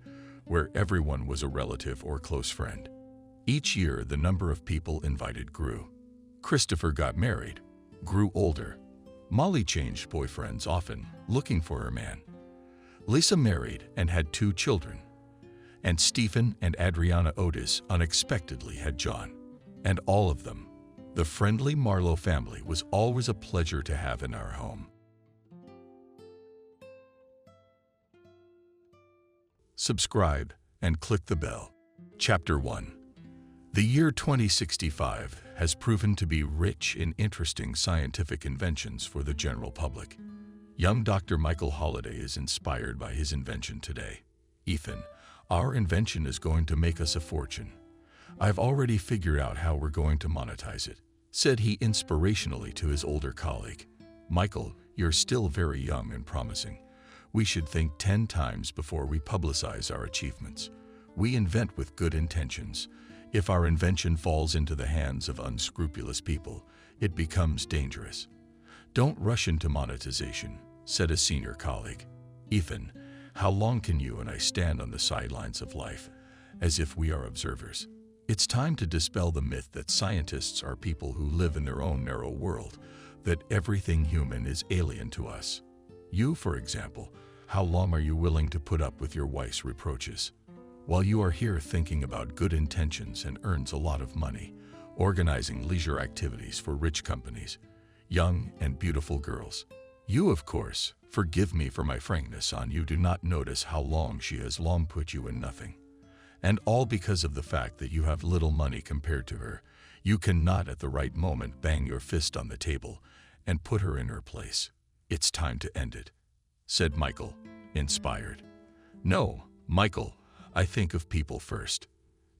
where everyone was a relative or close friend. Each year, the number of people invited grew. Christopher got married, grew older. Molly changed boyfriends often, looking for her man. Lisa married and had 2 children. And Stephen and Adriana Otis unexpectedly had John. And all of them, the friendly Marlowe family, was always a pleasure to have in our home. Subscribe and click the bell. Chapter 1. The year 2065 has proven to be rich in interesting scientific inventions for the general public. Young Dr. Michael Holliday is inspired by his invention today. Ethan, our invention is going to make us a fortune. I've already figured out how we're going to monetize it, said he inspirationally to his older colleague. Michael, you're still very young and promising. We should think 10 times before we publicize our achievements. We invent with good intentions. If our invention falls into the hands of unscrupulous people, it becomes dangerous. Don't rush into monetization, said a senior colleague. Ethan, how long can you and I stand on the sidelines of life, as if we are observers? It's time to dispel the myth that scientists are people who live in their own narrow world, that everything human is alien to us. You, for example, how long are you willing to put up with your wife's reproaches? While you are here thinking about good intentions and earns a lot of money, organizing leisure activities for rich companies, young and beautiful girls. You, of course, forgive me for my frankness on you, do not notice how long she has long put you in nothing. And all because of the fact that you have little money compared to her. You cannot at the right moment bang your fist on the table and put her in her place. It's time to end it, said Michael, inspired. No, Michael, I think of people first.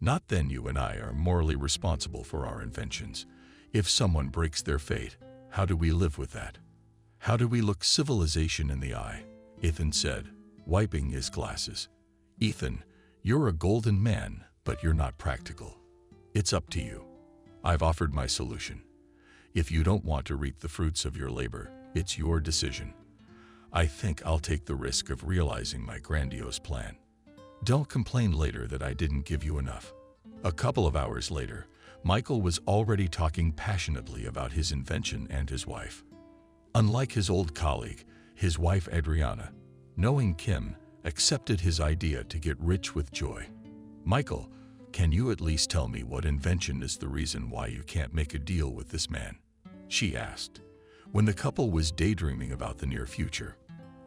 Not then. You and I are morally responsible for our inventions. If someone breaks their fate, how do we live with that? How do we look civilization in the eye? Ethan said, wiping his glasses. Ethan, you're a golden man, but you're not practical. It's up to you. I've offered my solution. If you don't want to reap the fruits of your labor, it's your decision. I think I'll take the risk of realizing my grandiose plan. Don't complain later that I didn't give you enough. A couple of hours later, Michael was already talking passionately about his invention and his wife. Unlike his old colleague, his wife Adriana, knowing Kim, accepted his idea to get rich with joy. Michael, can you at least tell me what invention is the reason why you can't make a deal with this man? She asked. When the couple was daydreaming about the near future,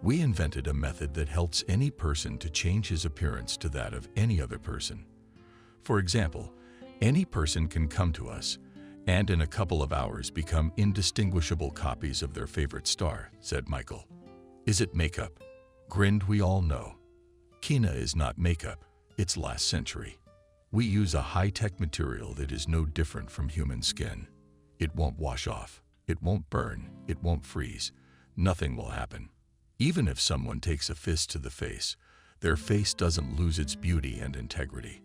we invented a method that helps any person to change his appearance to that of any other person. For example, any person can come to us and in a couple of hours become indistinguishable copies of their favorite star, said Michael. Is it makeup? Grinned we all know. Kina is not makeup, it's last century. We use a high-tech material that is no different from human skin. It won't wash off, it won't burn, it won't freeze. Nothing will happen. Even if someone takes a fist to the face, their face doesn't lose its beauty and integrity.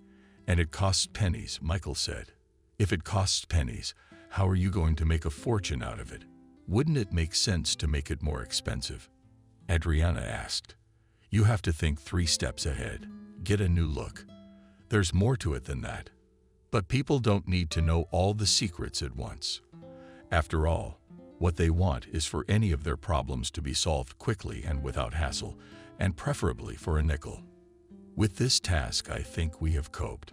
And it costs pennies, Michael said. If it costs pennies, how are you going to make a fortune out of it? Wouldn't it make sense to make it more expensive? Adriana asked. You have to think 3 steps ahead. Get a new look. There's more to it than that. But people don't need to know all the secrets at once. After all, what they want is for any of their problems to be solved quickly and without hassle, and preferably for a nickel. With this task, I think we have coped.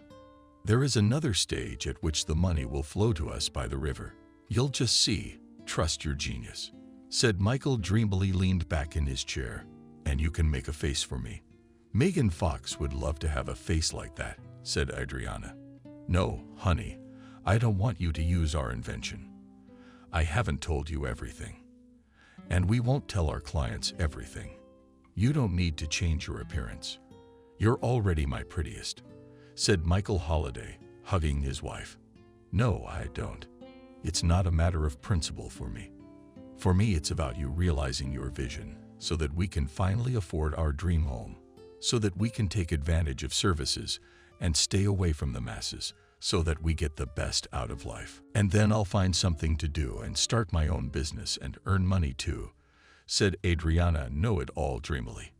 There is another stage at which the money will flow to us by the river. You'll just see. Trust your genius, said Michael, dreamily leaned back in his chair. And you can make a face for me. Megan Fox would love to have a face like that, said Adriana. No, honey, I don't want you to use our invention. I haven't told you everything. And we won't tell our clients everything. You don't need to change your appearance. You're already my prettiest, said Michael Holliday, hugging his wife. No, I don't. It's not a matter of principle for me. For me, it's about you realizing your vision so that we can finally afford our dream home, so that we can take advantage of services and stay away from the masses, so that we get the best out of life. And then I'll find something to do and start my own business and earn money too, said Adriana know-it-all dreamily.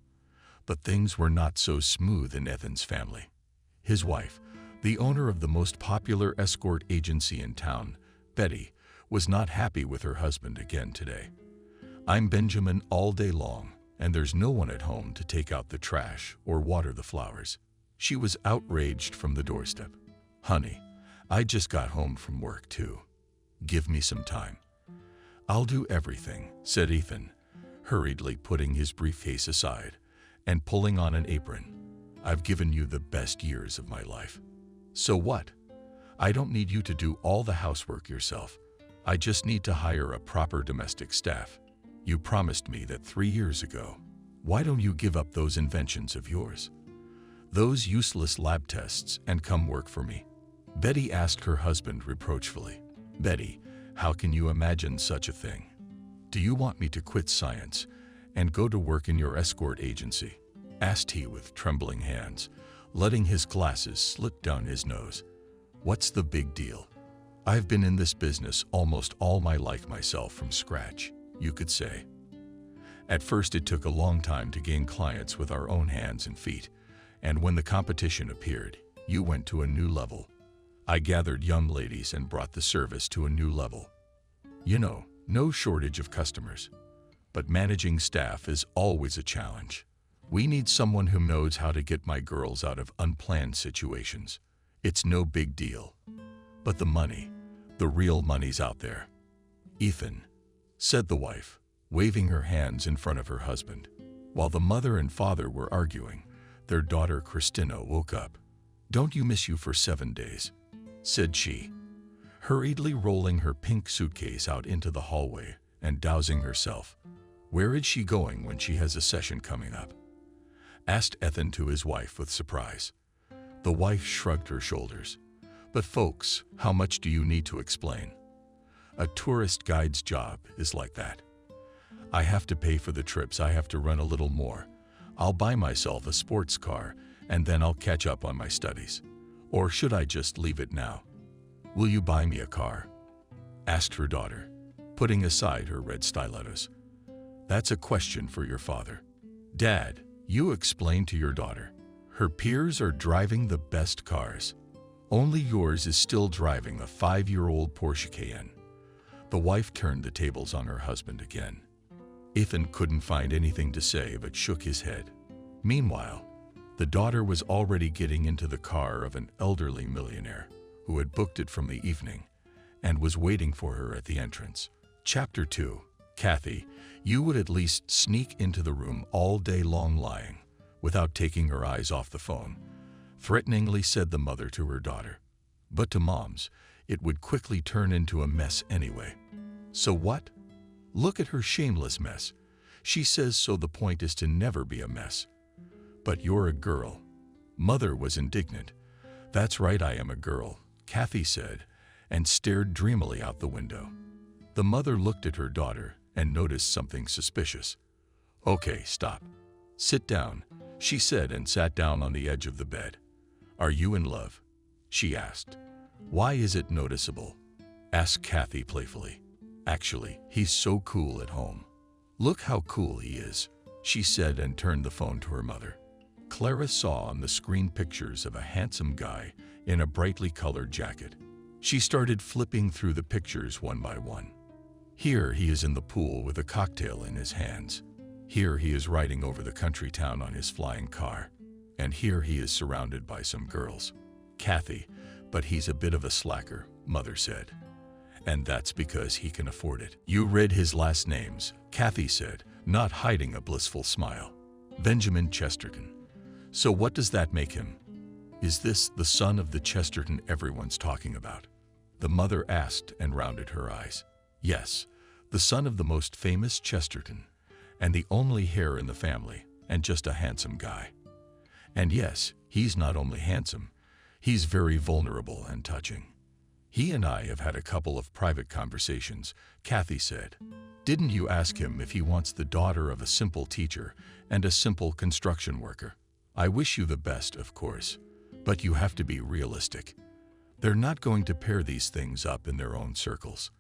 But things were not so smooth in Ethan's family. His wife, the owner of the most popular escort agency in town, Betty, was not happy with her husband again today. "I'm Benjamin all day long, and there's no one at home to take out the trash or water the flowers." She was outraged from the doorstep. "Honey, I just got home from work too. Give me some time." "I'll do everything," said Ethan, hurriedly putting his briefcase aside and pulling on an apron. "I've given you the best years of my life." "So what? I don't need you to do all the housework yourself. I just need to hire a proper domestic staff. You promised me that 3 years ago. Why don't you give up those inventions of yours, those useless lab tests, and come work for me?" Betty asked her husband reproachfully. "Betty, how can you imagine such a thing? Do you want me to quit science and go to work in your escort agency?" asked he with trembling hands, letting his glasses slip down his nose. "What's the big deal? I've been in this business almost all my life myself from scratch, you could say. At first it took a long time to gain clients with our own hands and feet, and when the competition appeared, you went to a new level. I gathered young ladies and brought the service to a new level. You know, no shortage of customers. But managing staff is always a challenge. We need someone who knows how to get my girls out of unplanned situations. It's no big deal. But the money, the real money's out there." "Ethan," said the wife, waving her hands in front of her husband. While the mother and father were arguing, their daughter Christina woke up. "Don't you miss you for 7 days?" said she, hurriedly rolling her pink suitcase out into the hallway and dousing herself. "Where is she going when she has a session coming up?" asked Ethan to his wife with surprise. The wife shrugged her shoulders. "But folks, how much do you need to explain? A tourist guide's job is like that. I have to pay for the trips, I have to run a little more. I'll buy myself a sports car, and then I'll catch up on my studies. Or should I just leave it now?" "Will you buy me a car?" asked her daughter, putting aside her red stilettos. "That's a question for your father. Dad, you explain to your daughter. Her peers are driving the best cars. Only yours is still driving a 5-year-old Porsche Cayenne." The wife turned the tables on her husband again. Ethan couldn't find anything to say but shook his head. Meanwhile, the daughter was already getting into the car of an elderly millionaire who had booked it from the evening and was waiting for her at the entrance. Chapter 2. "Kathy, you would at least sneak into the room all day long lying, without taking her eyes off the phone," threateningly said the mother to her daughter. But to moms, it would quickly turn into a mess anyway. "So what? Look at her shameless mess. She says so the point is to never be a mess." "But you're a girl." Mother was indignant. "That's right, I am a girl," Kathy said, and stared dreamily out the window. The mother looked at her daughter and noticed something suspicious. "Okay, stop. Sit down," she said, and sat down on the edge of the bed. "Are you in love?" she asked. "Why is it noticeable?" asked Kathy playfully. "Actually, he's so cool at home. Look how cool he is," she said, and turned the phone to her mother. Clara saw on the screen pictures of a handsome guy in a brightly colored jacket. She started flipping through the pictures one by one. Here he is in the pool with a cocktail in his hands. Here he is riding over the country town on his flying car. And here he is surrounded by some girls. "Kathy, but he's a bit of a slacker," Mother said. "And that's because he can afford it." "You read his last names," Kathy said, not hiding a blissful smile. "Benjamin Chesterton. So what does that make him? Is this the son of the Chesterton everyone's talking about?" The mother asked and rounded her eyes. "Yes, the son of the most famous Chesterton, and the only heir in the family, and just a handsome guy. And yes, he's not only handsome, he's very vulnerable and touching. He and I have had a couple of private conversations," Kathy said. "Didn't you ask him if he wants the daughter of a simple teacher and a simple construction worker? I wish you the best, of course, but you have to be realistic. They're not going to pair these things up in their own circles.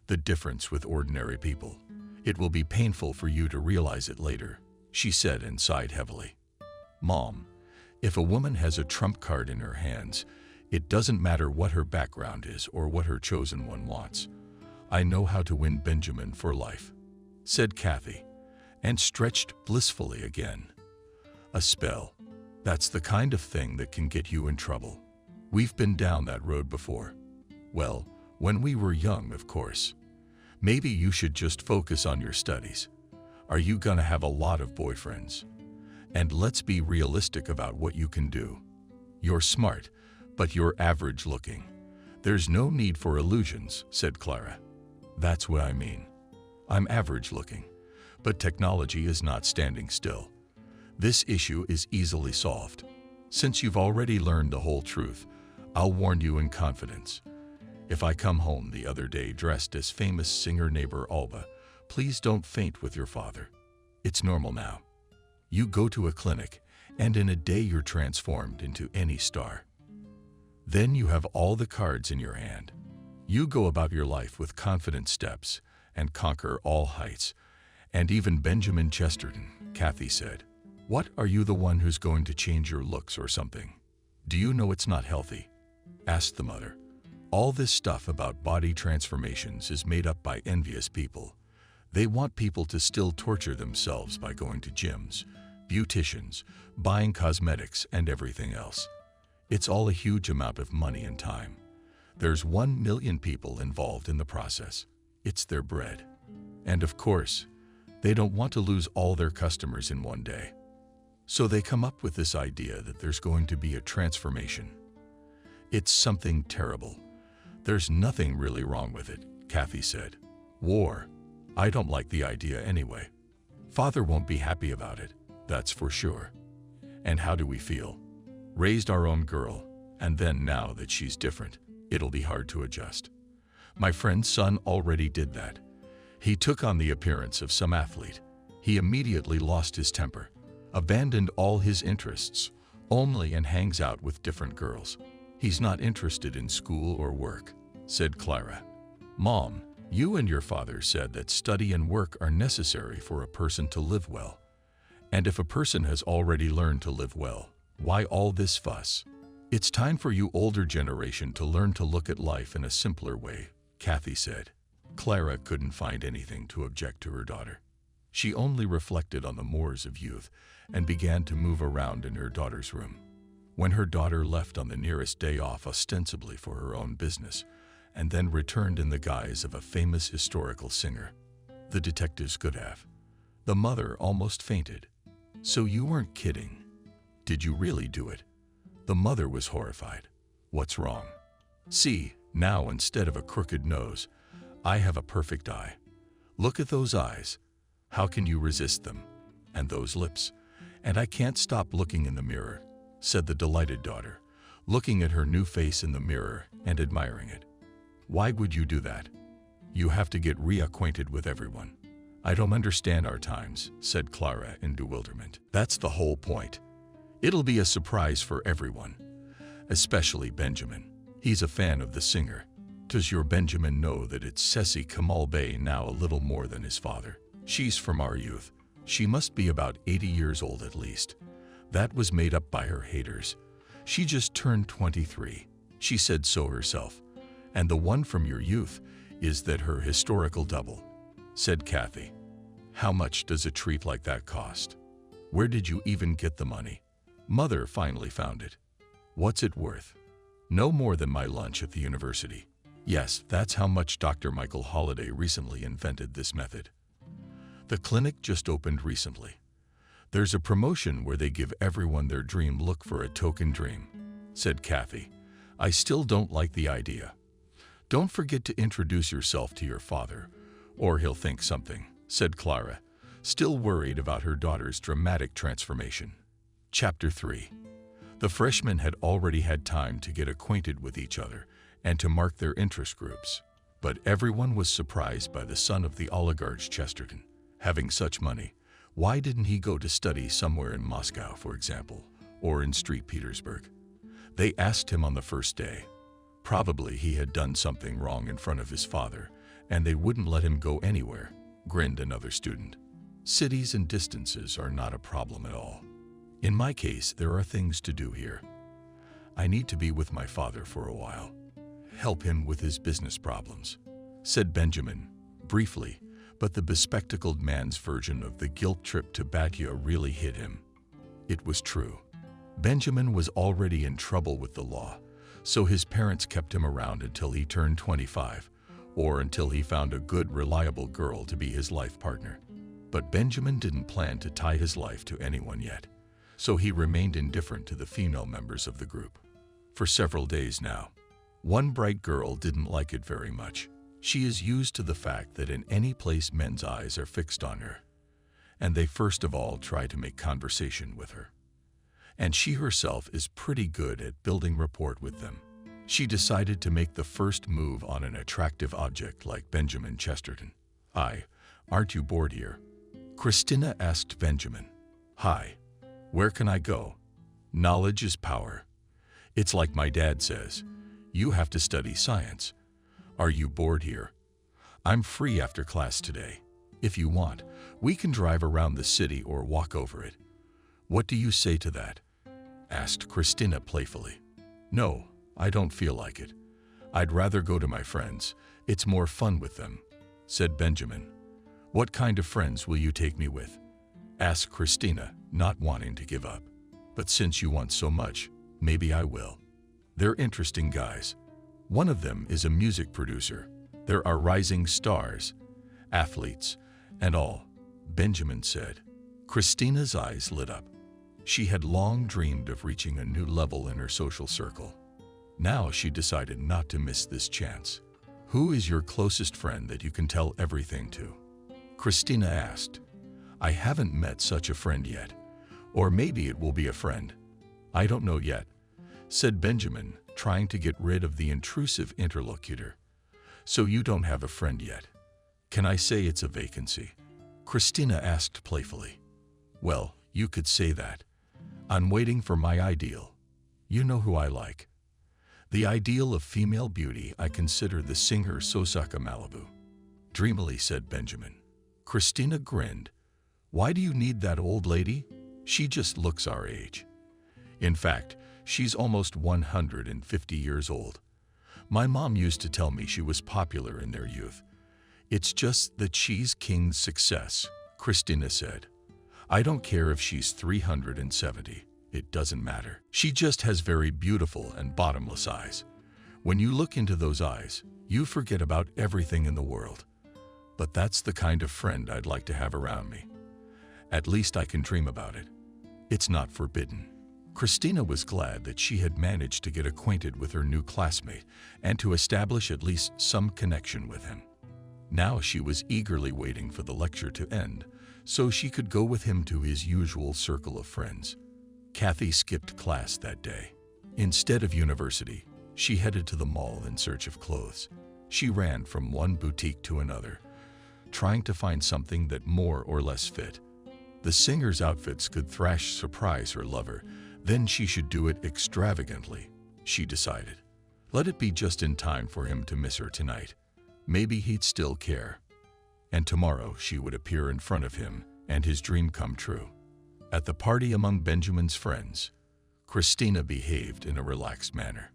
The difference with ordinary people. It will be painful for you to realize it later," she said and sighed heavily. Mom, if a woman has a trump card in her hands, it doesn't matter what her background is or what her chosen one wants. I know how to win Benjamin for life, said Kathy, and stretched blissfully again. A spell. That's the kind of thing that can get you in trouble. We've been down that road before. Well, when we were young, of course. Maybe you should just focus on your studies. Are you gonna have a lot of boyfriends? And let's be realistic about what you can do. You're smart, but you're average looking. There's no need for illusions, said Clara. That's what I mean. I'm average looking, but technology is not standing still. This issue is easily solved. Since you've already learned the whole truth, I'll warn you in confidence. If I come home the other day dressed as famous singer neighbor Alba, please don't faint with your father. It's normal now. You go to a clinic, and in a day you're transformed into any star. Then you have all the cards in your hand. You go about your life with confident steps and conquer all heights. And even Benjamin Chesterton, Kathy said. What, are you the one who's going to change your looks or something? Do you know it's not healthy? Asked the mother. All this stuff about body transformations is made up by envious people. They want people to still torture themselves by going to gyms, beauticians, buying cosmetics, and everything else. It's all a huge amount of money and time. There's 1 million people involved in the process. It's their bread. And of course, they don't want to lose all their customers in one day. So they come up with this idea that there's going to be a transformation. It's something terrible. There's nothing really wrong with it, Kathy said. War. I don't like the idea anyway. Father won't be happy about it, that's for sure. And how do we feel? Raised our own girl, and then now that she's different, it'll be hard to adjust. My friend's son already did that. He took on the appearance of some athlete. He immediately lost his temper, abandoned all his interests, only and hangs out with different girls. He's not interested in school or work, said Clara. Mom, you and your father said that study and work are necessary for a person to live well. And if a person has already learned to live well, why all this fuss? It's time for you older generation to learn to look at life in a simpler way, Kathy said. Clara couldn't find anything to object to her daughter. She only reflected on the mores of youth and began to move around in her daughter's room. When her daughter left on the nearest day off ostensibly for her own business, and then returned in the guise of a famous historical singer, the detectives could have. The mother almost fainted. So you weren't kidding? Did you really do it? The mother was horrified. What's wrong? See, now instead of a crooked nose, I have a perfect eye. Look at those eyes. How can you resist them? And those lips. And I can't stop looking in the mirror, said the delighted daughter, looking at her new face in the mirror and admiring it. Why would you do that? You have to get reacquainted with everyone. I don't understand our times, said Clara in bewilderment. That's the whole point. It'll be a surprise for everyone, especially Benjamin. He's a fan of the singer. Does your Benjamin know that it's Ceci Kamal Bey now a little more than his father? She's from our youth. She must be about 80 years old at least. That was made up by her haters. She just turned 23. She said so herself. And the one from your youth is that her historical double, said Kathy. How much does a treat like that cost? Where did you even get the money? Mother finally found it. What's it worth? No more than my lunch at the university. Yes, that's how much Dr. Michael Holliday recently invented this method. The clinic just opened recently. There's a promotion where they give everyone their dream look for a token dream, said Kathy. I still don't like the idea. Don't forget to introduce yourself to your father, or he'll think something, said Clara, still worried about her daughter's dramatic transformation. Chapter 3. The freshmen had already had time to get acquainted with each other and to mark their interest groups, but everyone was surprised by the son of the oligarch Chesterton. Having such money, why didn't he go to study somewhere in Moscow, for example, or in St. Petersburg? They asked him on the first day. Probably he had done something wrong in front of his father, and they wouldn't let him go anywhere, grinned another student. Cities and distances are not a problem at all. In my case, there are things to do here. I need to be with my father for a while. Help him with his business problems, said Benjamin, briefly, but the bespectacled man's version of the guilt trip to Batia really hit him. It was true. Benjamin was already in trouble with the law, so his parents kept him around until he turned 25, or until he found a good, reliable girl to be his life partner. But Benjamin didn't plan to tie his life to anyone yet, so he remained indifferent to the female members of the group. For several days now, one bright girl didn't like it very much. She is used to the fact that in any place men's eyes are fixed on her, and they first of all try to make conversation with her. And she herself is pretty good at building rapport with them. She decided to make the first move on an attractive object like Benjamin Chesterton. "Hi, aren't you bored here?" Christina asked Benjamin. "Hi, where can I go? Knowledge is power. It's like my dad says, you have to study science. Are you bored here? I'm free after class today. If you want, we can drive around the city or walk over it. What do you say to that?" asked Christina playfully. "No, I don't feel like it. I'd rather go to my friends. It's more fun with them," said Benjamin. "What kind of friends will you take me with?" asked Christina, not wanting to give up. "But since you want so much, maybe I will. They're interesting guys. One of them is a music producer. There are rising stars, athletes, and all," Benjamin said. Christina's eyes lit up. She had long dreamed of reaching a new level in her social circle. Now she decided not to miss this chance. "Who is your closest friend that you can tell everything to?" Christina asked. "I haven't met such a friend yet. Or maybe it will be a friend. I don't know yet," said Benjamin, trying to get rid of the intrusive interlocutor. "So you don't have a friend yet? Can I say it's a vacancy?" Christina asked playfully. "Well, you could say that. I'm waiting for my ideal. You know who I like. The ideal of female beauty I consider the singer Sosaka Malibu," dreamily said Benjamin. Christina grinned. "Why do you need that old lady? She just looks our age. In fact, she's almost 150 years old. My mom used to tell me she was popular in their youth. It's just that she's King's success," Christina said. "I don't care if she's 370. It doesn't matter. She just has very beautiful and bottomless eyes. When you look into those eyes, you forget about everything in the world. But that's the kind of friend I'd like to have around me. At least I can dream about it. It's not forbidden." Christina was glad that she had managed to get acquainted with her new classmate and to establish at least some connection with him. Now she was eagerly waiting for the lecture to end so she could go with him to his usual circle of friends. Kathy skipped class that day. Instead of university, she headed to the mall in search of clothes. She ran from one boutique to another, trying to find something that more or less fit. The singer's outfits could surprise her lover, then she should do it extravagantly, she decided. Let it be just in time for him to miss her tonight. Maybe he'd still care. And tomorrow she would appear in front of him and his dream come true. At the party among Benjamin's friends, Christina behaved in a relaxed manner.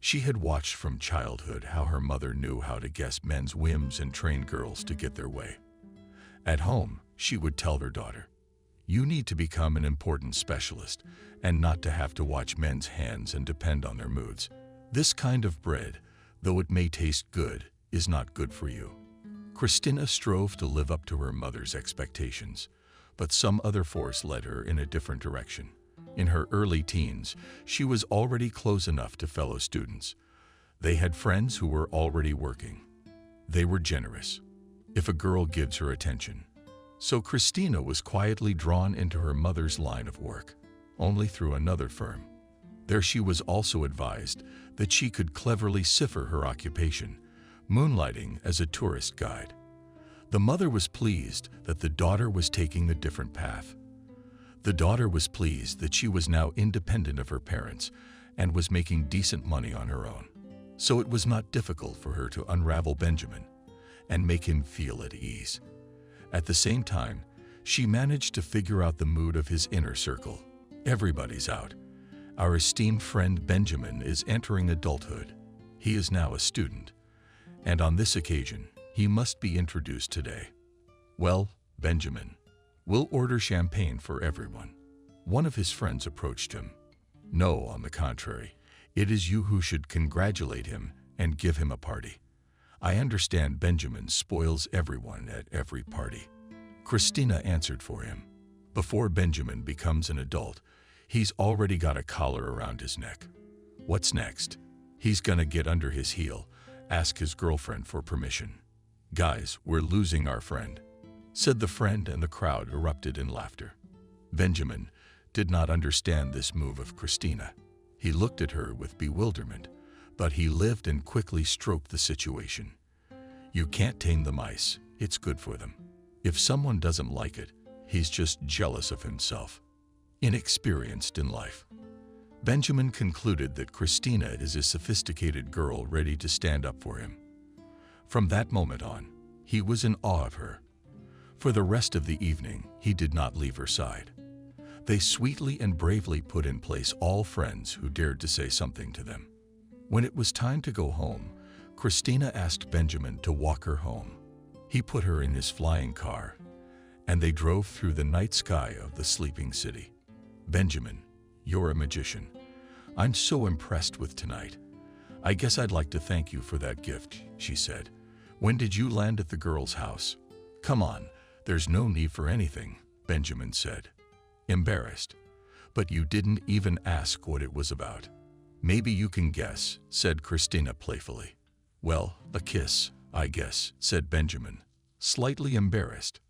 She had watched from childhood how her mother knew how to guess men's whims and train girls to get their way. At home, she would tell her daughter, "You need to become an important specialist and not to have to watch men's hands and depend on their moods. This kind of bread, though it may taste good, is not good for you." Christina strove to live up to her mother's expectations, but some other force led her in a different direction. In her early teens, she was already close enough to fellow students. They had friends who were already working. They were generous, if a girl gives her attention. So Christina was quietly drawn into her mother's line of work, only through another firm. There she was also advised that she could cleverly cipher her occupation, moonlighting as a tourist guide. The mother was pleased that the daughter was taking a different path. The daughter was pleased that she was now independent of her parents and was making decent money on her own. So it was not difficult for her to unravel Benjamin and make him feel at ease. At the same time, she managed to figure out the mood of his inner circle. Everybody's out. Our esteemed friend Benjamin is entering adulthood. He is now a student, and on this occasion, he must be introduced today. Well, Benjamin, we'll order champagne for everyone. One of his friends approached him. No, on the contrary, it is you who should congratulate him and give him a party. I understand Benjamin spoils everyone at every party. Christina answered for him. Before Benjamin becomes an adult, he's already got a collar around his neck. What's next? He's gonna get under his heel, ask his girlfriend for permission. Guys, we're losing our friend, said the friend, and the crowd erupted in laughter. Benjamin did not understand this move of Christina. He looked at her with bewilderment, but he lived and quickly stroked the situation. You can't tame the mice, it's good for them. If someone doesn't like it, he's just jealous of himself. Inexperienced in life. Benjamin concluded that Christina is a sophisticated girl ready to stand up for him. From that moment on, he was in awe of her. For the rest of the evening, he did not leave her side. They sweetly and bravely put in place all friends who dared to say something to them. When it was time to go home, Christina asked Benjamin to walk her home. He put her in his flying car, and they drove through the night sky of the sleeping city. Benjamin, you're a magician. I'm so impressed with tonight. I guess I'd like to thank you for that gift, she said. When did you land at the girl's house? Come on, there's no need for anything, Benjamin said, embarrassed. But you didn't even ask what it was about. Maybe you can guess, said Christina playfully. Well, a kiss, I guess, said Benjamin, slightly embarrassed.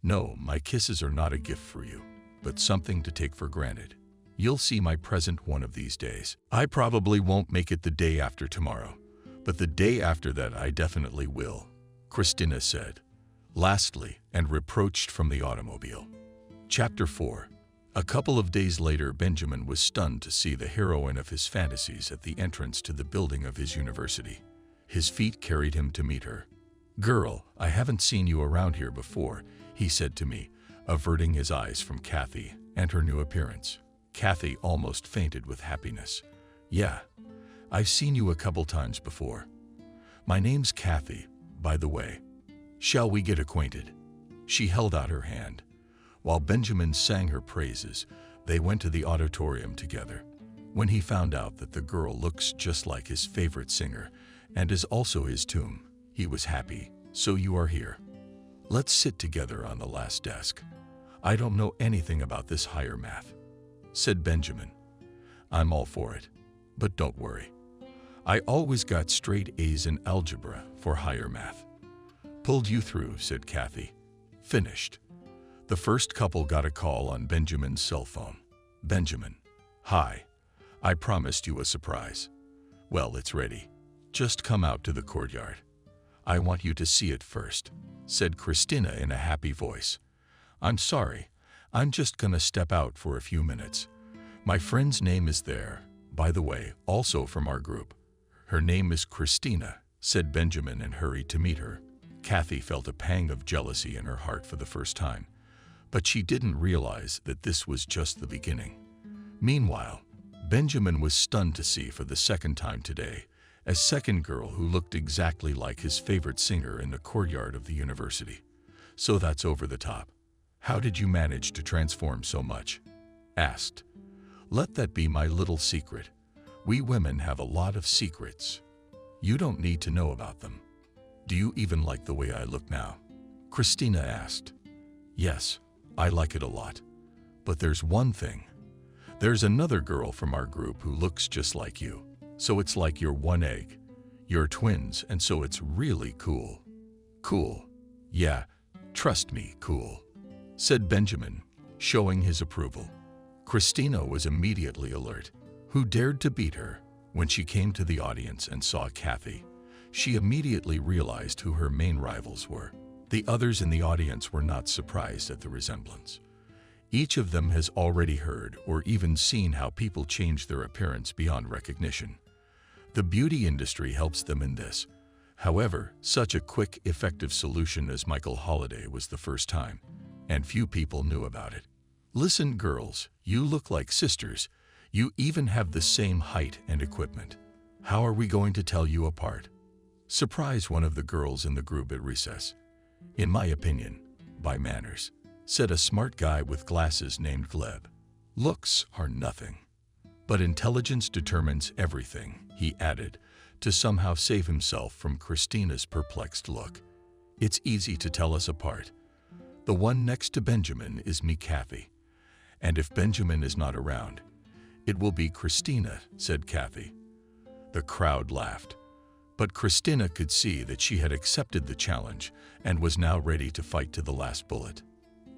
No, my kisses are not a gift for you, but something to take for granted. You'll see my present one of these days. I probably won't make it the day after tomorrow, but the day after that I definitely will, Christina said, lastly, and reproached from the automobile. Chapter 4. A couple of days later, Benjamin was stunned to see the heroine of his fantasies at the entrance to the building of his university. His feet carried him to meet her. Girl, I haven't seen you around here before, he said to me, averting his eyes from Kathy and her new appearance. Kathy almost fainted with happiness. Yeah, I've seen you a couple times before. My name's Kathy, by the way. Shall we get acquainted? She held out her hand. While Benjamin sang her praises, they went to the auditorium together. When he found out that the girl looks just like his favorite singer and is also his tomb, he was happy. So you are here. Let's sit together on the last desk. I don't know anything about this higher math, said Benjamin. I'm all for it, but don't worry. I always got straight A's in algebra for higher math. Pulled you through, said Kathy. Finished. The first couple got a call on Benjamin's cell phone. Benjamin, hi. I promised you a surprise. Well, it's ready. Just come out to the courtyard. I want you to see it first, said Christina in a happy voice. I'm sorry. I'm just gonna step out for a few minutes. My friend's name is there, by the way, also from our group. Her name is Christina, said Benjamin and hurried to meet her. Kathy felt a pang of jealousy in her heart for the first time, but she didn't realize that this was just the beginning. Meanwhile, Benjamin was stunned to see for the second time today a second girl who looked exactly like his favorite singer in the courtyard of the university. So that's over the top. How did you manage to transform so much? Asked. Let that be my little secret. We women have a lot of secrets. You don't need to know about them. Do you even like the way I look now? Christina asked. Yes, I like it a lot. But there's one thing. There's another girl from our group who looks just like you. So it's like you're one egg. You're twins, and so it's really cool. Cool. Yeah, trust me, cool, said Benjamin, showing his approval. Christina was immediately alert. Who dared to beat her? When she came to the audience and saw Kathy, she immediately realized who her main rivals were. The others in the audience were not surprised at the resemblance. Each of them has already heard or even seen how people change their appearance beyond recognition. The beauty industry helps them in this. However, such a quick, effective solution as Michael Holiday was the first time, and few people knew about it. Listen, girls, you look like sisters. You even have the same height and equipment. How are we going to tell you apart? Surprise one of the girls in the group at recess. In my opinion, by manners, said a smart guy with glasses named Gleb. Looks are nothing. But intelligence determines everything, he added, to somehow save himself from Christina's perplexed look. It's easy to tell us apart. The one next to Benjamin is me, Kathy. And if Benjamin is not around, it will be Christina, said Kathy. The crowd laughed. But Christina could see that she had accepted the challenge and was now ready to fight to the last bullet.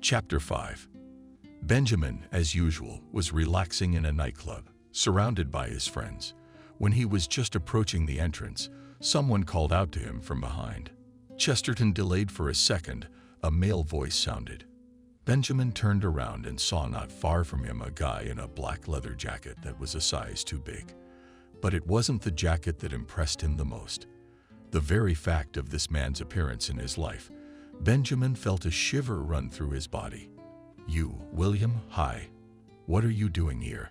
Chapter 5. Benjamin, as usual, was relaxing in a nightclub, surrounded by his friends. When he was just approaching the entrance, someone called out to him from behind. Chesterton delayed for a second. A male voice sounded. Benjamin turned around and saw not far from him a guy in a black leather jacket that was a size too big. But it wasn't the jacket that impressed him the most. The very fact of this man's appearance in his life, Benjamin felt a shiver run through his body. "You, William, hi. What are you doing here?"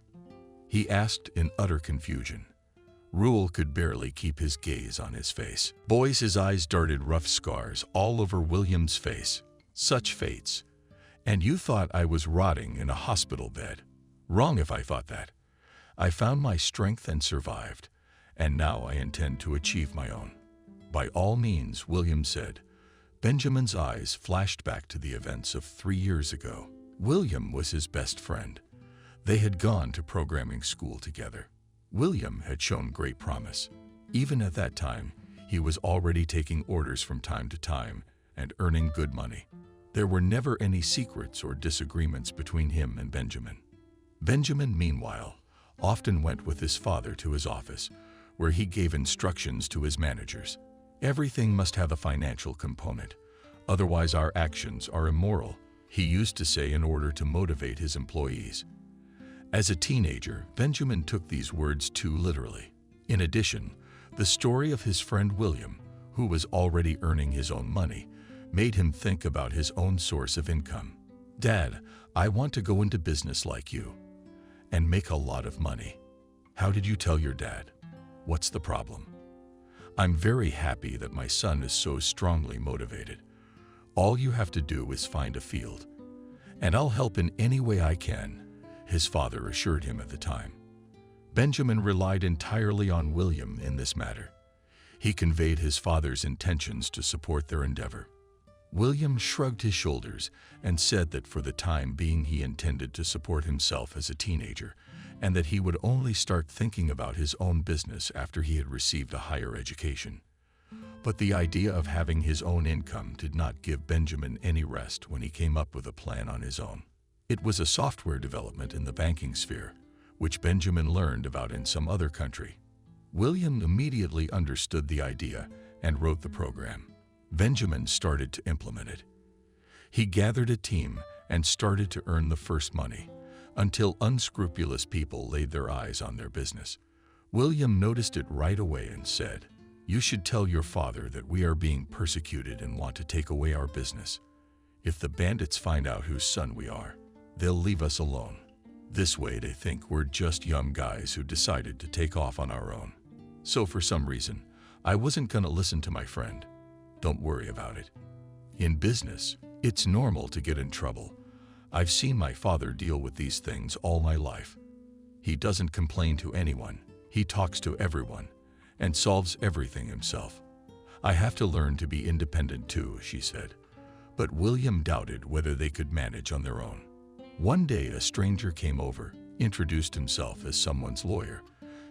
he asked in utter confusion. Rule could barely keep his gaze on his face. Boys, his eyes darted rough scars all over William's face. Such fates. And you thought I was rotting in a hospital bed. Wrong if I thought that. I found my strength and survived, and now I intend to achieve my own. By all means, William said. Benjamin's eyes flashed back to the events of 3 years ago. William was his best friend. They had gone to programming school together. William had shown great promise. Even at that time, he was already taking orders from time to time and earning good money. There were never any secrets or disagreements between him and Benjamin. Benjamin, meanwhile, often went with his father to his office, where he gave instructions to his managers. Everything must have a financial component, otherwise our actions are immoral, he used to say in order to motivate his employees. As a teenager, Benjamin took these words too literally. In addition, the story of his friend William, who was already earning his own money, made him think about his own source of income. "Dad, I want to go into business like you and make a lot of money." "How did you tell your dad? What's the problem?" "I'm very happy that my son is so strongly motivated. All you have to do is find a field, and I'll help in any way I can," his father assured him at the time. Benjamin relied entirely on William in this matter. He conveyed his father's intentions to support their endeavor. William shrugged his shoulders and said that for the time being he intended to support himself as a teenager, and that he would only start thinking about his own business after he had received a higher education. But the idea of having his own income did not give Benjamin any rest when he came up with a plan on his own. It was a software development in the banking sphere, which Benjamin learned about in some other country. William immediately understood the idea and wrote the program. Benjamin started to implement it. He gathered a team and started to earn the first money, until unscrupulous people laid their eyes on their business. William noticed it right away and said, "You should tell your father that we are being persecuted and want to take away our business. If the bandits find out whose son we are, they'll leave us alone. This way they think we're just young guys who decided to take off on our own. So for some reason, I wasn't gonna listen to my friend. Don't worry about it. In business, it's normal to get in trouble. I've seen my father deal with these things all my life. He doesn't complain to anyone. He talks to everyone and solves everything himself. I have to learn to be independent too," she said. But William doubted whether they could manage on their own. One day a stranger came over, introduced himself as someone's lawyer,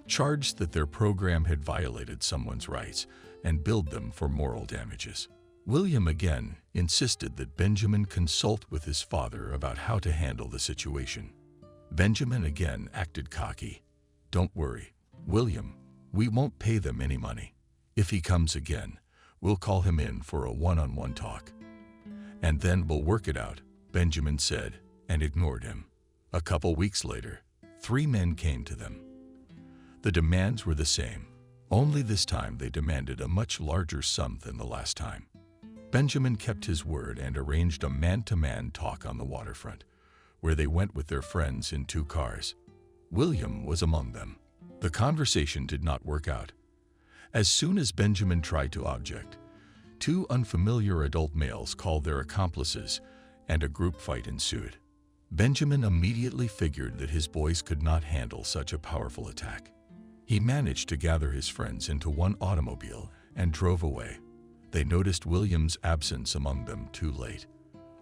charged that their program had violated someone's rights, and billed them for moral damages. William again insisted that Benjamin consult with his father about how to handle the situation. Benjamin again acted cocky. "Don't worry, William, we won't pay them any money. If he comes again, we'll call him in for a one-on-one talk. And then we'll work it out," Benjamin said, and ignored him. A couple weeks later, 3 men came to them. The demands were the same, only this time they demanded a much larger sum than the last time. Benjamin kept his word and arranged a man-to-man talk on the waterfront, where they went with their friends in 2 cars. William was among them. The conversation did not work out. As soon as Benjamin tried to object, 2 unfamiliar adult males called their accomplices, and a group fight ensued. Benjamin immediately figured that his boys could not handle such a powerful attack. He managed to gather his friends into one automobile and drove away. They noticed William's absence among them too late.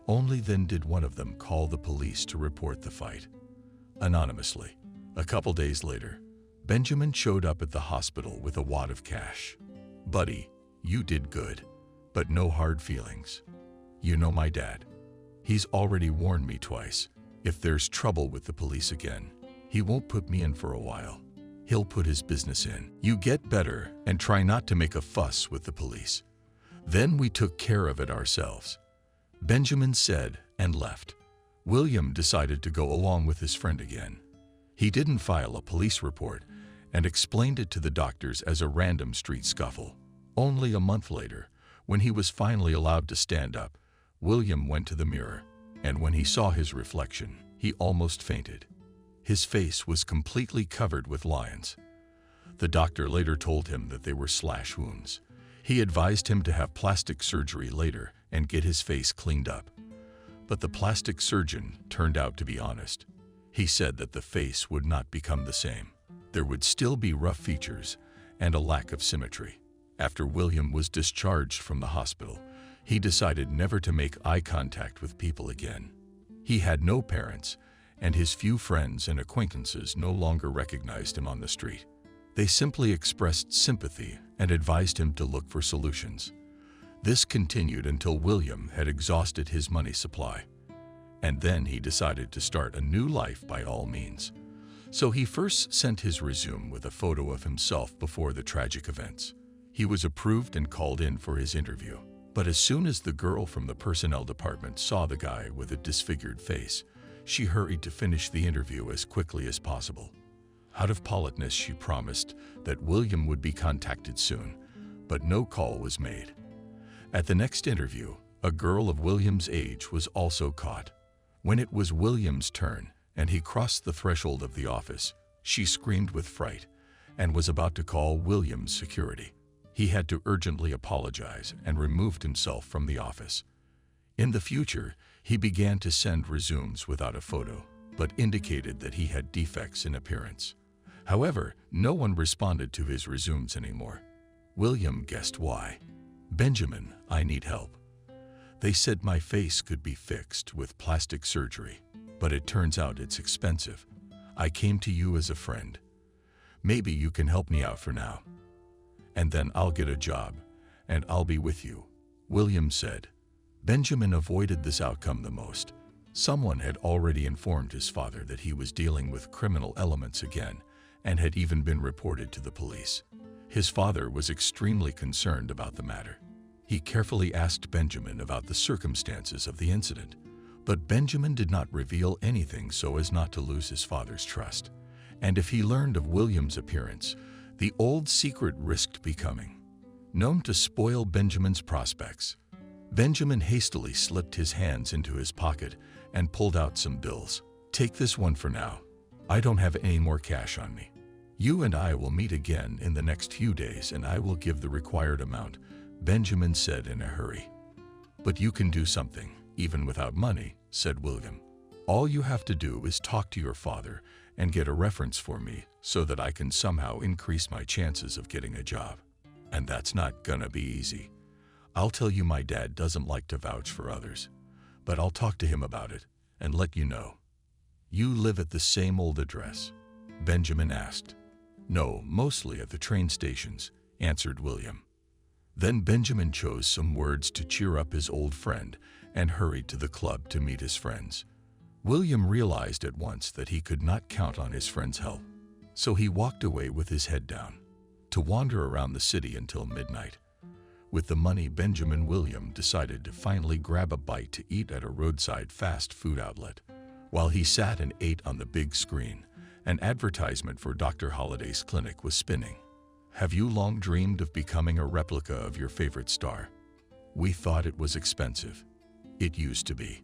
Only then did one of them call the police to report the fight. Anonymously, a couple days later, Benjamin showed up at the hospital with a wad of cash. "Buddy, you did good, but no hard feelings. You know my dad. He's already warned me twice. If there's trouble with the police again, he won't put me in for a while. He'll put his business in. You get better and try not to make a fuss with the police." Then we took care of it ourselves, Benjamin said and left. William decided to go along with his friend again. He didn't file a police report and explained it to the doctors as a random street scuffle. Only a month later, when he was finally allowed to stand up, William went to the mirror, and when he saw his reflection, he almost fainted. His face was completely covered with lines. The doctor later told him that they were slash wounds. He advised him to have plastic surgery later and get his face cleaned up. But the plastic surgeon turned out to be honest. He said that the face would not become the same. There would still be rough features and a lack of symmetry. After William was discharged from the hospital, he decided never to make eye contact with people again. He had no parents, and his few friends and acquaintances no longer recognized him on the street. They simply expressed sympathy and advised him to look for solutions. This continued until William had exhausted his money supply. And then he decided to start a new life by all means. So he first sent his resume with a photo of himself before the tragic events. He was approved and called in for his interview. But as soon as the girl from the personnel department saw the guy with a disfigured face, she hurried to finish the interview as quickly as possible. Out of politeness, she promised that William would be contacted soon, but no call was made. At the next interview, a girl of William's age was also caught. When it was William's turn and he crossed the threshold of the office, she screamed with fright and was about to call William's security. He had to urgently apologize and removed himself from the office. In the future, he began to send resumes without a photo, but indicated that he had defects in appearance. However, no one responded to his resumes anymore. William guessed why. "Benjamin, I need help. They said my face could be fixed with plastic surgery, but it turns out it's expensive. I came to you as a friend. Maybe you can help me out for now. And then I'll get a job, and I'll be with you," William said. Benjamin avoided this outcome the most. Someone had already informed his father that he was dealing with criminal elements again, and had even been reported to the police. His father was extremely concerned about the matter. He carefully asked Benjamin about the circumstances of the incident, but Benjamin did not reveal anything so as not to lose his father's trust. And if he learned of William's appearance, the old secret risked becoming known to spoil Benjamin's prospects. Benjamin hastily slipped his hands into his pocket and pulled out some bills. "Take this one for now. I don't have any more cash on me. You and I will meet again in the next few days and I will give the required amount," Benjamin said in a hurry. "But you can do something, even without money," said William. "All you have to do is talk to your father and get a reference for me so that I can somehow increase my chances of getting a job. And that's not gonna be easy. I'll tell you my dad doesn't like to vouch for others, but I'll talk to him about it and let you know." "You live at the same old address?" Benjamin asked. "No, mostly at the train stations," answered William. Then Benjamin chose some words to cheer up his old friend and hurried to the club to meet his friends. William realized at once that he could not count on his friend's help, so he walked away with his head down, to wander around the city until midnight. With the money, Benjamin William decided to finally grab a bite to eat at a roadside fast food outlet. While he sat and ate on the big screen, an advertisement for Dr. Holliday's clinic was spinning. "Have you long dreamed of becoming a replica of your favorite star? We thought it was expensive. It used to be.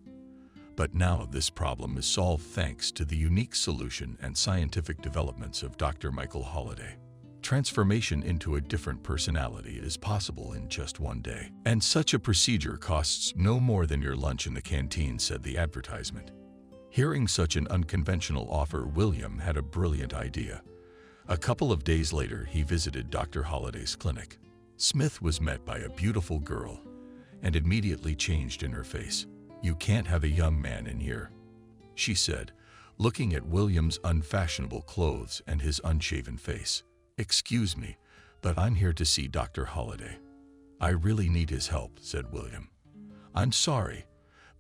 But now this problem is solved thanks to the unique solution and scientific developments of Dr. Michael Holliday. Transformation into a different personality is possible in just one day. And such a procedure costs no more than your lunch in the canteen, said the advertisement. Hearing such an unconventional offer, William had a brilliant idea. A couple of days later, he visited Dr. Holliday's clinic. Smith was met by a beautiful girl and immediately changed in her face. "You can't have a young man in here," she said, looking at William's unfashionable clothes and his unshaven face. "Excuse me, but I'm here to see Dr. Holliday." "I really need his help," said William. "I'm sorry,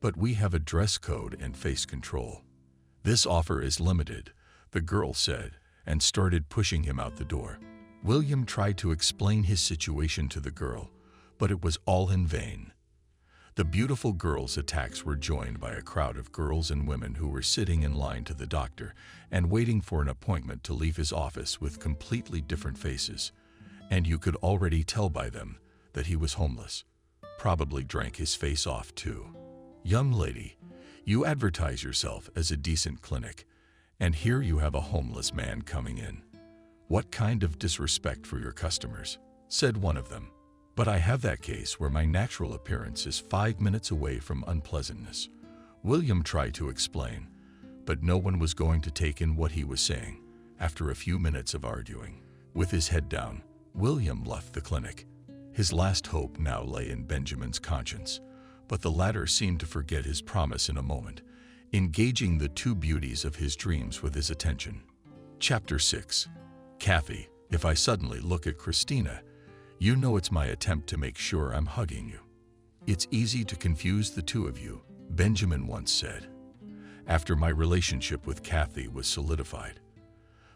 but we have a dress code and face control." "This offer is limited," the girl said, and started pushing him out the door. William tried to explain his situation to the girl, but it was all in vain. The beautiful girl's attacks were joined by a crowd of girls and women who were sitting in line to the doctor and waiting for an appointment to leave his office with completely different faces, and you could already tell by them that he was homeless. Probably drank his face off too. "Young lady, you advertise yourself as a decent clinic, and here you have a homeless man coming in. What kind of disrespect for your customers?" said one of them. "But I have that case where my natural appearance is 5 minutes away from unpleasantness." William tried to explain, but no one was going to take in what he was saying. After a few minutes of arguing, with his head down, William left the clinic. His last hope now lay in Benjamin's conscience, but the latter seemed to forget his promise in a moment, engaging the two beauties of his dreams with his attention. Chapter 6. "Kathy, if I suddenly look at Christina, you know it's my attempt to make sure I'm hugging you. It's easy to confuse the two of you," Benjamin once said, after my relationship with Kathy was solidified.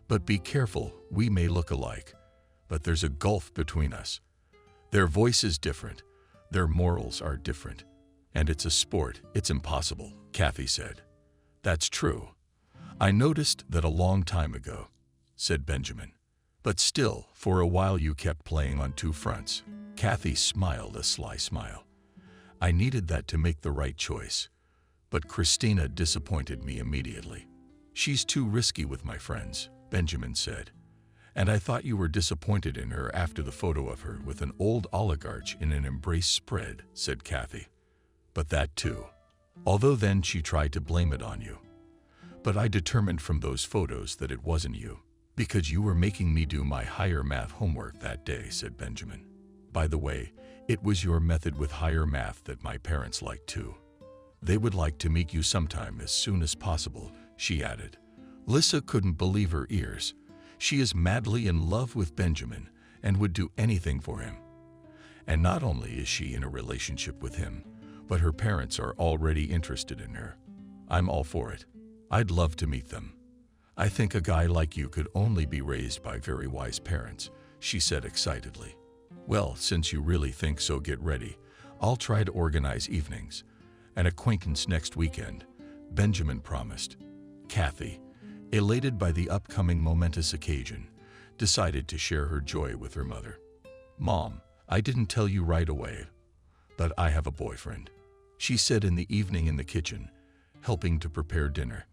"But be careful, we may look alike, but there's a gulf between us. Their voice is different, their morals are different, and it's a sport, it's impossible," Kathy said. "That's true. I noticed that a long time ago," said Benjamin. "But still, for a while you kept playing on two fronts." Kathy smiled a sly smile. "I needed that to make the right choice. But Christina disappointed me immediately." "She's too risky with my friends," Benjamin said. "And I thought you were disappointed in her after the photo of her with an old oligarch in an embrace spread," said Kathy. "But that too. Although then she tried to blame it on you. But I determined from those photos that it wasn't you. Because you were making me do my higher math homework that day," said Benjamin. "By the way, it was your method with higher math that my parents liked too. They would like to meet you sometime as soon as possible," she added. Lissa couldn't believe her ears. She is madly in love with Benjamin and would do anything for him. And not only is she in a relationship with him, but her parents are already interested in her. "I'm all for it. I'd love to meet them. I think a guy like you could only be raised by very wise parents," she said excitedly. "Well, since you really think so, get ready. I'll try to organize evenings. An acquaintance next weekend," Benjamin promised. Kathy, elated by the upcoming momentous occasion, decided to share her joy with her mother. "Mom, I didn't tell you right away, but I have a boyfriend," she said in the evening in the kitchen, helping to prepare dinner.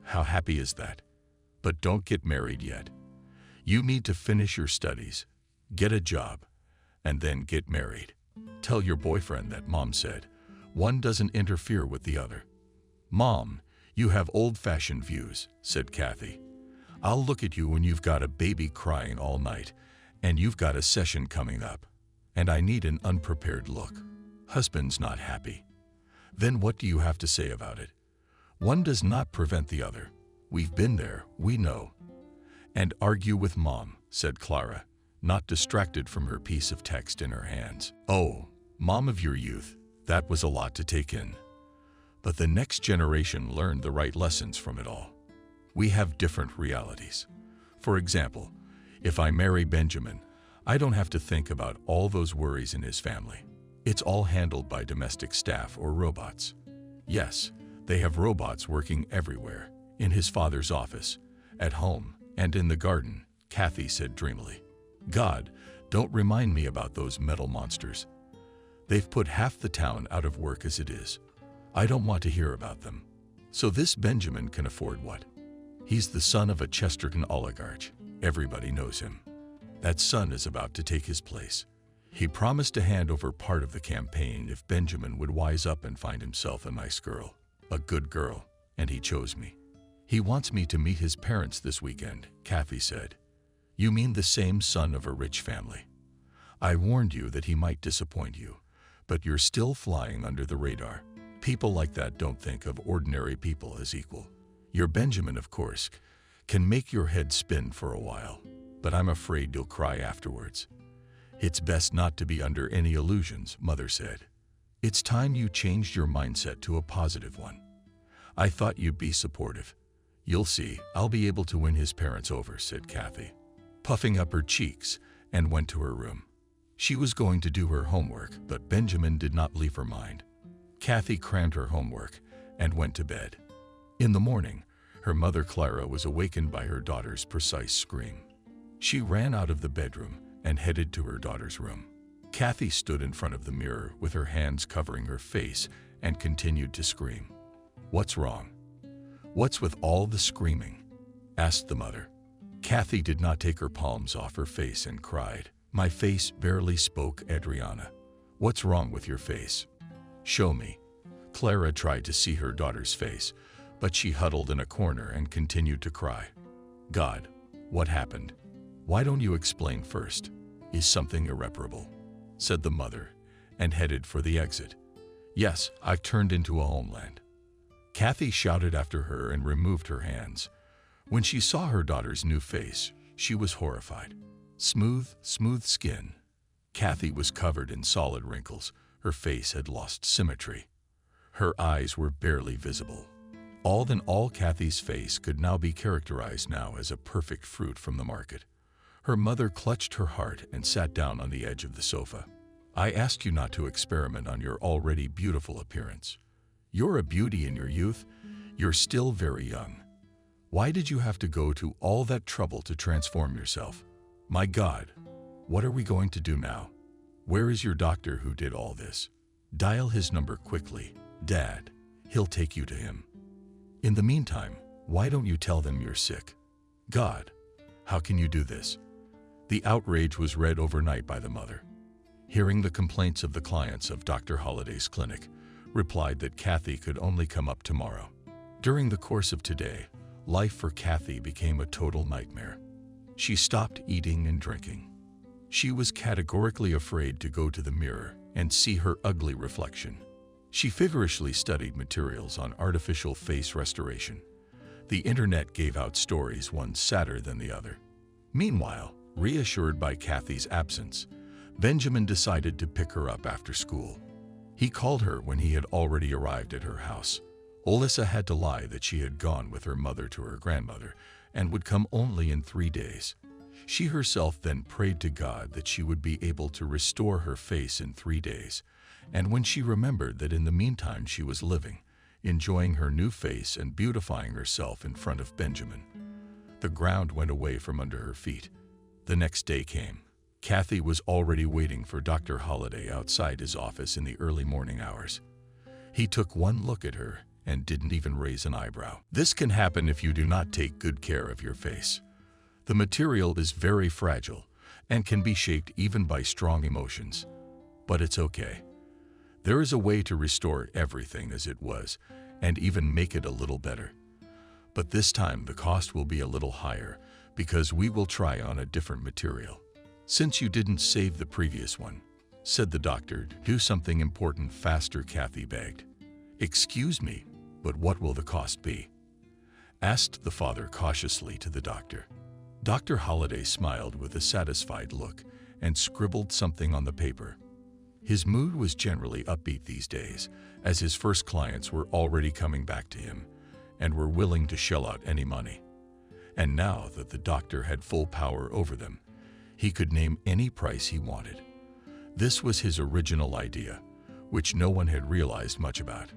"How happy is that? But don't get married yet. You need to finish your studies, get a job, and then get married. Tell your boyfriend that," Mom said. "One doesn't interfere with the other." "Mom, you have old-fashioned views," said Kathy. "I'll look at you when you've got a baby crying all night, and you've got a session coming up, and I need an unprepared look. Husband's not happy. Then what do you have to say about it? One does not prevent the other. We've been there, we know." "And argue with Mom," said Clara, not distracted from her piece of text in her hands. "Oh, Mom of your youth, that was a lot to take in. But the next generation learned the right lessons from it all. We have different realities. For example, if I marry Benjamin, I don't have to think about all those worries in his family. It's all handled by domestic staff or robots. Yes, they have robots working everywhere. In his father's office, at home, and in the garden," Kathy said dreamily. "God, don't remind me about those metal monsters. They've put half the town out of work as it is. I don't want to hear about them." So this Benjamin can afford what? He's the son of a Chesterton oligarch. Everybody knows him. That son is about to take his place. He promised to hand over part of the campaign if Benjamin would wise up and find himself a nice girl, a good girl, and he chose me. He wants me to meet his parents this weekend, Kathy said. You mean the same son of a rich family? I warned you that he might disappoint you, but you're still flying under the radar. People like that don't think of ordinary people as equal. Your Benjamin, of course, can make your head spin for a while, but I'm afraid you'll cry afterwards. It's best not to be under any illusions, Mother said. It's time you changed your mindset to a positive one. I thought you'd be supportive. You'll see, I'll be able to win his parents over, said Kathy, puffing up her cheeks, and went to her room. She was going to do her homework, but Benjamin did not leave her mind. Kathy crammed her homework and went to bed. In the morning, her mother Clara was awakened by her daughter's precise scream. She ran out of the bedroom and headed to her daughter's room. Kathy stood in front of the mirror with her hands covering her face and continued to scream. What's wrong? What's with all the screaming? Asked the mother. Kathy did not take her palms off her face and cried. My face barely spoke, Adriana. What's wrong with your face? Show me. Clara tried to see her daughter's face, but she huddled in a corner and continued to cry. God, what happened? Why don't you explain first? Is something irreparable? Said the mother, and headed for the exit. Yes, I've turned into a homeland. Kathy shouted after her and removed her hands. When she saw her daughter's new face, she was horrified. Smooth skin. Kathy was covered in solid wrinkles. Her face had lost symmetry. Her eyes were barely visible. All in all, Kathy's face could now be characterized now as a perfect fruit from the market. Her mother clutched her heart and sat down on the edge of the sofa. I asked you not to experiment on your already beautiful appearance. You're a beauty in your youth. You're still very young. Why did you have to go to all that trouble to transform yourself? My God, what are we going to do now? Where is your doctor who did all this? Dial his number quickly. Dad, he'll take you to him. In the meantime, why don't you tell them you're sick? God, how can you do this? The outrage was read overnight by the mother. Hearing the complaints of the clients of Dr. Holliday's clinic, replied that Kathy could only come up tomorrow. During the course of today, life for Kathy became a total nightmare. She stopped eating and drinking. She was categorically afraid to go to the mirror and see her ugly reflection. She feverishly studied materials on artificial face restoration. The internet gave out stories, one sadder than the other. Meanwhile, reassured by Kathy's absence, Benjamin decided to pick her up after school. He called her when he had already arrived at her house. Alyssa had to lie that she had gone with her mother to her grandmother and would come only in 3 days. She herself then prayed to God that she would be able to restore her face in 3 days, and when she remembered that in the meantime she was living, enjoying her new face and beautifying herself in front of Benjamin, the ground went away from under her feet. The next day came. Kathy was already waiting for Dr. Holliday outside his office in the early morning hours. He took one look at her and didn't even raise an eyebrow. This can happen if you do not take good care of your face. The material is very fragile and can be shaped even by strong emotions. But it's okay. There is a way to restore everything as it was and even make it a little better. But this time the cost will be a little higher because we will try on a different material. Since you didn't save the previous one, said the doctor, do something important faster, Kathy begged. Excuse me, but what will the cost be? Asked the father cautiously to the doctor. Dr. Holliday smiled with a satisfied look and scribbled something on the paper. His mood was generally upbeat these days, as his first clients were already coming back to him and were willing to shell out any money. And now that the doctor had full power over them, he could name any price he wanted. This was his original idea, which no one had realized much about.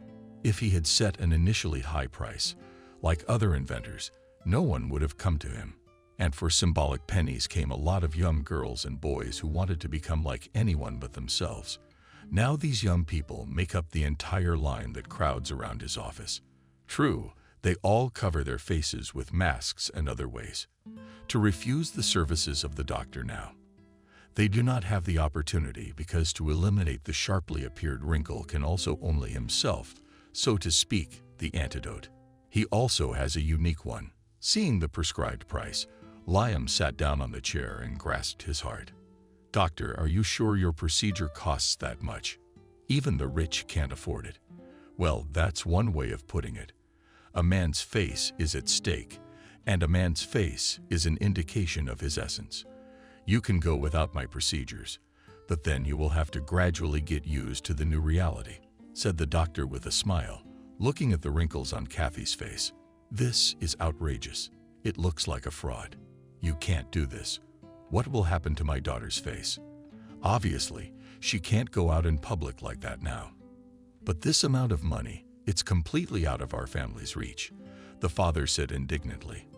If he had set an initially high price, like other inventors, no one would have come to him. And for symbolic pennies came a lot of young girls and boys who wanted to become like anyone but themselves. Now these young people make up the entire line that crowds around his office. True, they all cover their faces with masks and other ways. To refuse the services of the doctor now. They do not have the opportunity because to eliminate the sharply appeared wrinkle can also only himself, so to speak, the antidote. He also has a unique one. Seeing the prescribed price, Liam sat down on the chair and grasped his heart. Doctor, are you sure your procedure costs that much? Even the rich can't afford it. Well, that's one way of putting it. A man's face is at stake, and a man's face is an indication of his essence. You can go without my procedures, but then you will have to gradually get used to the new reality, said the doctor with a smile, looking at the wrinkles on Kathy's face. This is outrageous. It looks like a fraud. You can't do this. What will happen to my daughter's face? Obviously, she can't go out in public like that now. But this amount of money, it's completely out of our family's reach, the father said indignantly.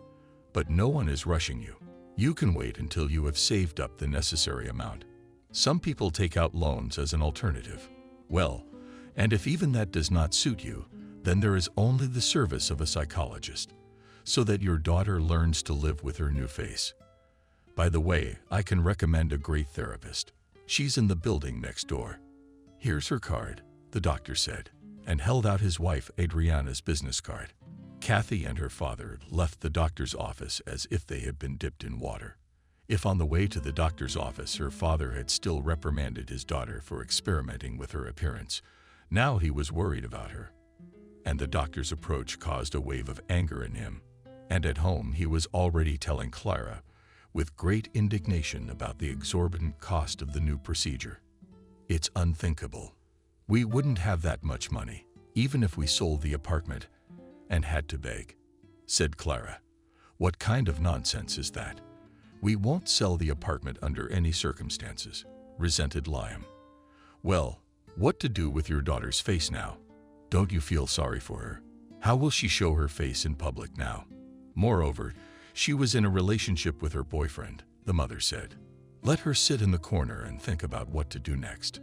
But no one is rushing you. You can wait until you have saved up the necessary amount. Some people take out loans as an alternative. Well, and if even that does not suit you, then there is only the service of a psychologist, so that your daughter learns to live with her new face. By the way, I can recommend a great therapist. She's in the building next door. Here's her card, the doctor said, and held out his wife Adriana's business card. Kathy and her father left the doctor's office as if they had been dipped in water. If on the way to the doctor's office her father had still reprimanded his daughter for experimenting with her appearance, now he was worried about her. And the doctor's approach caused a wave of anger in him. And at home he was already telling Clara, with great indignation, about the exorbitant cost of the new procedure. It's unthinkable. We wouldn't have that much money, even if we sold the apartment and had to beg, said Clara. What kind of nonsense is that? We won't sell the apartment under any circumstances, resented Liam. Well, what to do with your daughter's face now? Don't you feel sorry for her? How will she show her face in public now? Moreover, she was in a relationship with her boyfriend, the mother said. Let her sit in the corner and think about what to do next.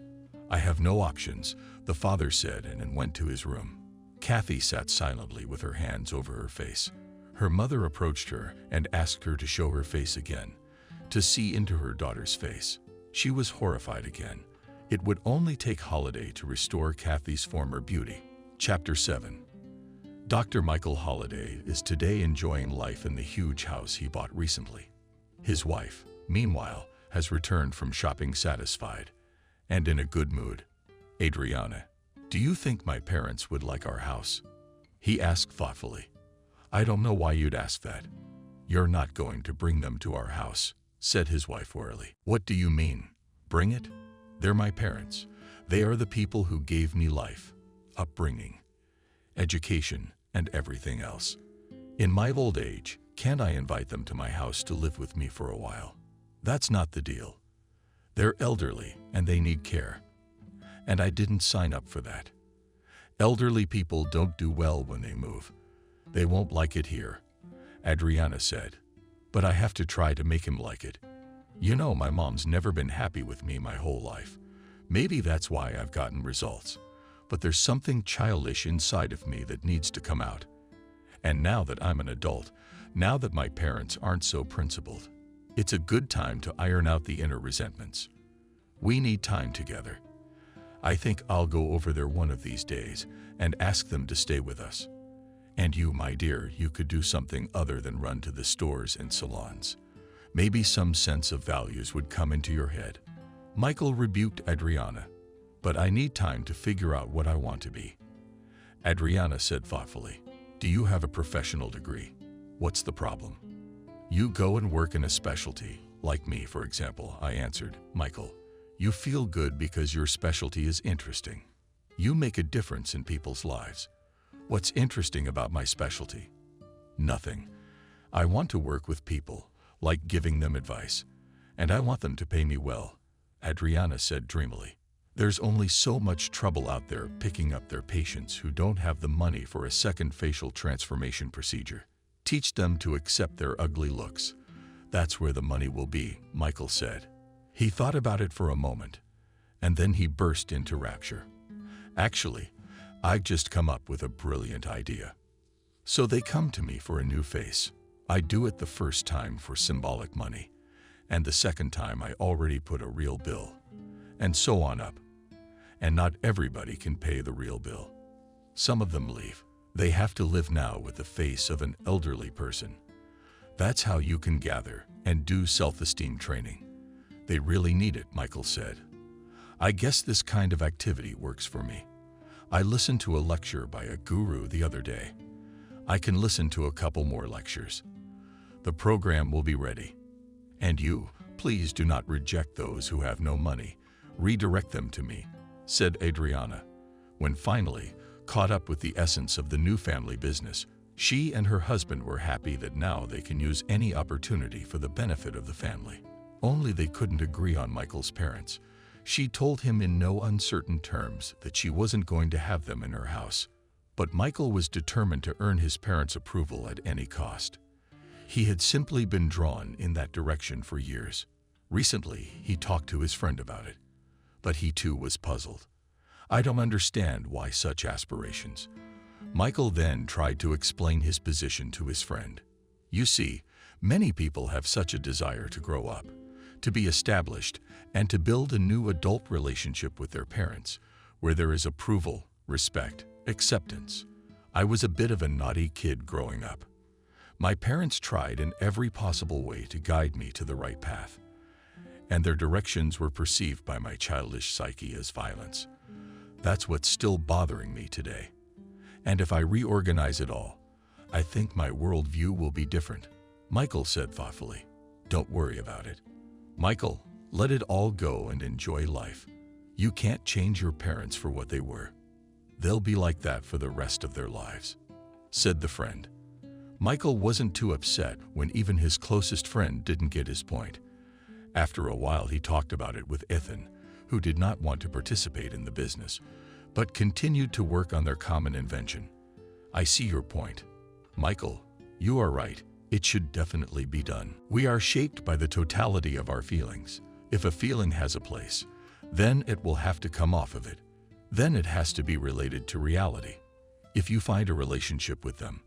I have no options, the father said, and then went to his room. Kathy sat silently with her hands over her face. Her mother approached her and asked her to show her face again, to see into her daughter's face. She was horrified again. It would only take Holiday to restore Kathy's former beauty. Chapter 7. Dr. Michael Holiday is today enjoying life in the huge house he bought recently. His wife, meanwhile, has returned from shopping satisfied and in a good mood. Adriana, do you think my parents would like our house? He asked thoughtfully. I don't know why you'd ask that. You're not going to bring them to our house, said his wife wearily. What do you mean? Bring it? They're my parents. They are the people who gave me life, upbringing, education, and everything else. In my old age, can't I invite them to my house to live with me for a while? That's not the deal. They're elderly and they need care. And I didn't sign up for that. Elderly people don't do well when they move. They won't like it here, Adriana said. But I have to try to make him like it. You know, my mom's never been happy with me my whole life. Maybe that's why I've gotten results. But there's something childish inside of me that needs to come out. And now that I'm an adult, now that my parents aren't so principled, it's a good time to iron out the inner resentments. We need time together. I think I'll go over there one of these days and ask them to stay with us. And you, my dear, you could do something other than run to the stores and salons. Maybe some sense of values would come into your head. Michael rebuked Adriana. But I need time to figure out what I want to be. Adriana said thoughtfully. Do you have a professional degree? What's the problem? You go and work in a specialty, like me, for example, I answered. Michael, you feel good because your specialty is interesting. You make a difference in people's lives. What's interesting about my specialty? Nothing. I want to work with people, like giving them advice, and I want them to pay me well, Adriana said dreamily. There's only so much trouble out there picking up their patients who don't have the money for a second facial transformation procedure. Teach them to accept their ugly looks. That's where the money will be, Michael said. He thought about it for a moment, and then he burst into rapture. Actually, I've just come up with a brilliant idea. So they come to me for a new face. I do it the first time for symbolic money, and the second time I already put a real bill, and so on up. And not everybody can pay the real bill. Some of them leave. They have to live now with the face of an elderly person. That's how you can gather and do self-esteem training. They really need it, Michael said. I guess this kind of activity works for me. I listened to a lecture by a guru the other day. I can listen to a couple more lectures. The program will be ready. And you, please do not reject those who have no money. Redirect them to me, said Adriana. When finally caught up with the essence of the new family business, she and her husband were happy that now they can use any opportunity for the benefit of the family. Only they couldn't agree on Michael's parents. She told him in no uncertain terms that she wasn't going to have them in her house. But Michael was determined to earn his parents' approval at any cost. He had simply been drawn in that direction for years. Recently, he talked to his friend about it. But he too was puzzled. I don't understand why such aspirations. Michael then tried to explain his position to his friend. You see, many people have such a desire to grow up, to be established, and to build a new adult relationship with their parents, where there is approval, respect, acceptance. I was a bit of a naughty kid growing up. My parents tried in every possible way to guide me to the right path, and their directions were perceived by my childish psyche as violence. That's what's still bothering me today. And if I reorganize it all, I think my worldview will be different, Michael said thoughtfully. Don't worry about it. Michael, let it all go and enjoy life. You can't change your parents for what they were. They'll be like that for the rest of their lives, said the friend. Michael wasn't too upset when even his closest friend didn't get his point. After a while, he talked about it with Ethan, who did not want to participate in the business, but continued to work on their common invention. I see your point. Michael, you are right. It should definitely be done. We are shaped by the totality of our feelings. If a feeling has a place, then it will have to come off of it. Then it has to be related to reality. If you find a relationship with them,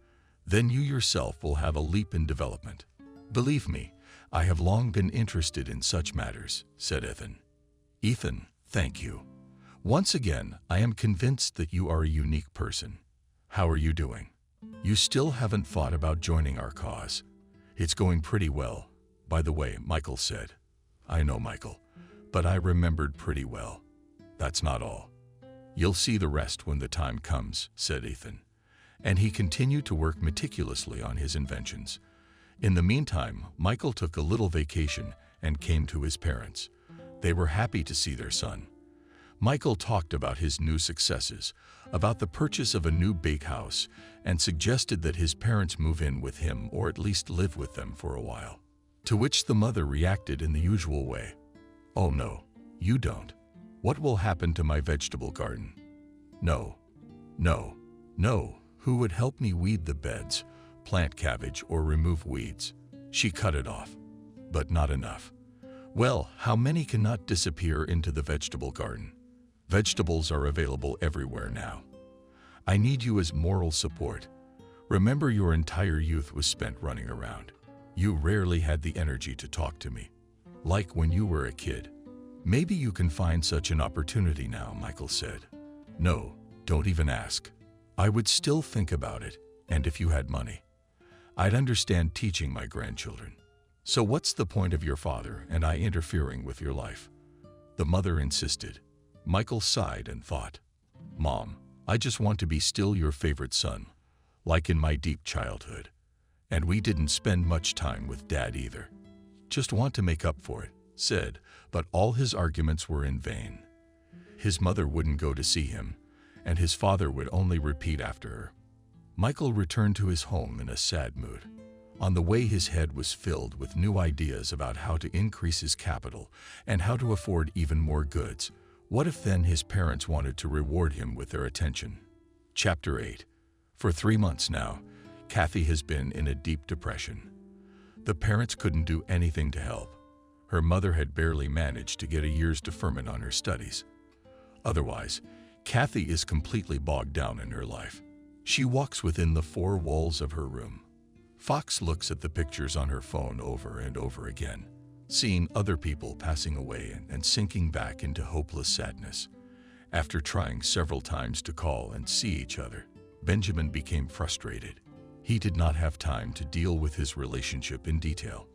then you yourself will have a leap in development. Believe me, I have long been interested in such matters, said Ethan. Ethan, thank you. Once again, I am convinced that you are a unique person. How are you doing? You still haven't thought about joining our cause. It's going pretty well, by the way, Michael said. I know, Michael, but I remembered pretty well. That's not all. You'll see the rest when the time comes, said Ethan. And he continued to work meticulously on his inventions. In the meantime, Michael took a little vacation and came to his parents. They were happy to see their son. Michael talked about his new successes, about the purchase of a new big house, and suggested that his parents move in with him or at least live with them for a while. To which the mother reacted in the usual way. Oh no, you don't. What will happen to my vegetable garden? No, no, no. Who would help me weed the beds, plant cabbage, or remove weeds? She cut it off. But not enough. Well, how many cannot disappear into the vegetable garden? Vegetables are available everywhere now. I need you as moral support. Remember, your entire youth was spent running around. You rarely had the energy to talk to me, like when you were a kid. Maybe you can find such an opportunity now, Michael said. No, don't even ask. I would still think about it, and if you had money, I'd understand teaching my grandchildren. So what's the point of your father and I interfering with your life? The mother insisted. Michael sighed and thought, Mom, I just want to be still your favorite son, like in my deep childhood. And we didn't spend much time with Dad either. Just want to make up for it, said, but all his arguments were in vain. His mother wouldn't go to see him, and his father would only repeat after her. Michael returned to his home in a sad mood. On the way, his head was filled with new ideas about how to increase his capital and how to afford even more goods. What if then his parents wanted to reward him with their attention? Chapter 8. For 3 months now, Kathy has been in a deep depression. The parents couldn't do anything to help. Her mother had barely managed to get a year's deferment on her studies. Otherwise, Kathy is completely bogged down in her life. She walks within the four walls of her room. Fox looks at the pictures on her phone over and over again, seeing other people passing away and sinking back into hopeless sadness. After trying several times to call and see each other, Benjamin became frustrated. He did not have time to deal with his relationship in detail.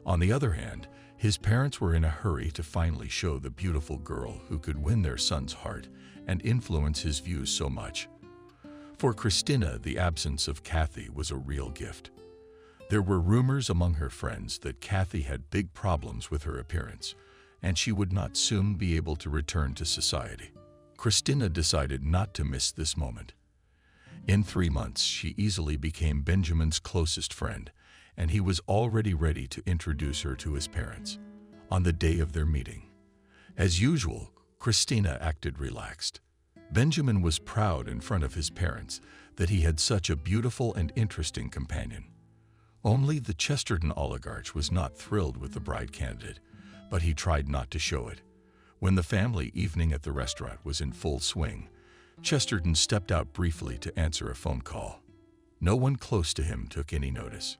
On the other hand, his parents were in a hurry to finally show the beautiful girl who could win their son's heart and influence his views so much. For Christina, the absence of Kathy was a real gift. There were rumors among her friends that Kathy had big problems with her appearance, and she would not soon be able to return to society. Christina decided not to miss this moment. In 3 months, she easily became Benjamin's closest friend, and he was already ready to introduce her to his parents. On the day of their meeting, as usual, Christina acted relaxed. Benjamin was proud in front of his parents that he had such a beautiful and interesting companion. Only the Chesterton oligarch was not thrilled with the bride candidate, but he tried not to show it. When the family evening at the restaurant was in full swing, Chesterton stepped out briefly to answer a phone call. No one close to him took any notice.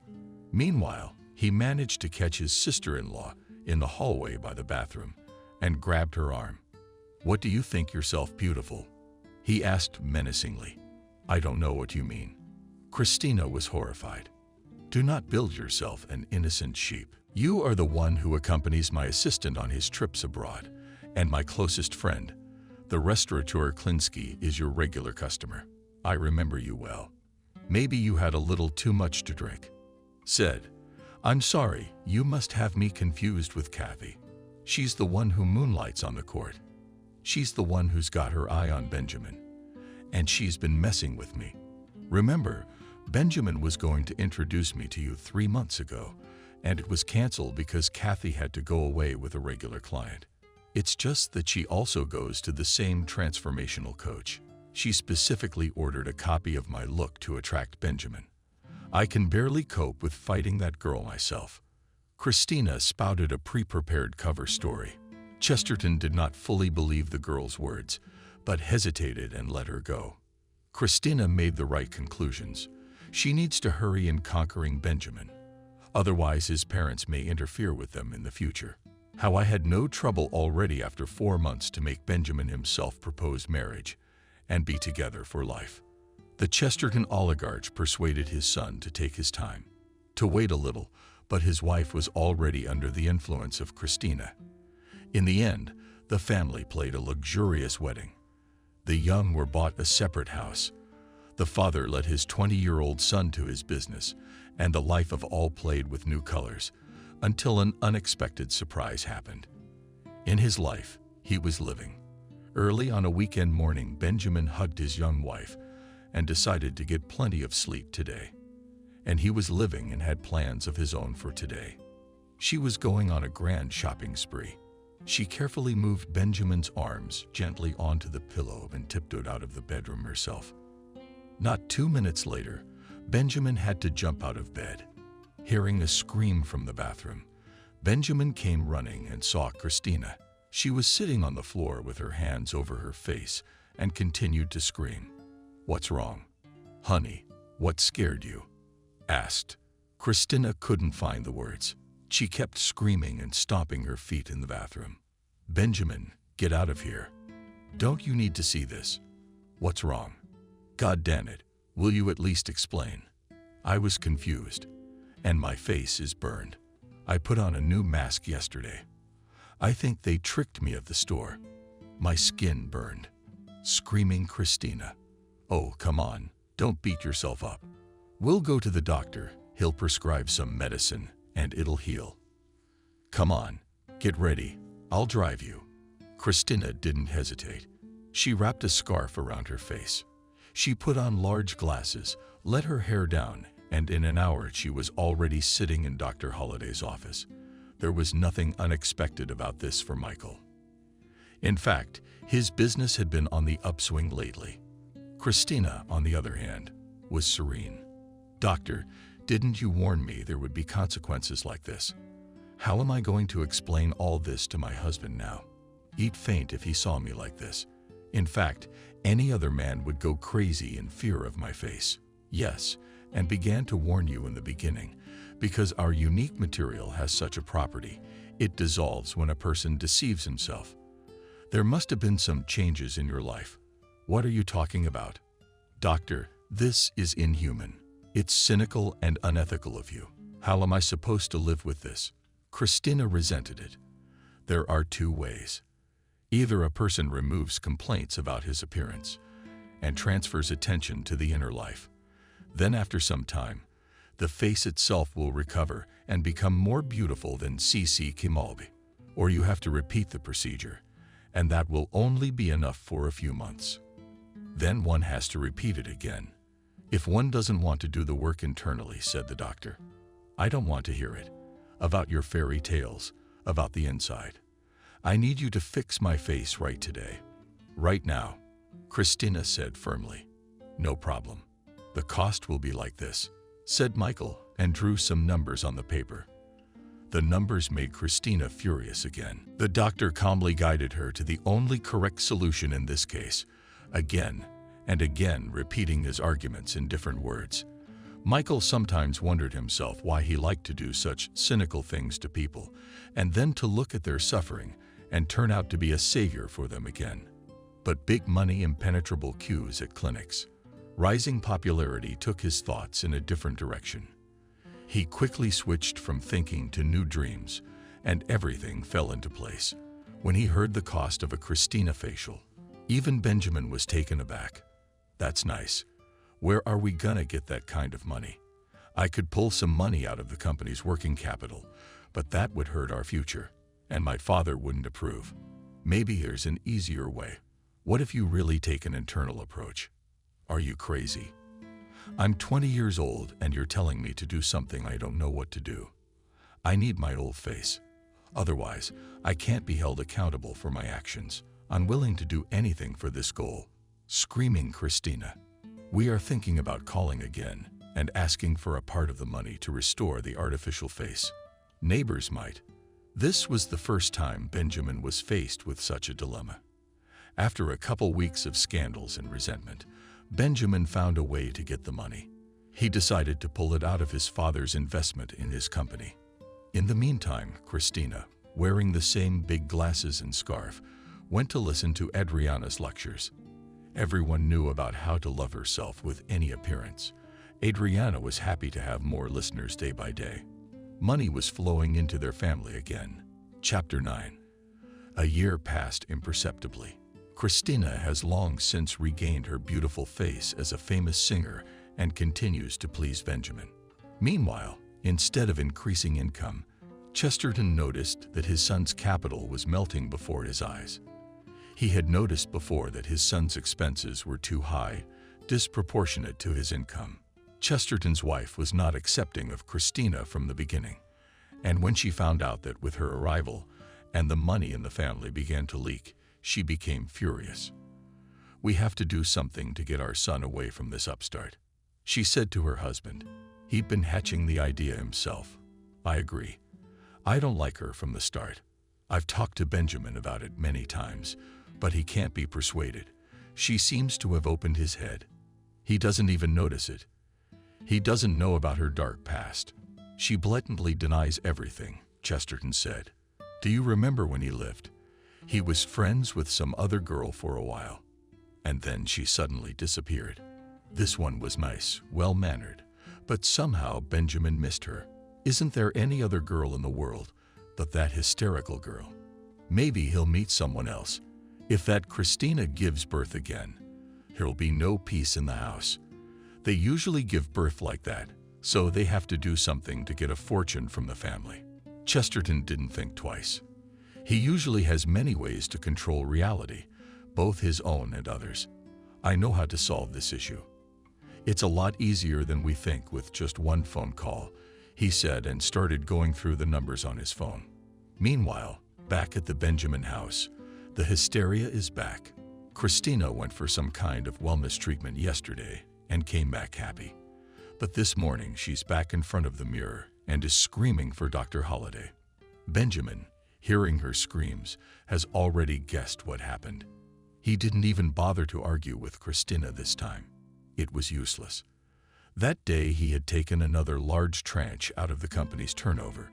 Meanwhile, he managed to catch his sister-in-law in the hallway by the bathroom and grabbed her arm. "What do you think yourself beautiful?" he asked menacingly. "I don't know what you mean." Christina was horrified. "Do not build yourself an innocent sheep. You are the one who accompanies my assistant on his trips abroad, and my closest friend, the restaurateur Klinsky, is your regular customer. I remember you well. Maybe you had a little too much to drink." Said, "I'm sorry, you must have me confused with Kathy. She's the one who moonlights on the court. She's the one who's got her eye on Benjamin. And she's been messing with me. Remember, Benjamin was going to introduce me to you 3 months ago, and it was canceled because Kathy had to go away with a regular client. It's just that she also goes to the same transformational coach. She specifically ordered a copy of my look to attract Benjamin. I can barely cope with fighting that girl myself." Christina spouted a pre-prepared cover story. Chesterton did not fully believe the girl's words, but hesitated and let her go. Christina made the right conclusions. She needs to hurry in conquering Benjamin. Otherwise, his parents may interfere with them in the future. How I had no trouble already after 4 months to make Benjamin himself propose marriage and be together for life. The Chesterton oligarch persuaded his son to take his time, to wait a little, but his wife was already under the influence of Christina. In the end, the family played a luxurious wedding. The young were bought a separate house. The father led his 20-year-old son to his business, and the life of all played with new colors, until an unexpected surprise happened. In his life, he was living. Early on a weekend morning, Benjamin hugged his young wife and decided to get plenty of sleep today. And he was living and had plans of his own for today. She was going on a grand shopping spree. She carefully moved Benjamin's arms gently onto the pillow and tiptoed out of the bedroom herself. Not 2 minutes later, Benjamin had to jump out of bed. Hearing a scream from the bathroom, Benjamin came running and saw Christina. She was sitting on the floor with her hands over her face and continued to scream. "What's wrong? Honey, what scared you?" asked. Christina couldn't find the words. She kept screaming and stomping her feet in the bathroom. "Benjamin, get out of here. Don't you need to see this? What's wrong? God damn it, will you at least explain?" I was confused, and my face is burned. I put on a new mask yesterday. I think they tricked me at the store. My skin burned. Screaming Christina. "Oh, come on, don't beat yourself up. We'll go to the doctor. He'll prescribe some medicine, and it'll heal. Come on, get ready. I'll drive you." Christina didn't hesitate. She wrapped a scarf around her face. She put on large glasses, let her hair down, and in an hour she was already sitting in Dr. Holliday's office. There was nothing unexpected about this for Michael. In fact, his business had been on the upswing lately. Christina, on the other hand, was serene. "Doctor, didn't you warn me there would be consequences like this? How am I going to explain all this to my husband now? He'd faint if he saw me like this. In fact, any other man would go crazy in fear of my face. Yes, and began to warn you in the beginning, because our unique material has such a property. It dissolves when a person deceives himself. There must have been some changes in your life. What are you talking about? Doctor, this is inhuman. It's cynical and unethical of you. How am I supposed to live with this? Christina resented it. There are two ways. Either a person removes complaints about his appearance and transfers attention to the inner life. Then after some time, the face itself will recover and become more beautiful than C.C. Kimalbi. Or you have to repeat the procedure, and that will only be enough for a few months. Then one has to repeat it again. If one doesn't want to do the work internally, said the doctor. I don't want to hear it. About your fairy tales, about the inside. I need you to fix my face right today. Right now, Christina said firmly. No problem. The cost will be like this, said Michael, and drew some numbers on the paper. The numbers made Christina furious again. The doctor calmly guided her to the only correct solution in this case, again and again repeating his arguments in different words. Michael sometimes wondered himself why he liked to do such cynical things to people, and then to look at their suffering and turn out to be a savior for them again. But big money, impenetrable queues at clinics, rising popularity took his thoughts in a different direction. He quickly switched from thinking to new dreams, and everything fell into place. When he heard the cost of a Christina facial, even Benjamin was taken aback. That's nice. Where are we gonna get that kind of money? I could pull some money out of the company's working capital, but that would hurt our future, and my father wouldn't approve. Maybe there's an easier way. What if you really take an internal approach? Are you crazy? I'm 20 years old and you're telling me to do something I don't know what to do. I need my old face. Otherwise, I can't be held accountable for my actions. I'm willing to do anything for this goal. Screaming Christina. We are thinking about calling again and asking for a part of the money to restore the artificial face. Neighbors might. This was the first time Benjamin was faced with such a dilemma. After a couple weeks of scandals and resentment, Benjamin found a way to get the money. He decided to pull it out of his father's investment in his company. In the meantime, Christina, wearing the same big glasses and scarf, went to listen to Adriana's lectures. Everyone knew about how to love herself with any appearance. Adriana was happy to have more listeners day by day. Money was flowing into their family again. Chapter 9. A year passed imperceptibly. Christina has long since regained her beautiful face as a famous singer and continues to please Benjamin. Meanwhile, instead of increasing income, Chesterton noticed that his son's capital was melting before his eyes. He had noticed before that his son's expenses were too high, disproportionate to his income. Chesterton's wife was not accepting of Christina from the beginning, and when she found out that with her arrival and the money in the family began to leak, she became furious. We have to do something to get our son away from this upstart, she said to her husband. He'd been hatching the idea himself. I agree. I don't like her from the start. I've talked to Benjamin about it many times, but he can't be persuaded. She seems to have opened his head. He doesn't even notice it. He doesn't know about her dark past. She blatantly denies everything, Chesterton said. Do you remember when he lived? He was friends with some other girl for a while, and then she suddenly disappeared. This one was nice, well-mannered, but somehow Benjamin missed her. Isn't there any other girl in the world but that hysterical girl? Maybe he'll meet someone else. If that Christina gives birth again, there'll be no peace in the house. They usually give birth like that, so they have to do something to get a fortune from the family. Chesterton didn't think twice. He usually has many ways to control reality, both his own and others. I know how to solve this issue. It's a lot easier than we think with just one phone call, he said, and started going through the numbers on his phone. Meanwhile, back at the Benjamin house, the hysteria is back. Christina went for some kind of wellness treatment yesterday and came back happy. But this morning she's back in front of the mirror and is screaming for Dr. Holliday. Benjamin, hearing her screams, has already guessed what happened. He didn't even bother to argue with Christina this time. It was useless. That day he had taken another large tranche out of the company's turnover,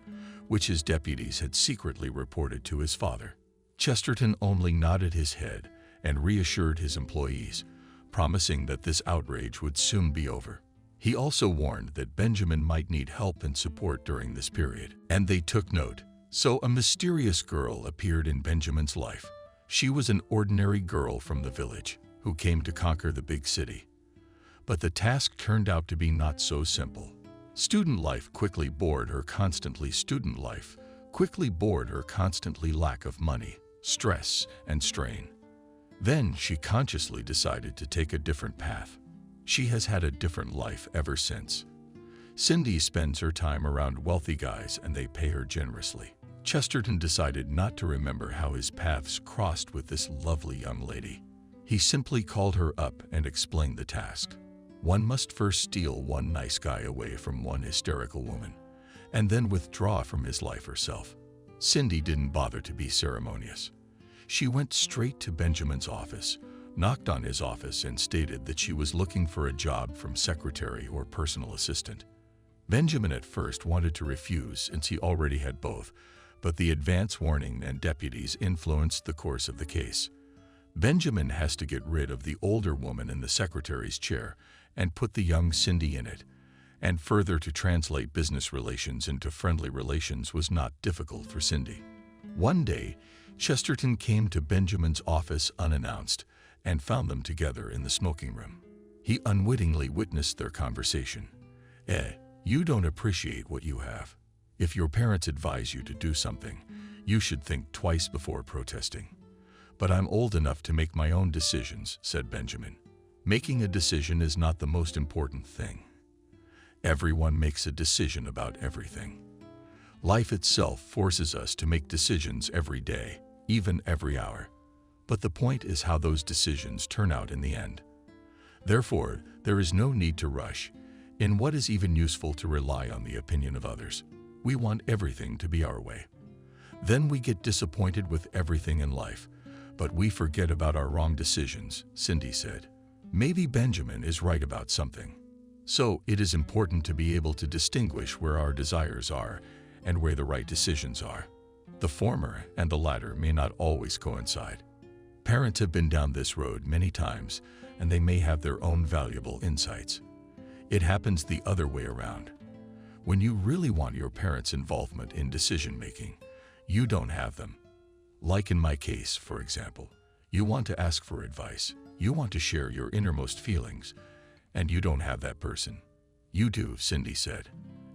which his deputies had secretly reported to his father. Chesterton only nodded his head and reassured his employees, promising that this outrage would soon be over. He also warned that Benjamin might need help and support during this period, and they took note. So a mysterious girl appeared in Benjamin's life. She was an ordinary girl from the village who came to conquer the big city. But the task turned out to be not so simple. Student life quickly bored her constantly lack of money, stress, and strain. Then she consciously decided to take a different path. She has had a different life ever since. Cindy spends her time around wealthy guys and they pay her generously. Chesterton decided not to remember how his paths crossed with this lovely young lady. He simply called her up and explained the task. One must first steal one nice guy away from one hysterical woman, and then withdraw from his life herself. Cindy didn't bother to be ceremonious. She went straight to Benjamin's office, knocked on his office, and stated that she was looking for a job from secretary or personal assistant. Benjamin at first wanted to refuse since he already had both, but the advance warning and deputies influenced the course of the case. Benjamin has to get rid of the older woman in the secretary's chair and put the young Cindy in it, and further to translate business relations into friendly relations was not difficult for Cindy. One day, Chesterton came to Benjamin's office unannounced and found them together in the smoking room. He unwittingly witnessed their conversation. You don't appreciate what you have. If your parents advise you to do something, you should think twice before protesting. But I'm old enough to make my own decisions, said Benjamin. Making a decision is not the most important thing. Everyone makes a decision about everything. Life itself forces us to make decisions every day, even every hour. But the point is how those decisions turn out in the end. Therefore, there is no need to rush. In what is even useful to rely on the opinion of others. We want everything to be our way. Then we get disappointed with everything in life, but we forget about our wrong decisions, Cindy said. Maybe Benjamin is right about something. So it is important to be able to distinguish where our desires are and where the right decisions are. The former and the latter may not always coincide. Parents have been down this road many times, and they may have their own valuable insights. It happens the other way around. When you really want your parents' involvement in decision-making, you don't have them. Like in my case, for example, you want to ask for advice, you want to share your innermost feelings, and you don't have that person. You do, Cindy said.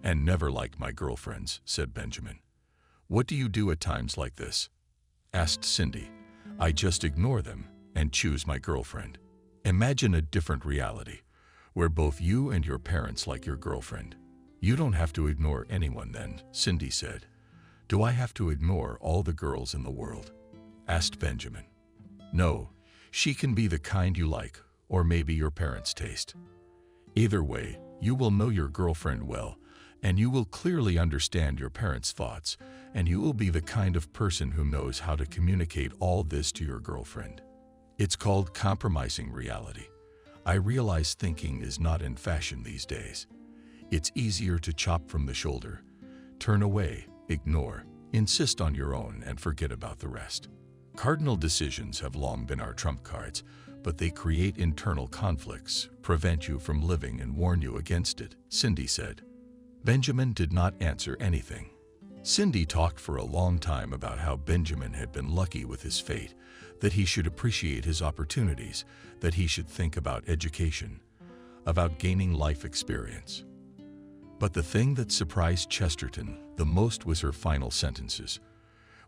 And never like my girlfriends, said Benjamin. What do you do at times like this? Asked Cindy. I just ignore them and choose my girlfriend. Imagine a different reality, where both you and your parents like your girlfriend. You don't have to ignore anyone then, Cindy said. Do I have to ignore all the girls in the world? Asked Benjamin. No, she can be the kind you like, or maybe your parents' taste. Either way, you will know your girlfriend well, and you will clearly understand your parents' thoughts, and you will be the kind of person who knows how to communicate all this to your girlfriend. It's called compromising reality. I realize thinking is not in fashion these days. It's easier to chop from the shoulder, turn away, ignore, insist on your own, and forget about the rest. Cardinal decisions have long been our trump cards, but they create internal conflicts, prevent you from living, and warn you against it, Cindy said. Benjamin did not answer anything. Cindy talked for a long time about how Benjamin had been lucky with his fate, that he should appreciate his opportunities, that he should think about education, about gaining life experience. But the thing that surprised Chesterton the most was her final sentences.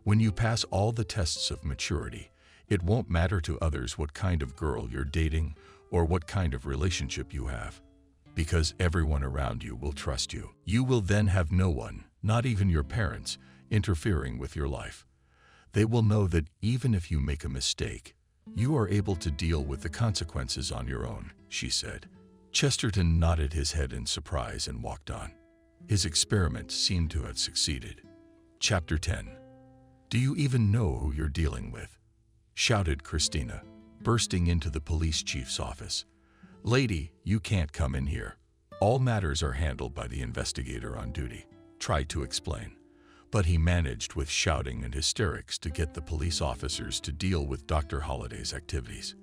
When you pass all the tests of maturity, it won't matter to others what kind of girl you're dating or what kind of relationship you have, because everyone around you will trust you. You will then have no one, not even your parents, interfering with your life. They will know that even if you make a mistake, you are able to deal with the consequences on your own, she said. Chesterton nodded his head in surprise and walked on. His experiment seemed to have succeeded. Chapter 10. Do you even know who you're dealing with? Shouted Christina. bursting into the police chief's office. "Lady, you can't come in here. All matters are handled by the investigator on duty," tried to explain. But he managed with shouting and hysterics to get the police officers to deal with Dr. Holliday's activities.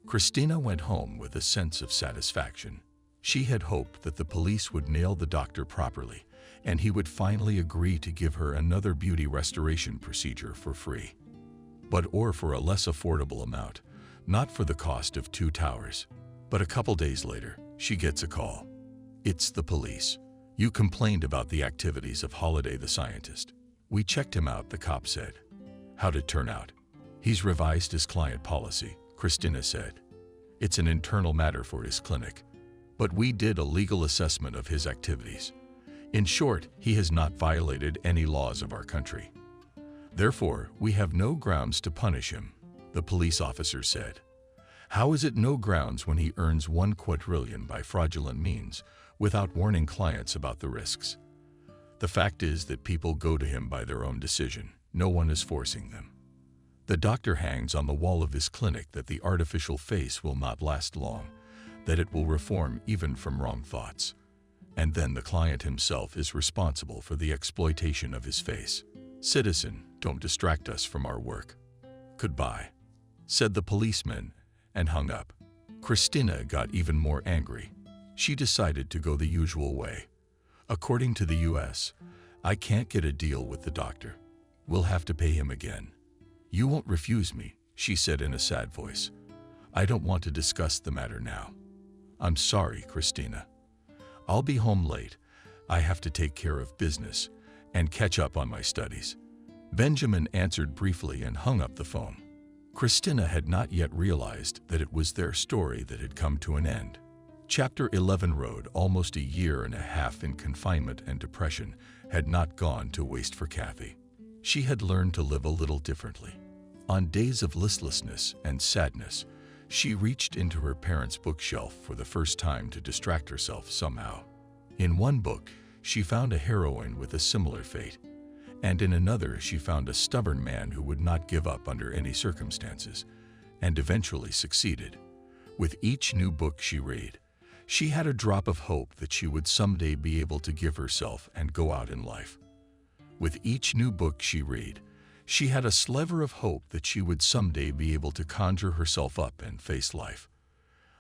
Christina went home with a sense of satisfaction. She had hoped that the police would nail the doctor properly, and he would finally agree to give her another beauty restoration procedure for free. Or for a less affordable amount, not for the cost of 2 towers. But a couple days later, she gets a call. "It's the police. You complained about the activities of Holliday the scientist. We checked him out," the cop said. "How'd it turn out?" "He's revised his client policy," Christina said. "It's an internal matter for his clinic. But we did a legal assessment of his activities. In short, he has not violated any laws of our country. Therefore, we have no grounds to punish him," the police officer said. "How is it no grounds when he earns 1 quadrillion by fraudulent means without warning clients about the risks? The fact is that people go to him by their own decision. No one is forcing them. The doctor hangs on the wall of his clinic that the artificial face will not last long, that it will reform even from wrong thoughts. And then the client himself is responsible for the exploitation of his face. Citizen, don't distract us from our work. Goodbye," said the policeman and hung up. Christina got even more angry. She decided to go the usual way. "According to the U.S., I can't get a deal with the doctor. We'll have to pay him again." "You won't refuse me," she said in a sad voice. "I don't want to discuss the matter now." "I'm sorry, Christina. I'll be home late. I have to take care of business and catch up on my studies." Benjamin answered briefly and hung up the phone. Christina had not yet realized that it was their story that had come to an end. Chapter 11 Road, almost a year and a half in confinement and depression, had not gone to waste for Kathy. She had learned to live a little differently. On days of listlessness and sadness, she reached into her parents' bookshelf for the first time to distract herself somehow. In one book, she found a heroine with a similar fate, and in another she found a stubborn man who would not give up under any circumstances, and eventually succeeded. With each new book she read, she had a drop of hope that she would someday be able to give herself and go out in life. With each new book she read, she had a sliver of hope that she would someday be able to conjure herself up and face life.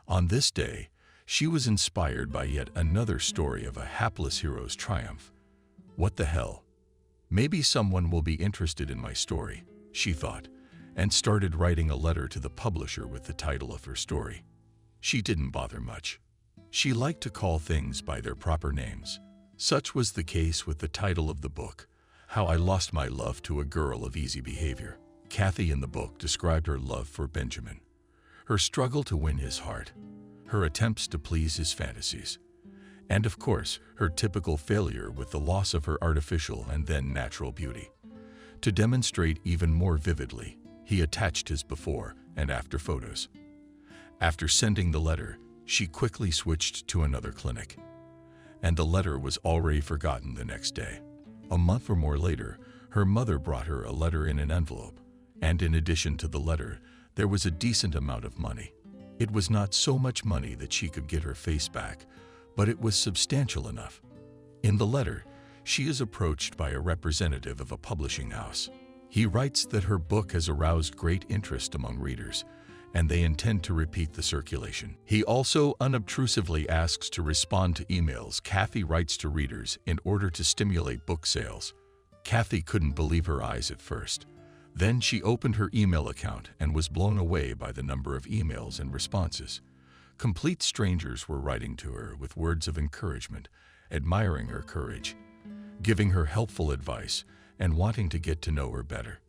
On this day, she was inspired by yet another story of a hapless hero's triumph. What the hell? Maybe someone will be interested in my story, she thought, and started writing a letter to the publisher with the title of her story. She didn't bother much. She liked to call things by their proper names. Such was the case with the title of the book, How I Lost My Love to a Girl of Easy Behavior. Kathy in the book described her love for Benjamin, her struggle to win his heart, her attempts to please his fantasies, and of course, her typical failure with the loss of her artificial and then natural beauty. To demonstrate even more vividly, he attached his before and after photos. After sending the letter, she quickly switched to another clinic, and the letter was already forgotten the next day. A month or more later, her mother brought her a letter in an envelope, and in addition to the letter, there was a decent amount of money. It was not so much money that she could get her face back, but it was substantial enough. In the letter, she is approached by a representative of a publishing house. He writes that her book has aroused great interest among readers, and they intend to repeat the circulation. He also unobtrusively asks to respond to emails Kathy writes to readers in order to stimulate book sales. Kathy couldn't believe her eyes at first. Then she opened her email account and was blown away by the number of emails and responses. Complete strangers were writing to her with words of encouragement, admiring her courage, giving her helpful advice, and wanting to get to know her better.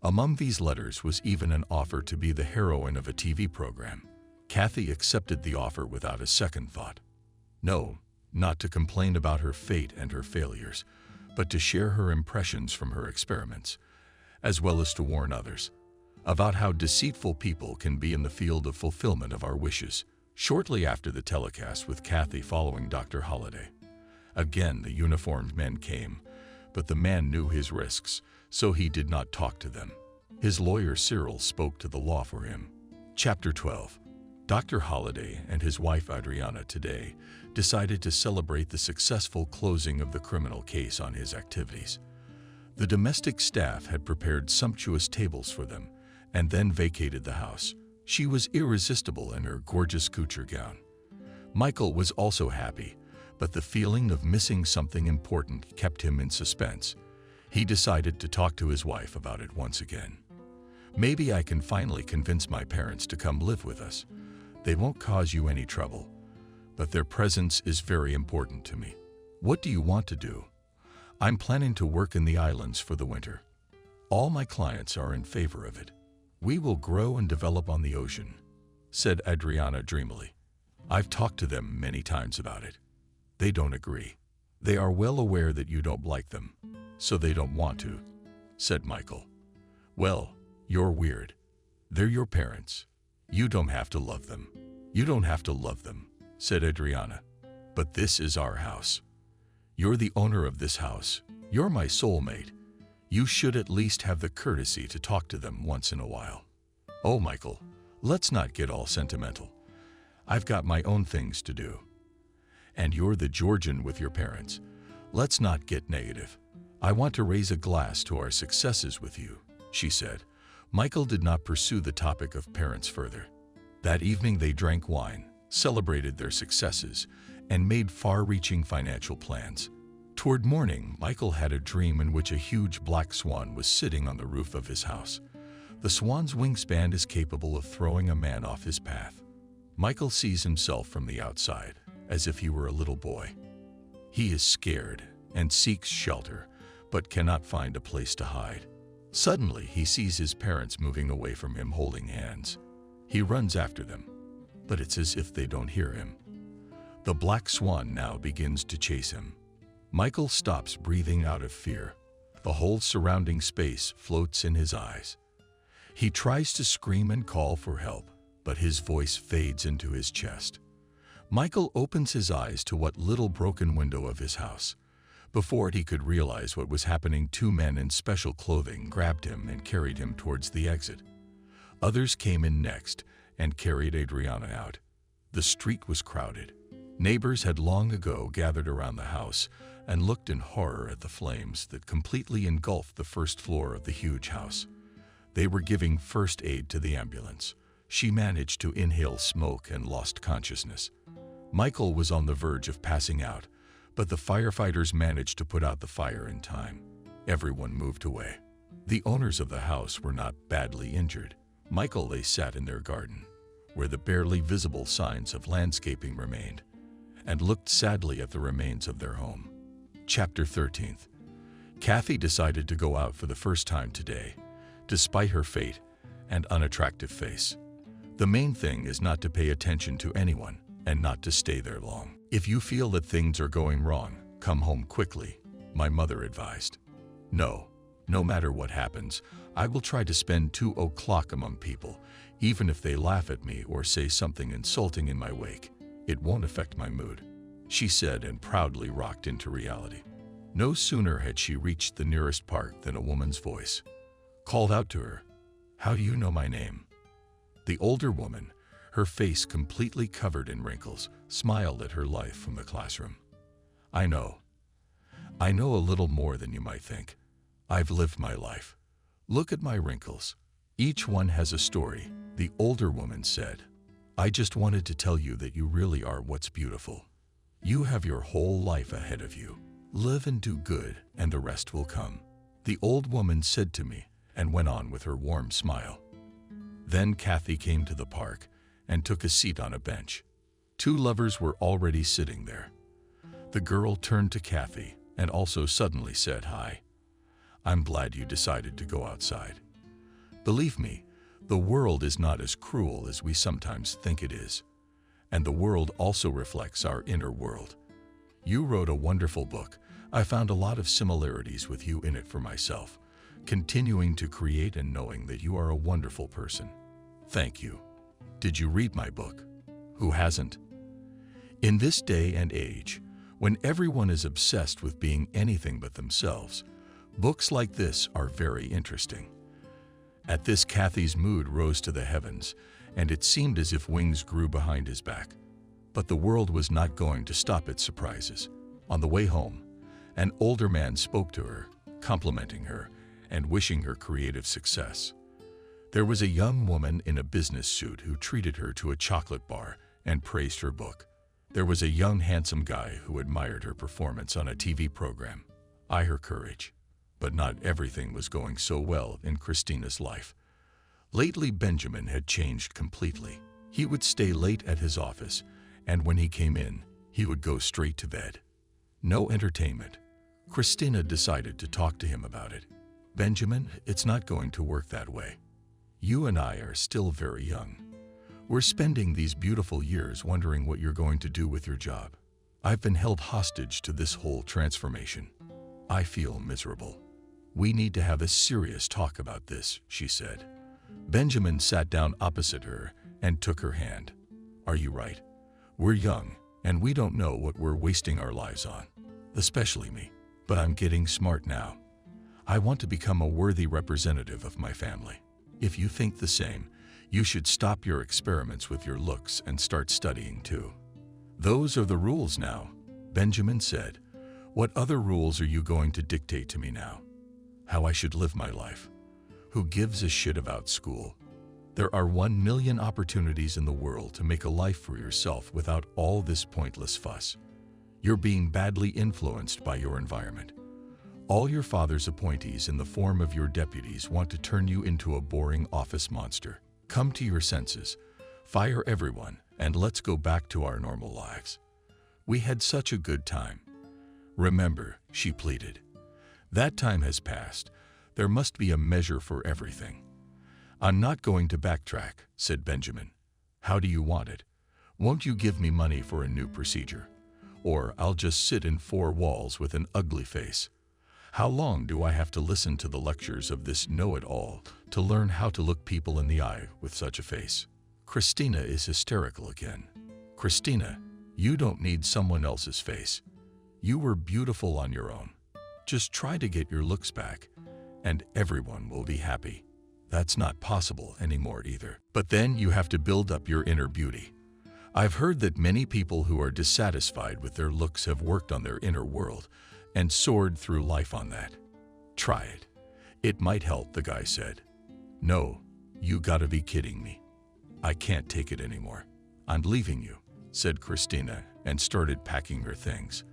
Among these letters was even an offer to be the heroine of a TV program. Kathy accepted the offer without a second thought. No, not to complain about her fate and her failures, but to share her impressions from her experiments, as well as to warn others about how deceitful people can be in the field of fulfillment of our wishes. Shortly after the telecast with Kathy following Dr. Holliday, again the uniformed men came, but the man knew his risks, so he did not talk to them. His lawyer Cyril spoke to the law for him. Chapter 12. Dr. Holliday and his wife Adriana today decided to celebrate the successful closing of the criminal case on his activities. The domestic staff had prepared sumptuous tables for them and then vacated the house. She was irresistible in her gorgeous couture gown. Michael was also happy, but the feeling of missing something important kept him in suspense. He decided to talk to his wife about it once again. Maybe I can finally convince my parents to come live with us. They won't cause you any trouble, but their presence is very important to me. What do you want to do? I'm planning to work in the islands for the winter. All my clients are in favor of it. We will grow and develop on the ocean, said Adriana dreamily. I've talked to them many times about it. They don't agree. They are well aware that you don't like them, so they don't want to, said Michael. Well, you're weird. They're your parents. You don't have to love them. You don't have to love them, said Adriana. But this is our house. You're the owner of this house. You're my soulmate. You should at least have the courtesy to talk to them once in a while. Oh, Michael, let's not get all sentimental. I've got my own things to do. And you're the Georgian with your parents. Let's not get negative. I want to raise a glass to our successes with you, she said. Michael did not pursue the topic of parents further. That evening they drank wine, celebrated their successes, and made far-reaching financial plans. Toward morning, Michael had a dream in which a huge black swan was sitting on the roof of his house. The swan's wingspan is capable of throwing a man off his path. Michael sees himself from the outside, as if he were a little boy. He is scared and seeks shelter, but cannot find a place to hide. Suddenly, he sees his parents moving away from him holding hands. He runs after them, but it's as if they don't hear him. The black swan now begins to chase him. Michael stops breathing out of fear. The whole surrounding space floats in his eyes. He tries to scream and call for help, but his voice fades into his chest. Michael opens his eyes to what little broken window of his house. Before he could realize what was happening, two men in special clothing grabbed him and carried him towards the exit. Others came in next and carried Adriana out. The street was crowded. Neighbors had long ago gathered around the house and looked in horror at the flames that completely engulfed the first floor of the huge house. They were giving first aid to the ambulance. She managed to inhale smoke and lost consciousness. Michael was on the verge of passing out, but the firefighters managed to put out the fire in time. Everyone moved away. The owners of the house were not badly injured. Michael they sat in their garden, where the barely visible signs of landscaping remained, and looked sadly at the remains of their home. Chapter 13. Kathy decided to go out for the first time today, despite her fate and unattractive face. The main thing is not to pay attention to anyone and not to stay there long. If you feel that things are going wrong, come home quickly, my mother advised. No matter what happens, I will try to spend 2 o'clock among people, even if they laugh at me or say something insulting in my wake. It won't affect my mood, she said and proudly rocked into reality. No sooner had she reached the nearest park than a woman's voice called out to her, "How do you know my name?" The older woman, her face completely covered in wrinkles, smiled at her life from the classroom. I know a little more than you might think. I've lived my life. Look at my wrinkles. Each one has a story," the older woman said. "I just wanted to tell you that you really are what's beautiful. You have your whole life ahead of you. Live and do good, and the rest will come," the old woman said to me and went on with her warm smile. Then Kathy came to the park and took a seat on a bench. 2 lovers were already sitting there. The girl turned to Kathy and also suddenly said, "Hi. I'm glad you decided to go outside. Believe me, the world is not as cruel as we sometimes think it is. And the world also reflects our inner world. You wrote a wonderful book. I found a lot of similarities with you in it for myself, continuing to create and knowing that you are a wonderful person. Thank you. Did you read my book? Who hasn't? In this day and age, when everyone is obsessed with being anything but themselves, books like this are very interesting." At this, Kathy's mood rose to the heavens, and it seemed as if wings grew behind his back. But the world was not going to stop its surprises. On the way home, an older man spoke to her, complimenting her and wishing her creative success. There was a young woman in a business suit who treated her to a chocolate bar and praised her book. There was a young, handsome guy who admired her performance on a TV program. Her courage. But not everything was going so well in Christina's life. Lately, Benjamin had changed completely. He would stay late at his office, and when he came in, he would go straight to bed. No entertainment. Christina decided to talk to him about it. Benjamin, it's not going to work that way. You and I are still very young. We're spending these beautiful years wondering what you're going to do with your job. I've been held hostage to this whole transformation. I feel miserable. We need to have a serious talk about this, she said. Benjamin sat down opposite her and took her hand. Are you right? We're young, and we don't know what we're wasting our lives on. Especially me. But I'm getting smart now. I want to become a worthy representative of my family. If you think the same, you should stop your experiments with your looks and start studying too. Those are the rules now, Benjamin said. What other rules are you going to dictate to me now? How I should live my life? Who gives a shit about school? There are 1 million opportunities in the world to make a life for yourself without all this pointless fuss. You're being badly influenced by your environment. All your father's appointees in the form of your deputies want to turn you into a boring office monster. Come to your senses, fire everyone, and let's go back to our normal lives. We had such a good time. Remember, she pleaded. That time has passed. There must be a measure for everything. I'm not going to backtrack, said Benjamin. How do you want it? Won't you give me money for a new procedure? Or I'll just sit in 4 walls with an ugly face. How long do I have to listen to the lectures of this know-it-all to learn how to look people in the eye with such a face? Christina is hysterical again. Christina, you don't need someone else's face. You were beautiful on your own. Just try to get your looks back, and everyone will be happy. That's not possible anymore either. But then you have to build up your inner beauty. I've heard that many people who are dissatisfied with their looks have worked on their inner world and soared through life on that. Try it. It might help, the guy said. No, you gotta be kidding me. I can't take it anymore. I'm leaving you, said Christina, and started packing her things.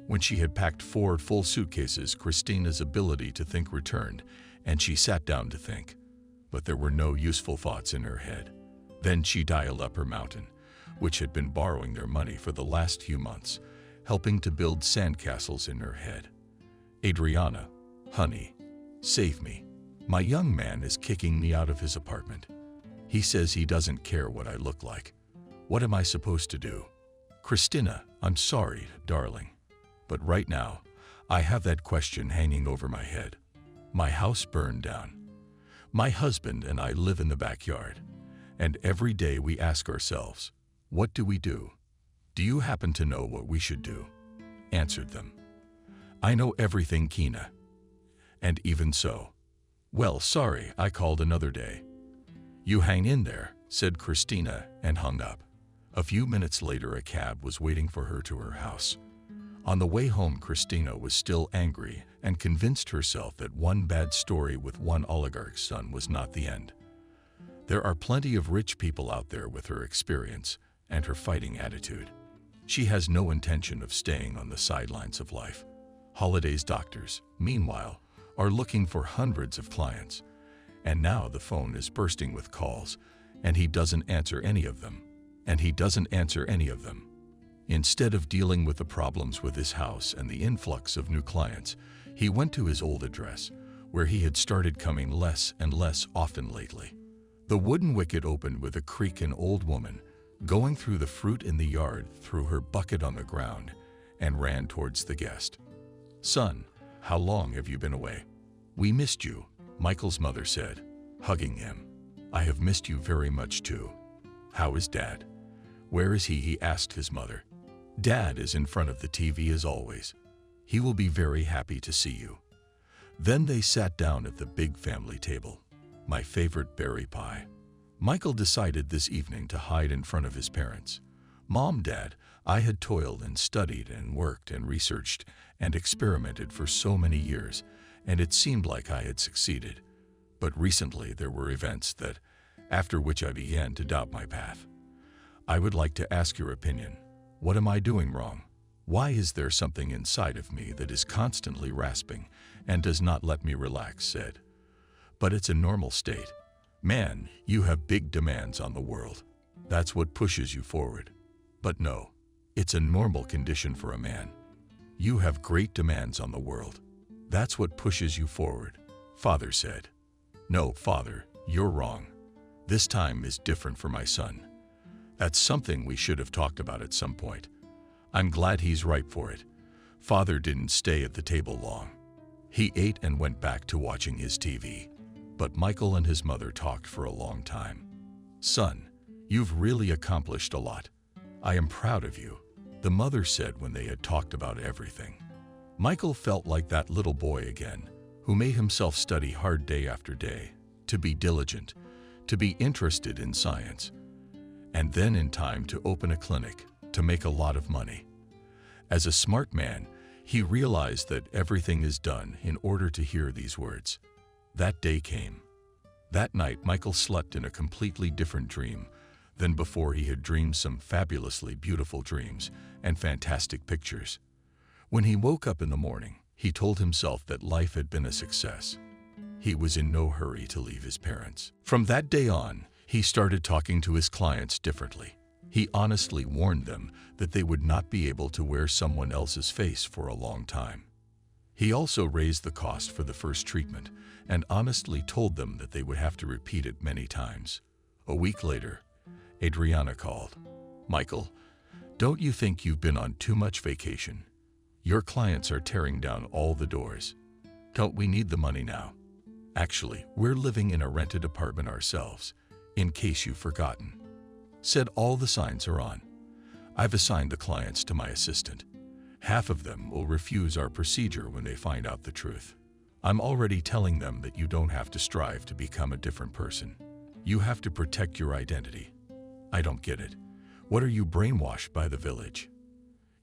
When she had packed 4 full suitcases, Christina's ability to think returned, and she sat down to think. But there were no useful thoughts in her head. Then she dialed up her mountain, which had been borrowing their money for the last few months, helping to build sandcastles in her head. Adriana, honey, save me. My young man is kicking me out of his apartment. He says he doesn't care what I look like. What am I supposed to do? Christina, I'm sorry, darling. But right now, I have that question hanging over my head. My house burned down. My husband and I live in the backyard, and every day we ask ourselves, what do we do? Do you happen to know what we should do? Answered them. I know everything, Kina. And even so. Well, sorry, I called another day. You hang in there, said Christina, and hung up. A few minutes later, a cab was waiting for her to her house. On the way home, Christina was still angry and convinced herself that one bad story with one oligarch's son was not the end. There are plenty of rich people out there with her experience and her fighting attitude. She has no intention of staying on the sidelines of life. Holiday's doctors, meanwhile, are looking for hundreds of clients. And now the phone is bursting with calls, and he doesn't answer any of them. Instead of dealing with the problems with his house and the influx of new clients, he went to his old address, where he had started coming less and less often lately. The wooden wicket opened with a creak. An old woman, going through the fruit in the yard, threw her bucket on the ground and ran towards the guest. Son, how long have you been away? We missed you, Michael's mother said, hugging him. I have missed you very much too. How is Dad? Where is he? He asked his mother. Dad is in front of the TV as always. He will be very happy to see you. Then they sat down at the big family table. My favorite berry pie. Michael decided this evening to hide in front of his parents. Mom, Dad, I had toiled and studied and worked and researched and experimented for so many years, and it seemed like I had succeeded. But recently there were events that, after which I began to doubt my path. I would like to ask your opinion. What am I doing wrong? Why is there something inside of me that is constantly rasping and does not let me relax, said. But it's a normal state. Man, you have big demands on the world. That's what pushes you forward. But no, it's a normal condition for a man. You have great demands on the world. That's what pushes you forward, Father said. No, Father, you're wrong. This time is different for my son. That's something we should have talked about at some point. I'm glad he's ripe for it. Father didn't stay at the table long. He ate and went back to watching his TV. But Michael and his mother talked for a long time. Son, you've really accomplished a lot. I am proud of you, the mother said when they had talked about everything. Michael felt like that little boy again, who made himself study hard day after day, to be diligent, to be interested in science, and then in time to open a clinic, to make a lot of money. As a smart man, he realized that everything is done in order to hear these words. That day came. That night, Michael slept in a completely different dream than before. He had dreamed some fabulously beautiful dreams and fantastic pictures. When he woke up in the morning, he told himself that life had been a success. He was in no hurry to leave his parents. From that day on, he started talking to his clients differently. He honestly warned them that they would not be able to wear someone else's face for a long time. He also raised the cost for the first treatment and honestly told them that they would have to repeat it many times. A week later, Adriana called. Michael, don't you think you've been on too much vacation? Your clients are tearing down all the doors. Don't we need the money now? Actually, we're living in a rented apartment ourselves, in case you've forgotten. Said all the signs are on. I've assigned the clients to my assistant. Half of them will refuse our procedure when they find out the truth. I'm already telling them that you don't have to strive to become a different person. You have to protect your identity. I don't get it. What are you, brainwashed by the village?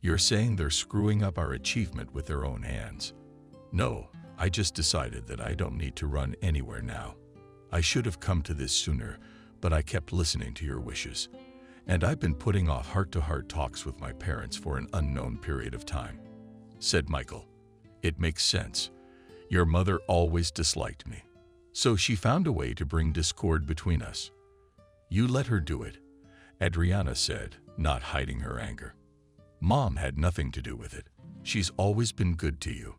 You're saying they're screwing up our achievement with their own hands. No, I just decided that I don't need to run anywhere now. I should have come to this sooner, but I kept listening to your wishes. And I've been putting off heart-to-heart talks with my parents for an unknown period of time, said Michael. It makes sense. Your mother always disliked me, so she found a way to bring discord between us. You let her do it, Adriana said, not hiding her anger. Mom had nothing to do with it. She's always been good to you.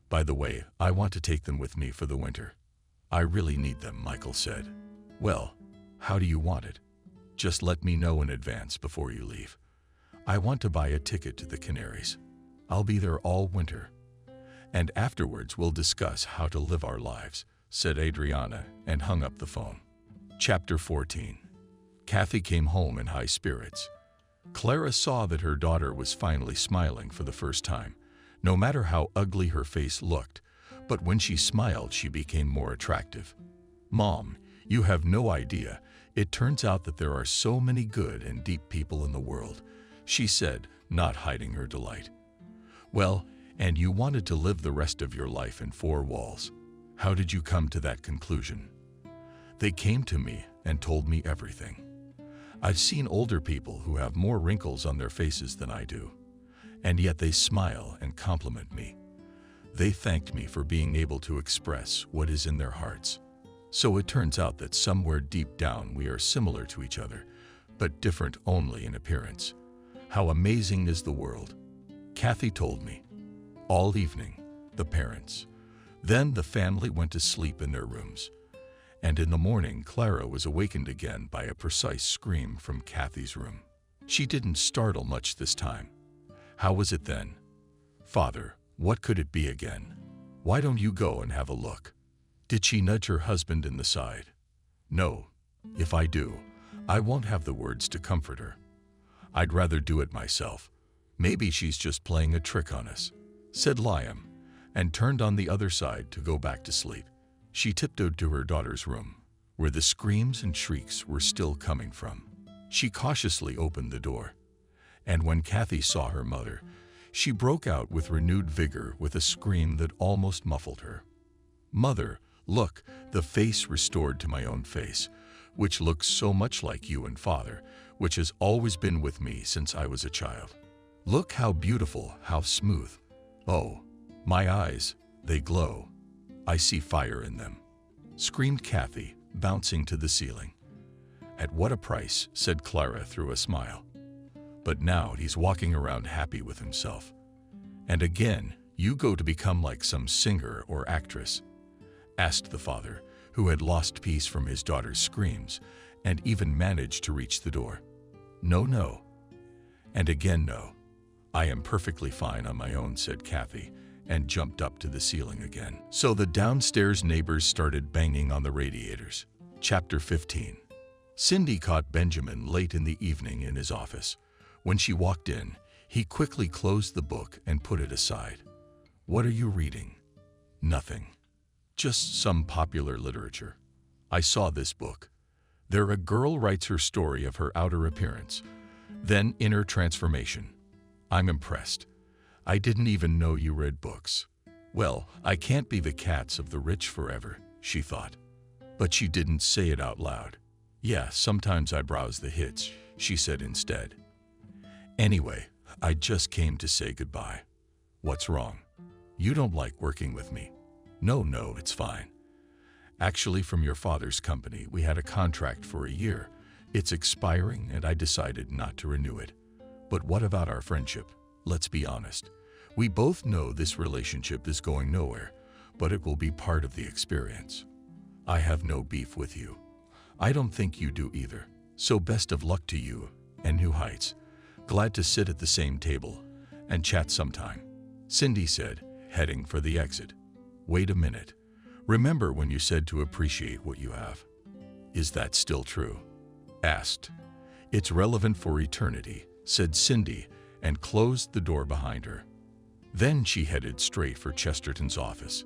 By the way, I want to take them with me for the winter. I really need them, Michael said. Well, how do you want it? Just let me know in advance before you leave. I want to buy a ticket to the Canaries. I'll be there all winter. And afterwards we'll discuss how to live our lives, said Adriana and hung up the phone. Chapter 14. Kathy came home in high spirits. Clara saw that her daughter was finally smiling for the first time, no matter how ugly her face looked, but when she smiled she became more attractive. Mom, you have no idea. It turns out that there are so many good and deep people in the world, she said, not hiding her delight. Well, and you wanted to live the rest of your life in four walls. How did you come to that conclusion? They came to me and told me everything. I've seen older people who have more wrinkles on their faces than I do, and yet they smile and compliment me. They thanked me for being able to express what is in their hearts. So it turns out that somewhere deep down we are similar to each other, but different only in appearance. How amazing is the world, Kathy told me. All evening, the parents. Then the family went to sleep in their rooms. And in the morning, Clara was awakened again by a precise scream from Kathy's room. She didn't startle much this time. How was it then? Father, what could it be again? Why don't you go and have a look? Did she nudge her husband in the side? No. If I do, I won't have the words to comfort her. I'd rather do it myself. Maybe she's just playing a trick on us, said Liam, and turned on the other side to go back to sleep. She tiptoed to her daughter's room, where the screams and shrieks were still coming from. She cautiously opened the door, and when Kathy saw her mother, she broke out with renewed vigor with a scream that almost muffled her. "Mother, look," the face restored to my own face, which looks so much like you and Father, which has always been with me since I was a child. "Look how beautiful, how smooth. Oh, my eyes, they glow. I see fire in them," screamed Kathy, bouncing to the ceiling. "At what a price," said Clara through a smile. "But now he's walking around happy with himself. And again, you go to become like some singer or actress?" asked the father, who had lost peace from his daughter's screams and even managed to reach the door. "No, no. And again, no. I am perfectly fine on my own," said Kathy, and jumped up to the ceiling again. So the downstairs neighbors started banging on the radiators. Chapter 15. Cindy caught Benjamin late in the evening in his office. When she walked in, he quickly closed the book and put it aside. "What are you reading?" "Nothing. Just some popular literature. I saw this book. There a girl writes her story of her outer appearance, then inner transformation. I'm impressed. I didn't even know you read books." "Well, I can't be the cats of the rich forever," she thought. But she didn't say it out loud. "Yeah, sometimes I browse the hits," she said instead. "Anyway, I just came to say goodbye." "What's wrong? You don't like working with me?" "No, no, it's fine. Actually, from your father's company, we had a contract for a year. It's expiring and I decided not to renew it. But what about our friendship? Let's be honest. We both know this relationship is going nowhere, but it will be part of the experience. I have no beef with you. I don't think you do either. So best of luck to you and new heights. Glad to sit at the same table and chat sometime," Cindy said, heading for the exit. "Wait a minute. Remember when you said to appreciate what you have?" "Is that still true?" asked. "It's relevant for eternity," said Cindy, and closed the door behind her. Then she headed straight for Chesterton's office.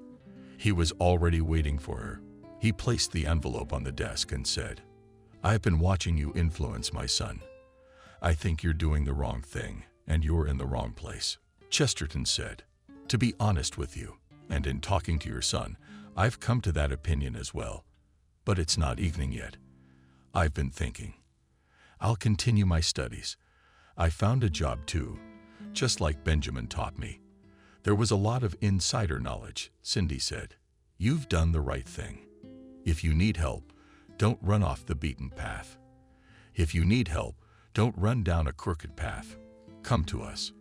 He was already waiting for her. He placed the envelope on the desk and said, "I've been watching you influence my son. I think you're doing the wrong thing, and you're in the wrong place." Chesterton said, "To be honest with you, and in talking to your son, I've come to that opinion as well. But it's not evening yet. I've been thinking. I'll continue my studies. I found a job too, just like Benjamin taught me. There was a lot of insider knowledge," Cindy said. "You've done the right thing. If you need help, don't run off the beaten path. If you need help, don't run down a crooked path. Come to us.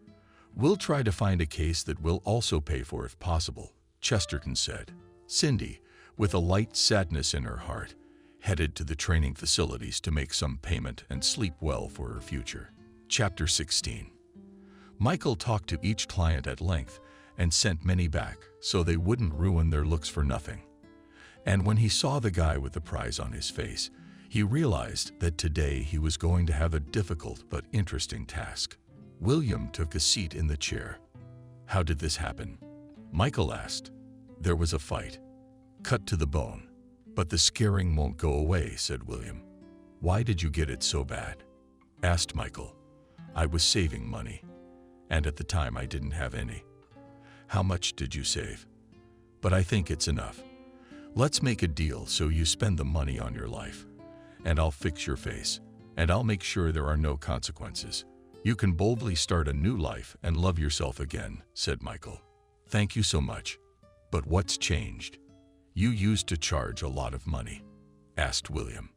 We'll try to find a case that we'll also pay for if possible," Chesterton said. Cindy, with a light sadness in her heart, headed to the training facilities to make some payment and sleep well for her future. Chapter 16. Michael talked to each client at length and sent many back so they wouldn't ruin their looks for nothing. And when he saw the guy with the prize on his face, he realized that today he was going to have a difficult but interesting task. William took a seat in the chair. "How did this happen?" Michael asked. "There was a fight. Cut to the bone. But the scaring won't go away," said William. "Why did you get it so bad?" asked Michael. "I was saving money, and at the time I didn't have any." "How much did you save?" "But I think it's enough. Let's make a deal so you spend the money on your life, and I'll fix your face, and I'll make sure there are no consequences. You can boldly start a new life and love yourself again," said Michael. "Thank you so much. But what's changed? You used to charge a lot of money," asked William.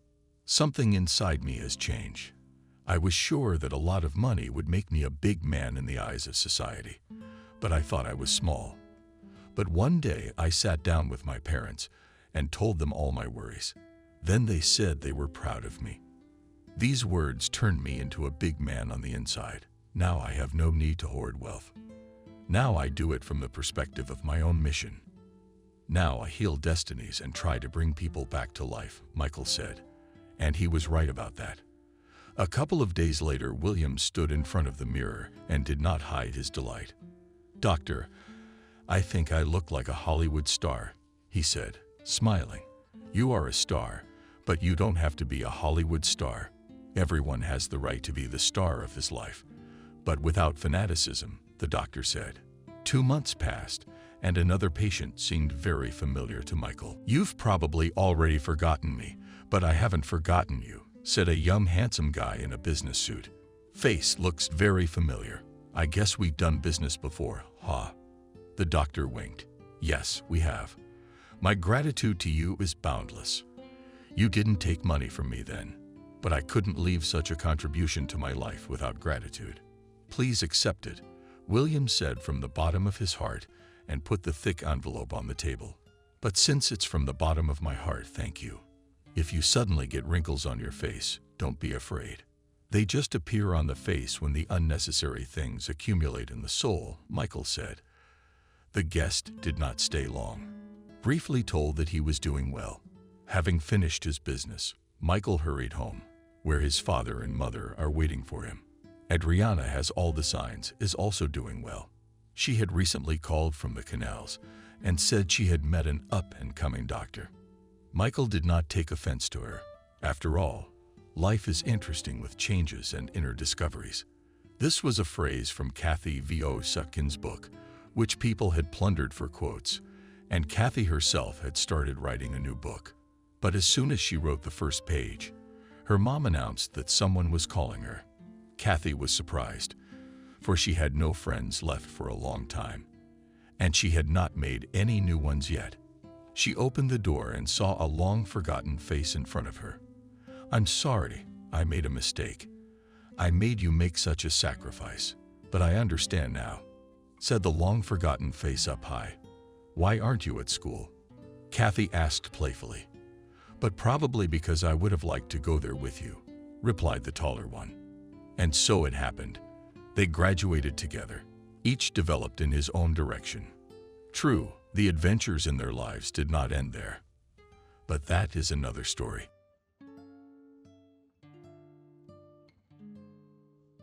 "Something inside me has changed. I was sure that a lot of money would make me a big man in the eyes of society, but I thought I was small. But one day I sat down with my parents and told them all my worries. Then they said they were proud of me. These words turned me into a big man on the inside. Now I have no need to hoard wealth. Now I do it from the perspective of my own mission. Now I heal destinies and try to bring people back to life," Michael said. And he was right about that. A couple of days later, William stood in front of the mirror and did not hide his delight. "Doctor, I think I look like a Hollywood star," he said, smiling. "You are a star, But you don't have to be a Hollywood star. Everyone has the right to be the star of his life, but without fanaticism, the doctor said. 2 months passed, and another patient seemed very familiar to Michael. "You've probably already forgotten me, but I haven't forgotten you," said a young, handsome guy in a business suit. "Face looks very familiar. I guess we've done business before, huh?" The doctor winked. "Yes, we have. My gratitude to you is boundless. You didn't take money from me then, but I couldn't leave such a contribution to my life without gratitude. Please accept it," William said from the bottom of his heart and put the thick envelope on the table. "But since it's from the bottom of my heart, thank you. If you suddenly get wrinkles on your face, don't be afraid. They just appear on the face when the unnecessary things accumulate in the soul," Michael said. The guest did not stay long. Briefly told that he was doing well. Having finished his business, Michael hurried home, where his father and mother are waiting for him. Adriana has all the signs, is also doing well. She had recently called from the canals and said she had met an up-and-coming doctor. Michael did not take offense to her. After all, life is interesting with changes and inner discoveries. This was a phrase from Kathy V.O. Sutkin's book, which people had plundered for quotes, and Kathy herself had started writing a new book. But as soon as she wrote the first page, her mom announced that someone was calling her. Kathy was surprised, for she had no friends left for a long time, and she had not made any new ones yet. She opened the door and saw a long-forgotten face in front of her. "I'm sorry, I made a mistake. I made you make such a sacrifice, but I understand now," said the long-forgotten face up high. "Why aren't you at school?" Kathy asked playfully. "But probably because I would have liked to go there with you," replied the taller one. And so it happened. They graduated together, each developed in his own direction. True, the adventures in their lives did not end there. But that is another story.